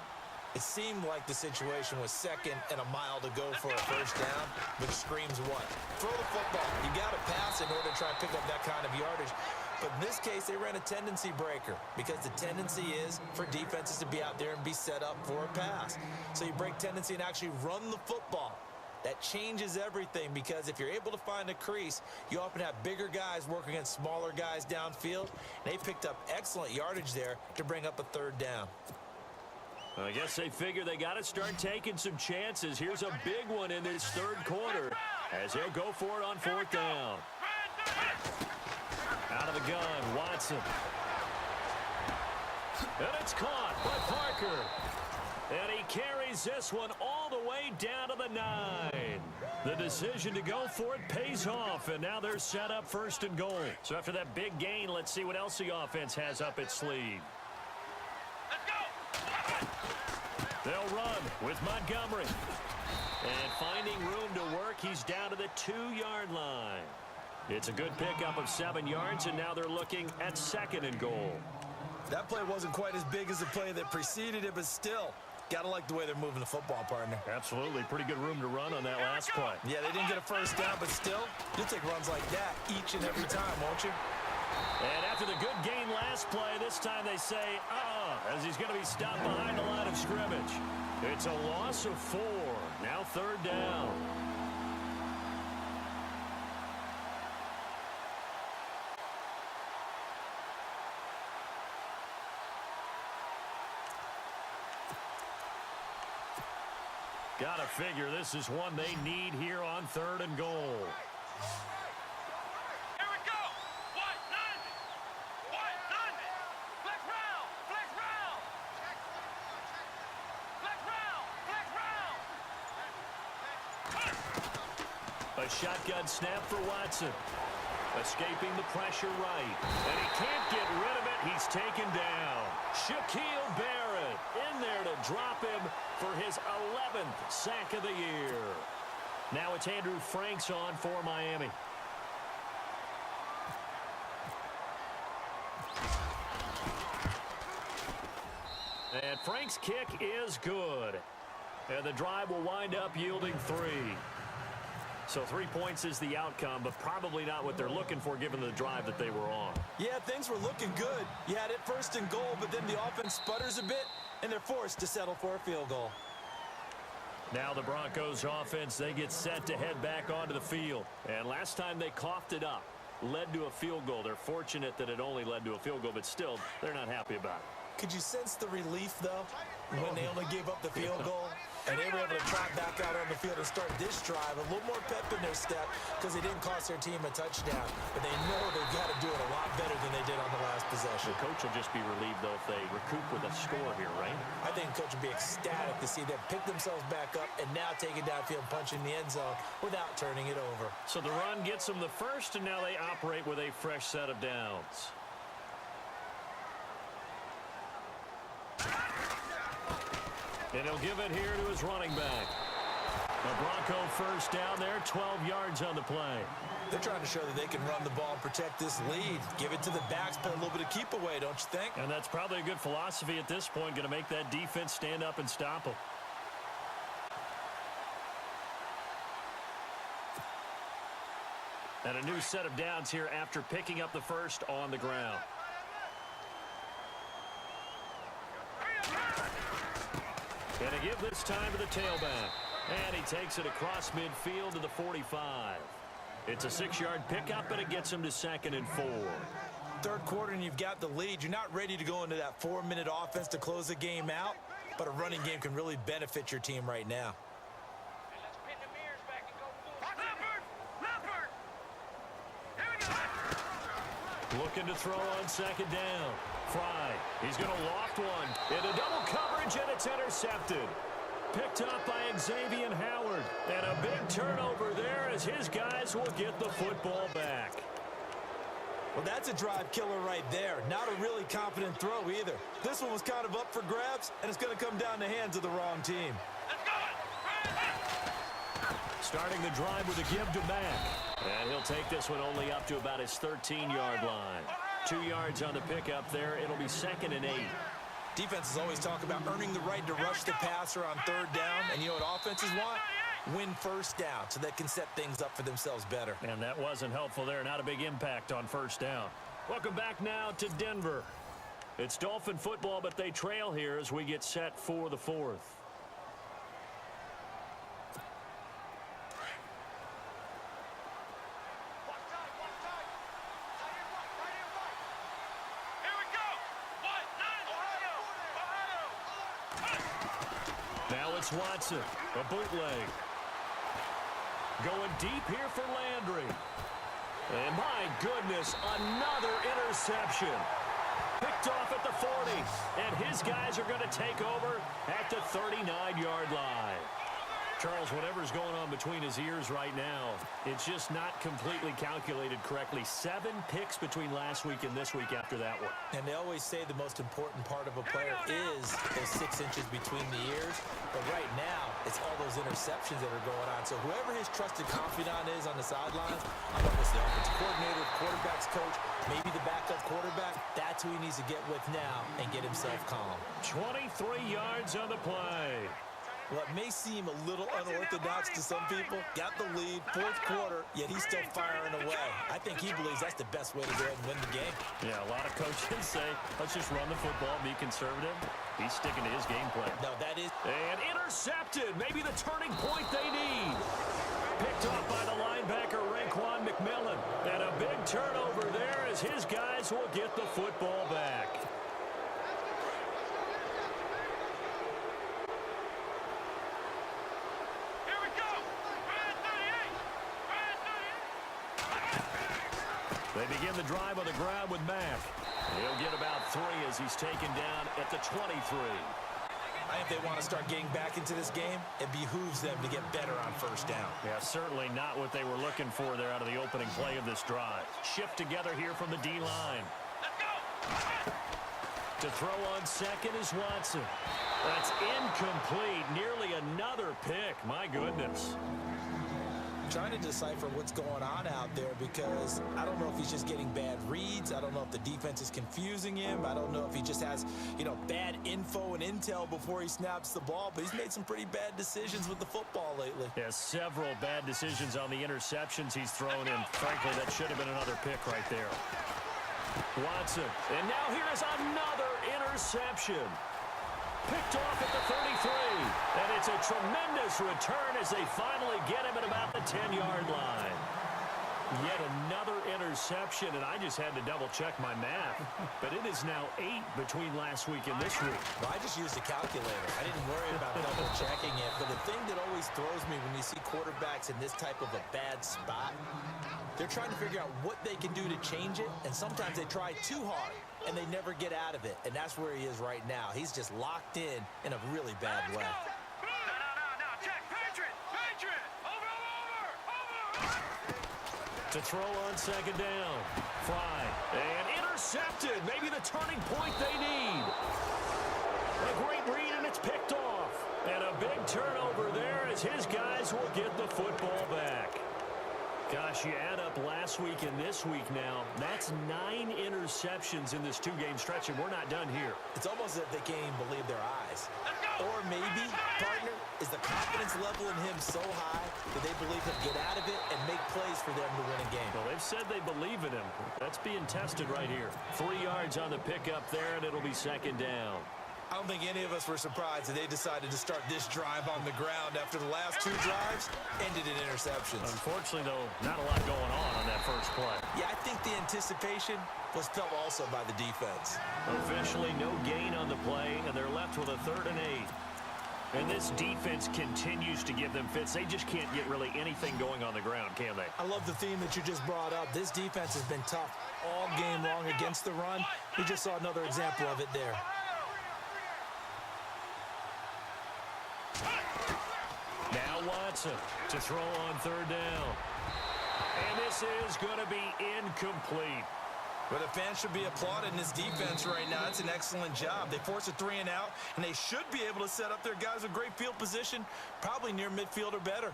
It seemed like the situation was second and a mile to go for a first down, which screams what? Throw the football. You got to pass in order to try to pick up that kind of yardage. But in this case, they ran a tendency breaker because the tendency is for defenses to be out there and be set up for a pass. So you break tendency and actually run the football. That changes everything because if you're able to find a crease, you often have bigger guys working against smaller guys downfield. They picked up excellent yardage there to bring up a third down. I guess they figure they got to start taking some chances. Here's a big one in this third quarter as they'll go for it on fourth down. Out of the gun, Watson. And it's caught by Parker. And he carries this one all the way down to the 9. The decision to go for it pays off, and now they're set up first and goal. So after that big gain, let's see what else the offense has up its sleeve. They'll run with Montgomery. And finding room to work, he's down to the 2-yard line. It's a good pickup of 7 yards, and now they're looking at 2nd and goal. That play wasn't quite as big as the play that preceded it, but still, gotta like the way they're moving the football, partner. Absolutely. Pretty good room to run on that last play. Yeah, they didn't get a first down, but still, you'll take runs like that each and every time, won't you? And after the good gain last play, this time they say, as he's going to be stopped behind the line of scrimmage. It's a loss of 4. Now 3rd down. Gotta figure this is one they need here on 3rd and goal. Here we go. White, 90. White, 90. Flex round. Flex round. Flex round. Flex round. A shotgun snap for Watson. Escaping the pressure right. And he can't get rid of it. He's taken down. Shaquille Barrett in there to drop him for his 11th sack of the year. Now it's Andrew Franks on for Miami. And Frank's kick is good. And the drive will wind up yielding 3. So 3 points is the outcome, but probably not what they're looking for given the drive that they were on. Yeah, things were looking good. You had it 1st and goal, but then the offense sputters a bit, and they're forced to settle for a field goal. Now the Broncos offense, they get set to head back onto the field. And last time they coughed it up, led to a field goal. They're fortunate that it only led to a field goal, but still, they're not happy about it. Could you sense the relief, though, when they only gave up the field goal? And they were able to trot back out on the field and start this drive. A little more pep in their step because they didn't cost their team a touchdown. But they know they've got to do it a lot better than they did on the last possession. The coach will just be relieved, though, if they recoup with a score here, right? I think the coach will be ecstatic to see them pick themselves back up and now take it downfield, punching the end zone without turning it over. So the run gets them the first, and now they operate with a fresh set of downs. And he'll give it here to his running back. The Bronco first down there, 12 yards on the play. They're trying to show that they can run the ball and protect this lead. Give it to the backs, play a little bit of keep away, don't you think? And that's probably a good philosophy at this point, going to make that defense stand up and stop them. And a new set of downs here after picking up the first on the ground. And a give this time to the tailback. And he takes it across midfield to the 45. It's a 6-yard pickup, and it gets him to 2nd and 4. 3rd quarter, and you've got the lead. You're not ready to go into that 4-minute offense to close the game out, but a running game can really benefit your team right now. Let's pin the mirrors back and go full. Leopard! Here we go. Looking to throw on 2nd down. Fry, he's going to loft one into double coverage, and it's intercepted. Picked up by Xavier Howard. And a big turnover there as his guys will get the football back. Well, that's a drive killer right there. Not a really confident throw either. This one was kind of up for grabs, and it's going to come down the hands of the wrong team. Starting the drive with a give to Mack. And he'll take this one only up to about his 13-yard line. 2 yards on the pickup there. It'll be 2nd and 8. Defenses always talk about earning the right to rush the passer on 3rd down. And you know what offenses want? Win 1st down so they can set things up for themselves better. And that wasn't helpful there. Not a big impact on 1st down. Welcome back now to Denver. It's Dolphin football, but they trail here as we get set for the 4th. Watson, a bootleg. Going deep here for Landry. And my goodness, another interception. Picked off at the 40. And his guys are going to take over at the 39-yard line. Charles, whatever's going on between his ears right now, it's just not completely calculated correctly. 7 picks between last week and this week after that one. And they always say the most important part of a player is those 6 inches between the ears. But right now, it's all those interceptions that are going on. So whoever his trusted confidant is on the sidelines, I don't know if it's the offensive coordinator, quarterback's coach, maybe the backup quarterback, that's who he needs to get with now and get himself calm. 23 yards on the play. Well, it may seem a little unorthodox to some people. Got the lead, 4th quarter, yet he's still firing away. I think he believes that's the best way to go ahead and win the game. Yeah, a lot of coaches say, let's just run the football, be conservative. He's sticking to his game plan. No, that is... And intercepted. Maybe the turning point they need. Picked off by the linebacker, Raekwon McMillan. And a big turnover there as his guys will get the football back. They begin the drive on the ground with Mack. He'll get about 3 as he's taken down at the 23. I think they want to start getting back into this game. It behooves them to get better on 1st down. Yeah, certainly not what they were looking for there out of the opening play of this drive. Shift together here from the D-line. To throw on 2nd is Watson. That's incomplete. Nearly another pick. My goodness. Trying to decipher what's going on out there because I don't know if he's just getting bad reads. I don't know if the defense is confusing him. I don't know if he just has, bad info and intel before he snaps the ball. But he's made some pretty bad decisions with the football lately. Yeah, several bad decisions on the interceptions he's thrown in. Frankly, that should have been another pick right there. Watson. And now here is another interception. Picked off at the 33. And it's a tremendous return as they finally get him at about the 10-yard line. Yet another interception, and I just had to double-check my math. But it is now 8 between last week and this week. Well, I just used a calculator. I didn't worry about double-checking it. But the thing that always throws me when you see quarterbacks in this type of a bad spot, they're trying to figure out what they can do to change it, and sometimes they try too hard, and they never get out of it. And that's where he is right now. He's just locked in a really bad way. No, check, Patriot, over. To throw on 2nd down. Fry. And intercepted. Maybe the turning point they need. A great read, and it's picked off. And a big turnover there as his guys will get the football back. Gosh, you add up last week and this week now. That's 9 interceptions in this 2-game stretch, and we're not done here. It's almost as if they can't even believe their eyes. Or maybe, partner, is the confidence level in him so high that they believe he'll get out of it and make plays for them to win a game. Well, they've said they believe in him. That's being tested right here. 3 yards on the pickup there, and it'll be 2nd down. I don't think any of us were surprised that they decided to start this drive on the ground after the last 2 drives ended in interceptions. Unfortunately, though, not a lot going on that first play. Yeah, I think the anticipation was felt also by the defense. Officially, no gain on the play, and they're left with a 3rd and 8. And this defense continues to give them fits. They just can't get really anything going on the ground, can they? I love the theme that you just brought up. This defense has been tough all game long against the run. We just saw another example of it there. Now Watson to throw on 3rd down. And this is going to be incomplete. But the fans should be applauding this defense right now. It's an excellent job. They force a 3 and out, and they should be able to set up their guys with great field position, probably near midfield or better.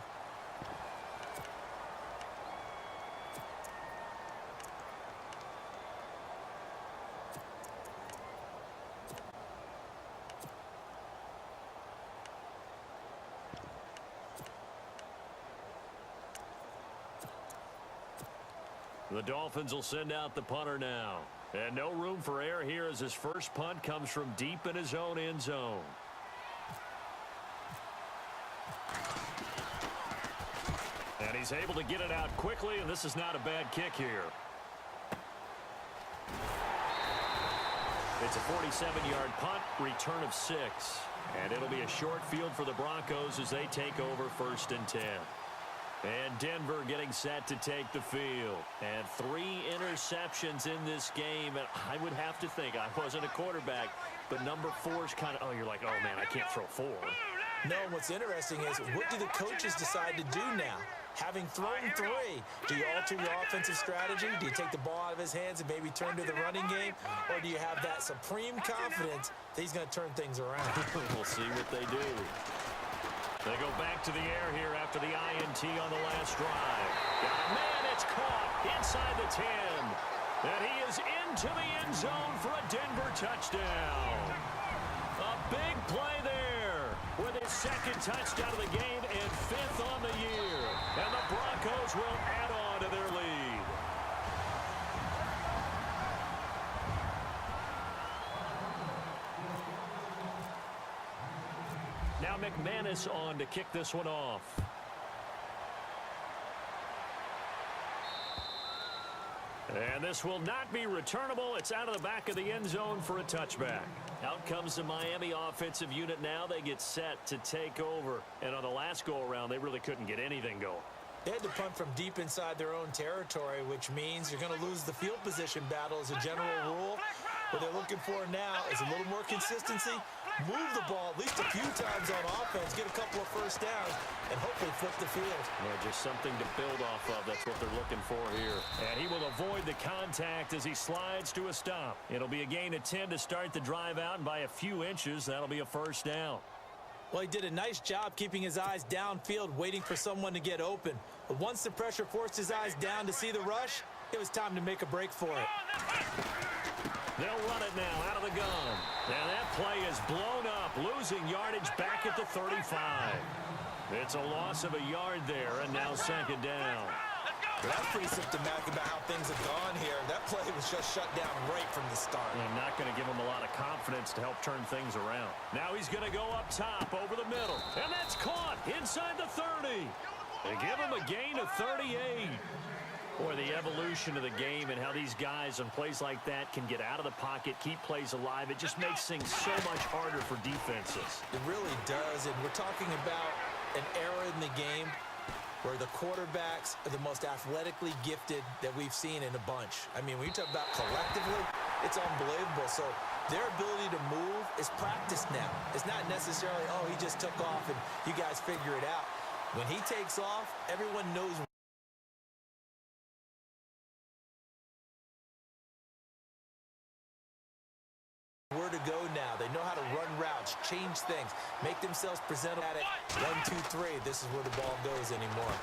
The Dolphins will send out the punter now. And no room for error here as his first punt comes from deep in his own end zone. And he's able to get it out quickly, and this is not a bad kick here. It's a 47-yard punt, return of 6. And it'll be a short field for the Broncos as they take over 1st and 10. And Denver getting set to take the field. And 3 interceptions in this game. And I would have to think, I wasn't a quarterback, but number 4 is kind of, oh, you're like, oh, man, I can't throw 4. No, what's interesting is, what do the coaches decide to do now? Having thrown 3, do you alter your offensive strategy? Do you take the ball out of his hands and maybe turn to the running game? Or do you have that supreme confidence that he's going to turn things around? We'll see what they do. They go back to the air here after the INT on the last drive. Got a man, it's caught inside the 10. And he is into the end zone for a Denver touchdown. A big play there with his second touchdown of the game and 5th on the year. And the Broncos will add on to their lead. Now McManus on to kick this one off. And this will not be returnable. It's out of the back of the end zone for a touchback. Out comes the Miami offensive unit now. They get set to take over. And on the last go-around, they really couldn't get anything going. They had to punt from deep inside their own territory, which means you're going to lose the field position battle as a general rule. What they're looking for now is a little more consistency, move the ball at least a few times on offense, get a couple of first downs, and hopefully flip the field. Yeah, just something to build off of. That's what they're looking for here. And he will avoid the contact as he slides to a stop. It'll be a gain of 10 to start the drive out, and by a few inches, that'll be a first down. Well, he did a nice job keeping his eyes downfield, waiting for someone to get open. But once the pressure forced his eyes down to see the rush, it was time to make a break for it. They'll run it now out of the gun. And that play is blown up, losing yardage back at the 35. It's a loss of a yard there, and now second down. That's pretty symptomatic about how things have gone here. That play was just shut down right from the start. And not going to give him a lot of confidence to help turn things around. Now he's going to go up top over the middle. And that's caught inside the 30. They give him a gain of 38. Boy, the evolution of the game and how these guys on plays like that can get out of the pocket, keep plays alive, it just makes things so much harder for defenses. It really does, and we're talking about an era in the game where the quarterbacks are the most athletically gifted that we've seen in a bunch. I mean, when you talk about collectively, it's unbelievable. So their ability to move is practiced now. It's not necessarily, oh, he just took off and you guys figure it out. When he takes off, everyone knows where to go now. They know how to run routes, change things, make themselves presentable at it. 1, 2, 3. This is where the ball goes anymore.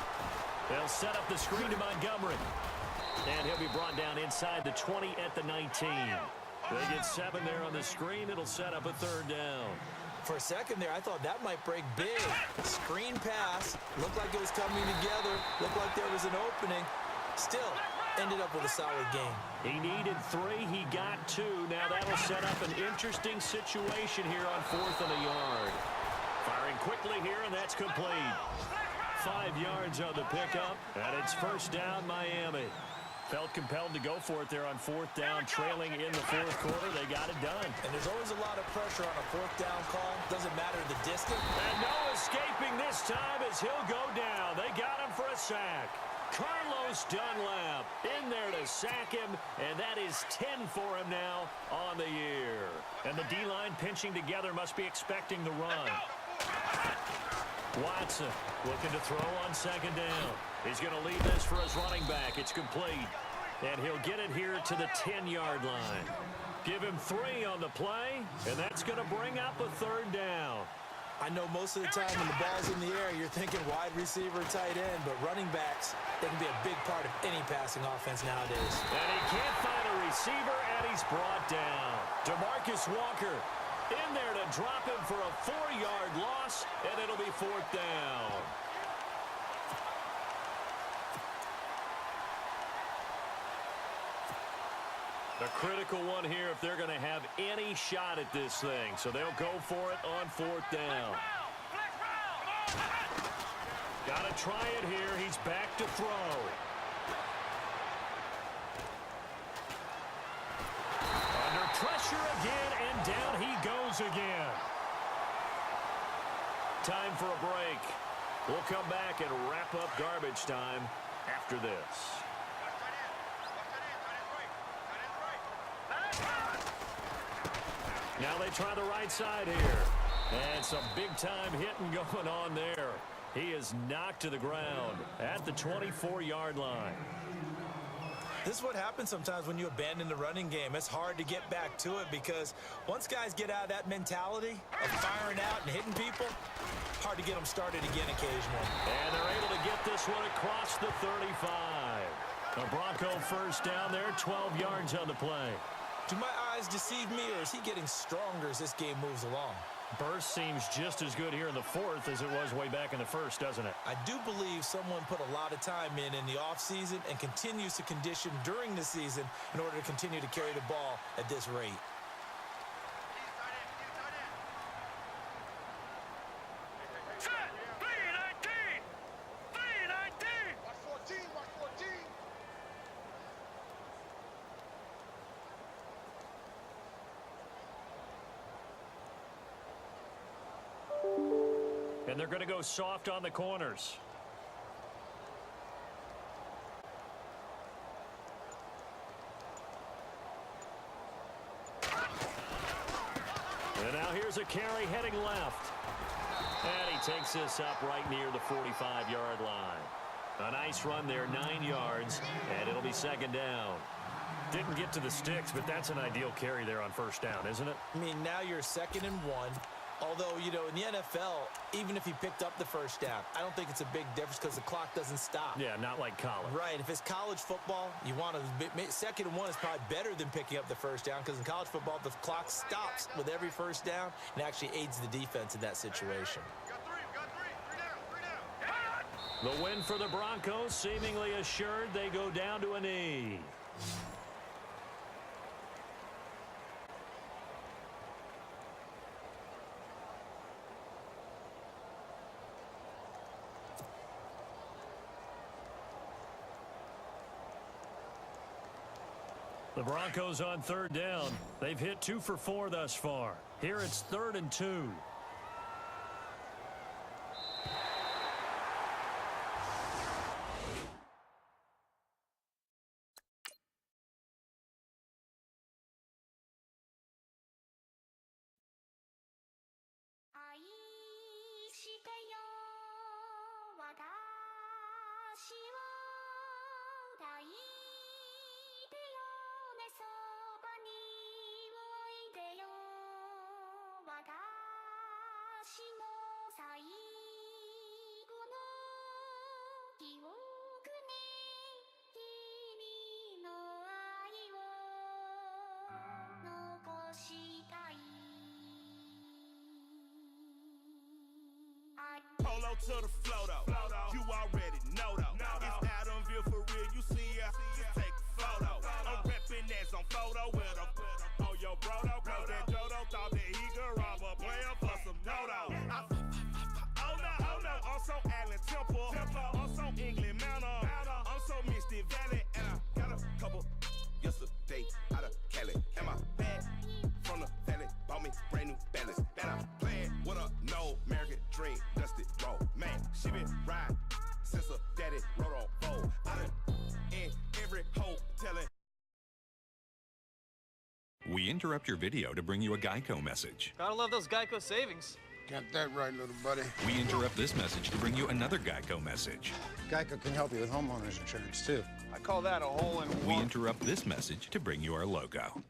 They'll set up the screen to Montgomery. And he'll be brought down inside the 20 at the 19. They get 7 there on the screen. It'll set up a third down. For a second there, I thought that might break big. Screen pass. Looked like it was coming together. Looked like there was an opening. Still, ended up with a solid game. He needed 3. He got 2. Now that'll set up an interesting situation here on 4th and a yard. Firing quickly here, and that's complete. 5 yards on the pickup, and it's first down Miami. Felt compelled to go for it there on 4th down, trailing in the 4th quarter. They got it done. And there's always a lot of pressure on a 4th down call. Doesn't matter the distance. And no escaping this time as he'll go down. They got him for a sack. Carlos Dunlap in there to sack him, and that is 10 for him now on the year. And the D-line pinching together must be expecting the run. Watson looking to throw on second down. He's going to lead this for his running back. It's complete. And he'll get it here to the 10-yard line. Give him 3 on the play, and that's going to bring up a third down. I know most of the time when the ball's in the air, you're thinking wide receiver, tight end, but running backs, they can be a big part of any passing offense nowadays. And he can't find a receiver, and he's brought down. DeMarcus Walker in there to drop him for a 4-yard loss, and it'll be 4th down. A critical one here if they're going to have any shot at this thing. So they'll go for it on 4th down. Got to try it here. He's back to throw. Under pressure again, and down he goes again. Time for a break. We'll come back and wrap up garbage time after this. Now they try the right side here. And some big-time hitting going on there. He is knocked to the ground at the 24-yard line. This is what happens sometimes when you abandon the running game. It's hard to get back to it because once guys get out of that mentality of firing out and hitting people, hard to get them started again occasionally. And they're able to get this one across the 35. A Bronco first down there, 12 yards on the play. Do my eyes deceive me, or is he getting stronger as this game moves along? Burst seems just as good here in the fourth as it was way back in the first, doesn't it? I do believe someone put a lot of time in the offseason and continues to condition during the season in order to continue to carry the ball at this rate. Set! 319! 319! Watch 14, watch 14. And they're going to go soft on the corners. And now here's a carry heading left. And he takes this up right near the 45-yard line. A nice run there, 9 yards, and it'll be second down. Didn't get to the sticks, but that's an ideal carry there on first down, isn't it? I mean, now you're 2nd and 1. Although, you know, in the NFL, even if he picked up the first down, I don't think it's a big difference because the clock doesn't stop. Yeah, not like college. Right. If it's college football, you want to 2nd and 1 is probably better than picking up the first down because in college football, the clock stops with every first down and actually aids the defense in that situation. The win for the Broncos seemingly assured. They go down to a knee. The Broncos on third down. They've hit 2 for 4 thus far. Here it's 3rd and 2. Polo to the flow though. You already know though. It's Adamville for real. You see ya? Just take a photo. I'm reppin' that's on photo with a oh yo brodo. Cause that Jodo thought that he could rob a player for some dodo. Oh no, I'm so Allen Temple. I'm so England Mountain. I'm so Misty Valley. And I got a couple yesterday out of Cali. And my bag from the valley bought me brand new balance. And I'm playing with a no American dream. Dusty road. Man, she been riding since her daddy rode on fold. I done in every hotel. We interrupt your video to bring you a Geico message. Gotta love those Geico savings. Got that right, little buddy. We interrupt this message to bring you another Geico message. Geico can help you with homeowners insurance, too. I call that a hole-in-one. We interrupt this message to bring you our logo.